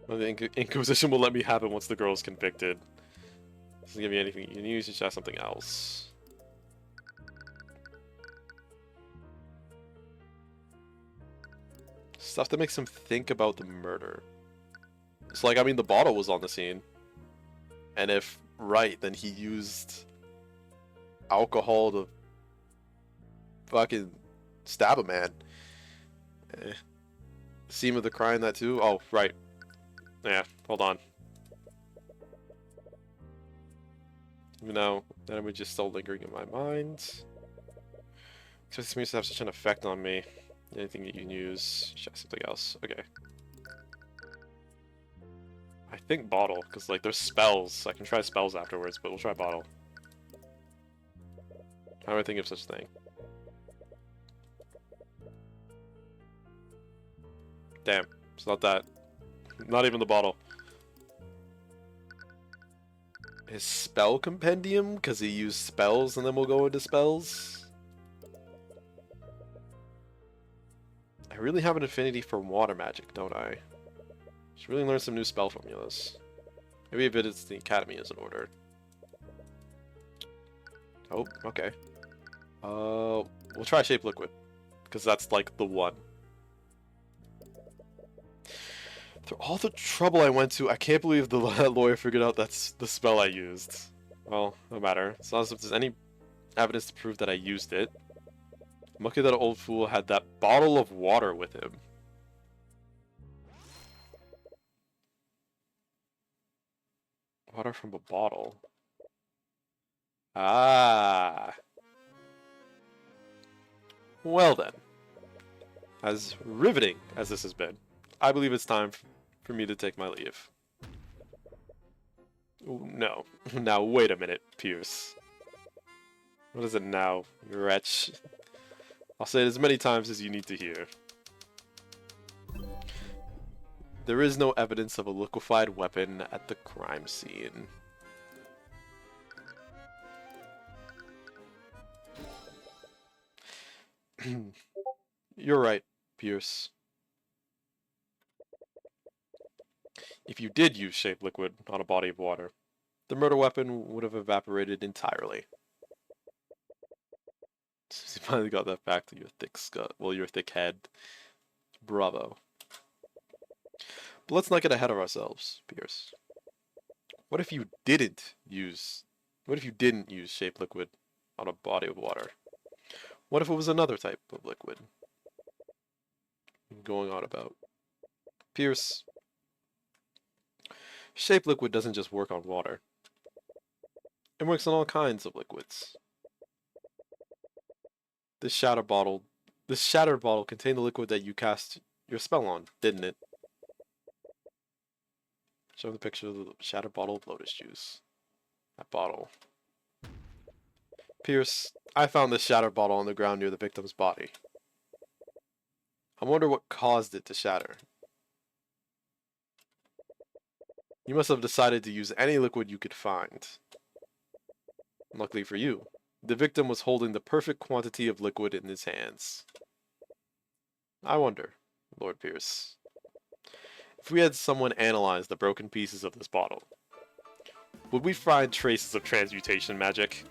Well, the Inquisition will let me have it once the girl is convicted. Doesn't give me anything you can use, just have something else. Stuff that makes him think about the murder. It's like, I mean, the bottle was on the scene. And if right, then he used alcohol to fucking stab a man. Scene of the crime, that too? Oh, right. Yeah, hold on. No, that image is still lingering in my mind. Because this music to have such an effect on me. Anything that you can use, just something else. Okay. I think bottle, because like there's spells. I can try spells afterwards, but we'll try bottle. How do I think of such a thing? Damn, it's not that. Not even the bottle. His spell compendium, because he used spells and then we'll go into spells. I really have an affinity for water magic, don't I? Should really learn some new spell formulas. Maybe if it's the academy is in order. Oh, okay. We'll try Shape Liquid, because that's like the one. Through all the trouble I went to, I can't believe the lawyer figured out that's the spell I used. Well, no matter. As long as if there's any evidence to prove that I used it. I'm lucky that old fool had that bottle of water with him. Water from a bottle. Ah. Well then. As riveting as this has been, I believe it's time for me to take my leave. Ooh, no. Now, wait a minute, Pierce. What is it now, you wretch? I'll say it as many times as you need to hear. There is no evidence of a liquefied weapon at the crime scene. You're right, Pierce. If you did use shape liquid on a body of water, the murder weapon would have evaporated entirely. You finally got that back to your thick skull. Well, your thick head. Bravo. But let's not get ahead of ourselves, Pierce. What if you didn't use shape liquid on a body of water? What if it was another type of liquid? Going on about. Pierce. Shape liquid doesn't just work on water. It works on all kinds of liquids. This shattered bottle contained the liquid that you cast your spell on, didn't it? Show the picture of the shattered bottle of lotus juice. That bottle. Pierce, I found this shattered bottle on the ground near the victim's body. I wonder what caused it to shatter. You must have decided to use any liquid you could find. Luckily for you, the victim was holding the perfect quantity of liquid in his hands. I wonder, Lord Pierce, if we had someone analyze the broken pieces of this bottle, would we find traces of transmutation magic?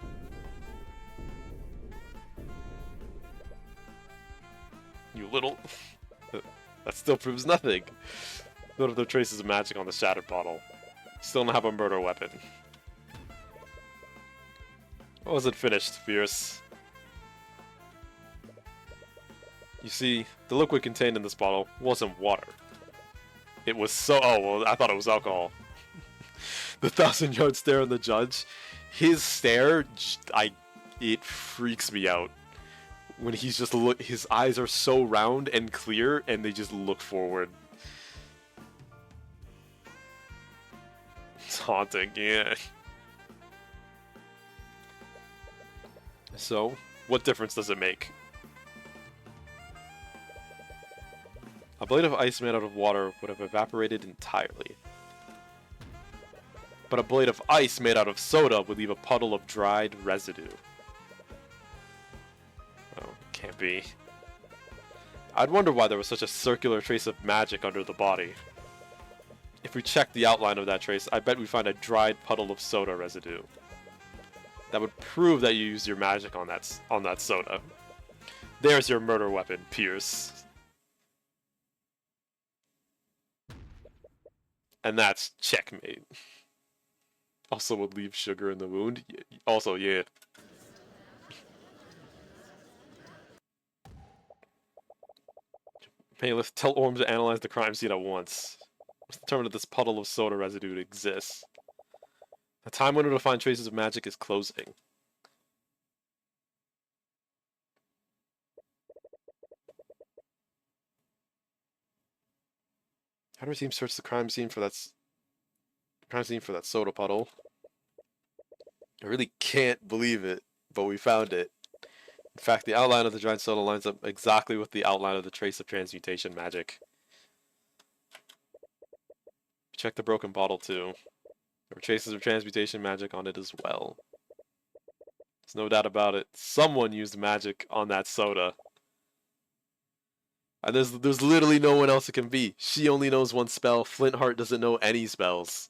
You little... That still proves nothing. None of the traces of magic on the shattered bottle. Still don't have a murder weapon. I wasn't finished, Pierce. You see, the liquid contained in this bottle wasn't water. It was so... Oh, well, I thought it was alcohol. The 1,000-yard stare on the judge. His stare, it freaks me out. When he's just his eyes are so round and clear, and they just look forward. It's haunting, yeah. So, what difference does it make? A blade of ice made out of water would have evaporated entirely. But a blade of ice made out of soda would leave a puddle of dried residue. Oh, can't be. I'd wonder why there was such a circular trace of magic under the body. If we check the outline of that trace, I bet we find a dried puddle of soda residue. That would prove that you used your magic on that soda. There's your murder weapon, Pierce. And that's checkmate. Also would leave sugar in the wound. Also, yeah. Hey, let's tell Orm to analyze the crime scene at once. Let's determine that this puddle of soda residue exists. The time window to find traces of magic is closing. How do we team search the crime scene for that soda puddle? I really can't believe it, but we found it. In fact, the outline of the dried soda lines up exactly with the outline of the trace of transmutation magic. Check the broken bottle too. There were traces of transmutation magic on it as well. There's no doubt about it. Someone used magic on that soda. And there's literally no one else it can be. She only knows one spell. Flintheart doesn't know any spells.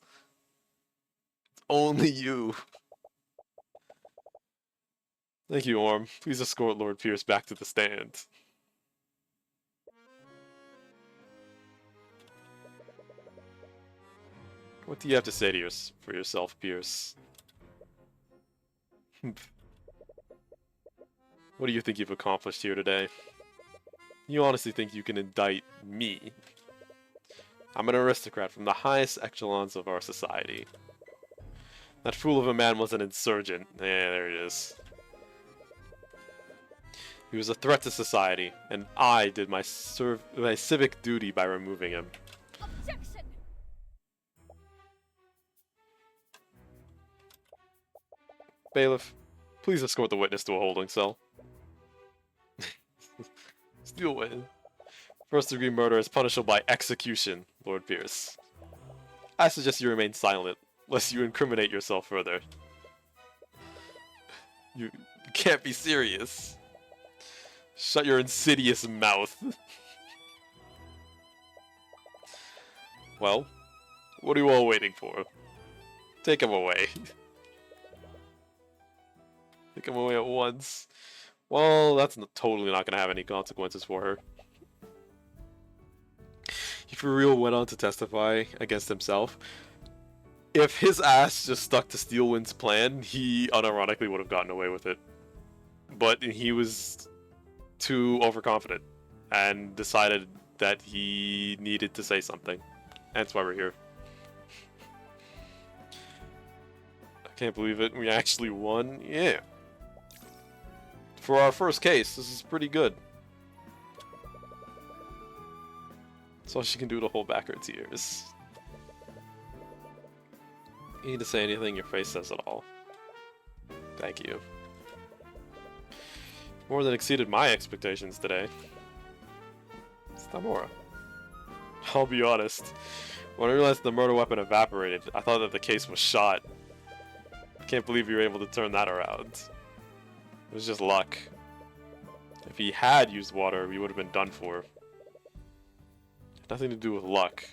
It's only you. Thank you, Orm. Please escort Lord Pierce back to the stand. What do you have to say to for yourself, Pierce? What do you think you've accomplished here today? You honestly think you can indict me? I'm an aristocrat from the highest echelons of our society. That fool of a man was an insurgent. Yeah, there it is. He was a threat to society, and I did my civic duty by removing him.
Objection!
Bailiff, please escort the witness to a holding cell. Steal win. First degree murder is punishable by execution, Lord Pierce. I suggest you remain silent, lest you incriminate yourself further. You can't be serious. Shut your insidious mouth. Well, what are you all waiting for? Take him away. Take him away at once. Well, that's totally not going to have any consequences for her. He for real went on to testify against himself. If his ass just stuck to Steelwind's plan, he unironically would have gotten away with it. But he was too overconfident and decided that he needed to say something. That's why we're here. I can't believe it. We actually won. Yeah. For our first case, this is pretty good. That's all she can do to hold back her tears. You need to say anything, your face says it all. Thank you. More than exceeded my expectations today. It's Tamora. I'll be honest. When I realized the murder weapon evaporated, I thought that the case was shot. I can't believe you were able to turn that around. It was just luck. If he had used water, we would have been done for. It had nothing to do with luck.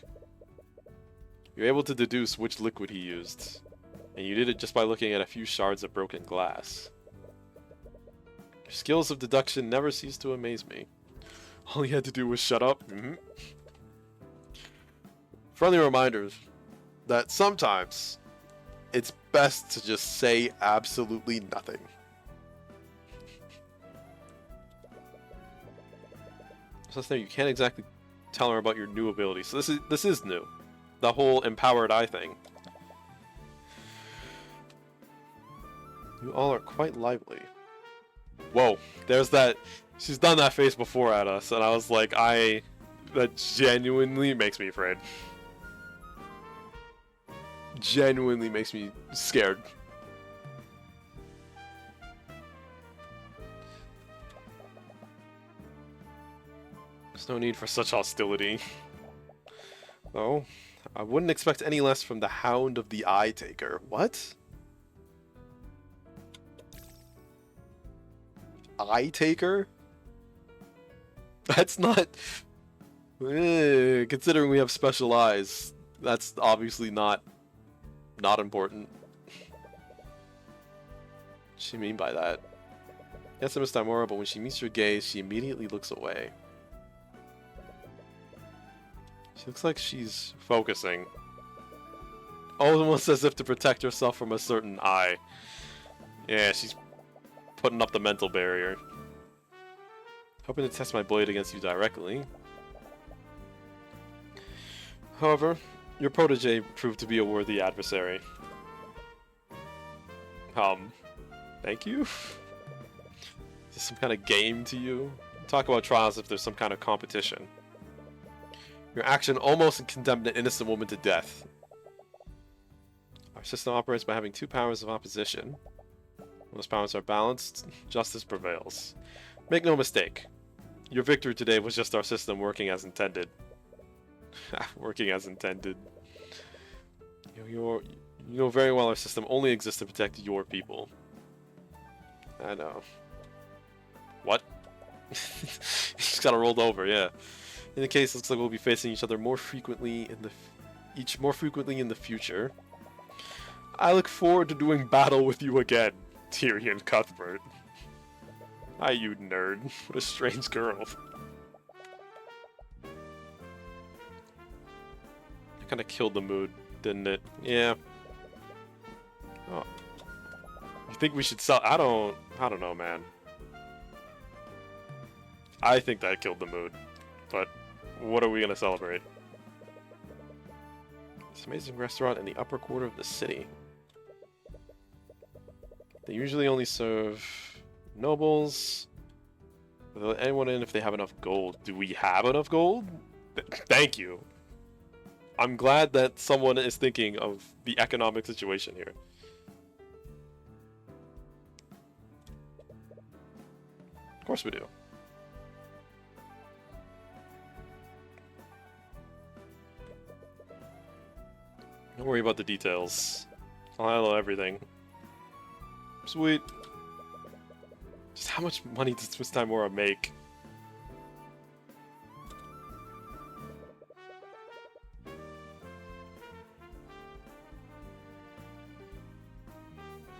You're able to deduce which liquid he used, and you did it just by looking at a few shards of broken glass. Your skills of deduction never cease to amaze me. All you had to do was shut up. Friendly reminders that sometimes it's best to just say absolutely nothing. So that's there, you can't exactly tell her about your new ability. So this is new. The whole empowered eye thing. You all are quite lively. Whoa, there's that. She's done that face before at us, and I was like, that genuinely makes me afraid. Genuinely makes me scared. There's no need for such hostility. Oh, I wouldn't expect any less from the Hound of the Eye Taker. What? Eye Taker? That's not... considering we have special eyes, that's obviously not important. What does she mean by that? Yes, Miss Timora, but when she meets your gaze, she immediately looks away. She looks like she's focusing. Almost as if to protect herself from a certain eye. Yeah, she's putting up the mental barrier. Hoping to test my blade against you directly. However, your protege proved to be a worthy adversary. Thank you? Is this some kind of game to you? Talk about trials if there's some kind of competition. Your action almost condemned an innocent woman to death. Our system operates by having two powers of opposition. When those powers are balanced, justice prevails. Make no mistake. Your victory today was just our system working as intended. Working as intended. You know very well our system only exists to protect your people. I know. What? Just got rolled over, yeah. In the case, it looks like we'll be facing each other more frequently in the future. I look forward to doing battle with you again, Tyrion Cuthbert. Hi, you nerd. What a strange girl. It kind of killed the mood, didn't it? Yeah. Oh. You think we should sell? I don't know, man. I think that killed the mood, but what are we gonna celebrate? This amazing restaurant in the upper quarter of the city. They usually only serve nobles. Will let anyone in if they have enough gold. Do we have enough gold? Thank you. I'm glad that someone is thinking of the economic situation here. Of course we do. Don't worry about the details. I'll handle everything. Sweet. Just how much money does Miss Timora make?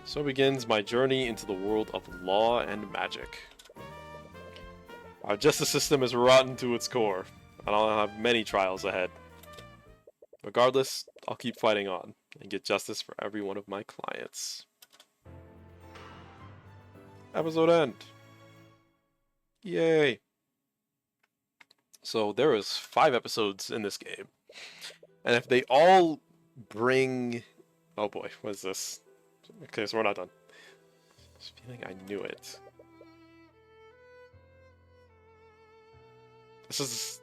So begins my journey into the world of law and magic. Our justice system is rotten to its core, and I'll have many trials ahead. Regardless, I'll keep fighting on and get justice for every one of my clients. Episode end. Yay. So there is 5 episodes in this game. And if they all bring... Oh boy, what is this? Okay, so we're not done. Just feeling I knew it. This is...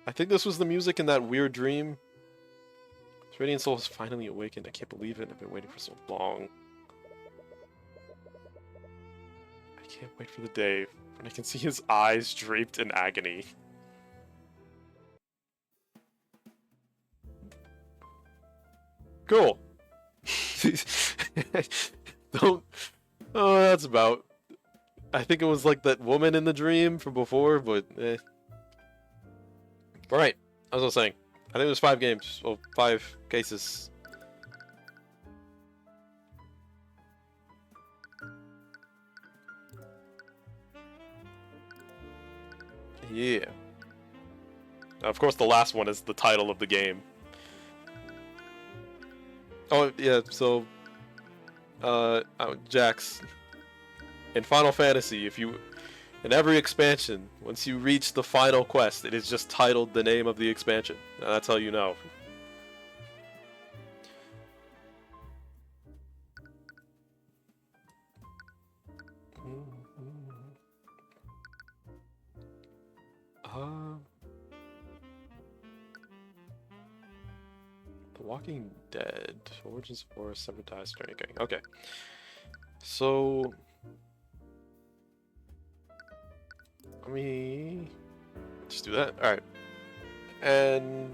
I think this was the music in that weird dream. This radiant soul has finally awakened. I can't believe it. I've been waiting for so long. I can't wait for the day when I can see his eyes draped in agony. Cool. Don't... Oh, that's about... I think it was like that woman in the dream from before, but eh. Alright, as I was saying, I think there's 5 games, or 5 cases. Yeah. Of course, the last one is the title of the game. Oh, yeah, so... Jax. In Final Fantasy, if you... In every expansion, once you reach the final quest, it is just titled the name of the expansion. And that's how you know. Walking Dead. Origins for Sabotage Turning King. Okay. So let me just do that. Alright. And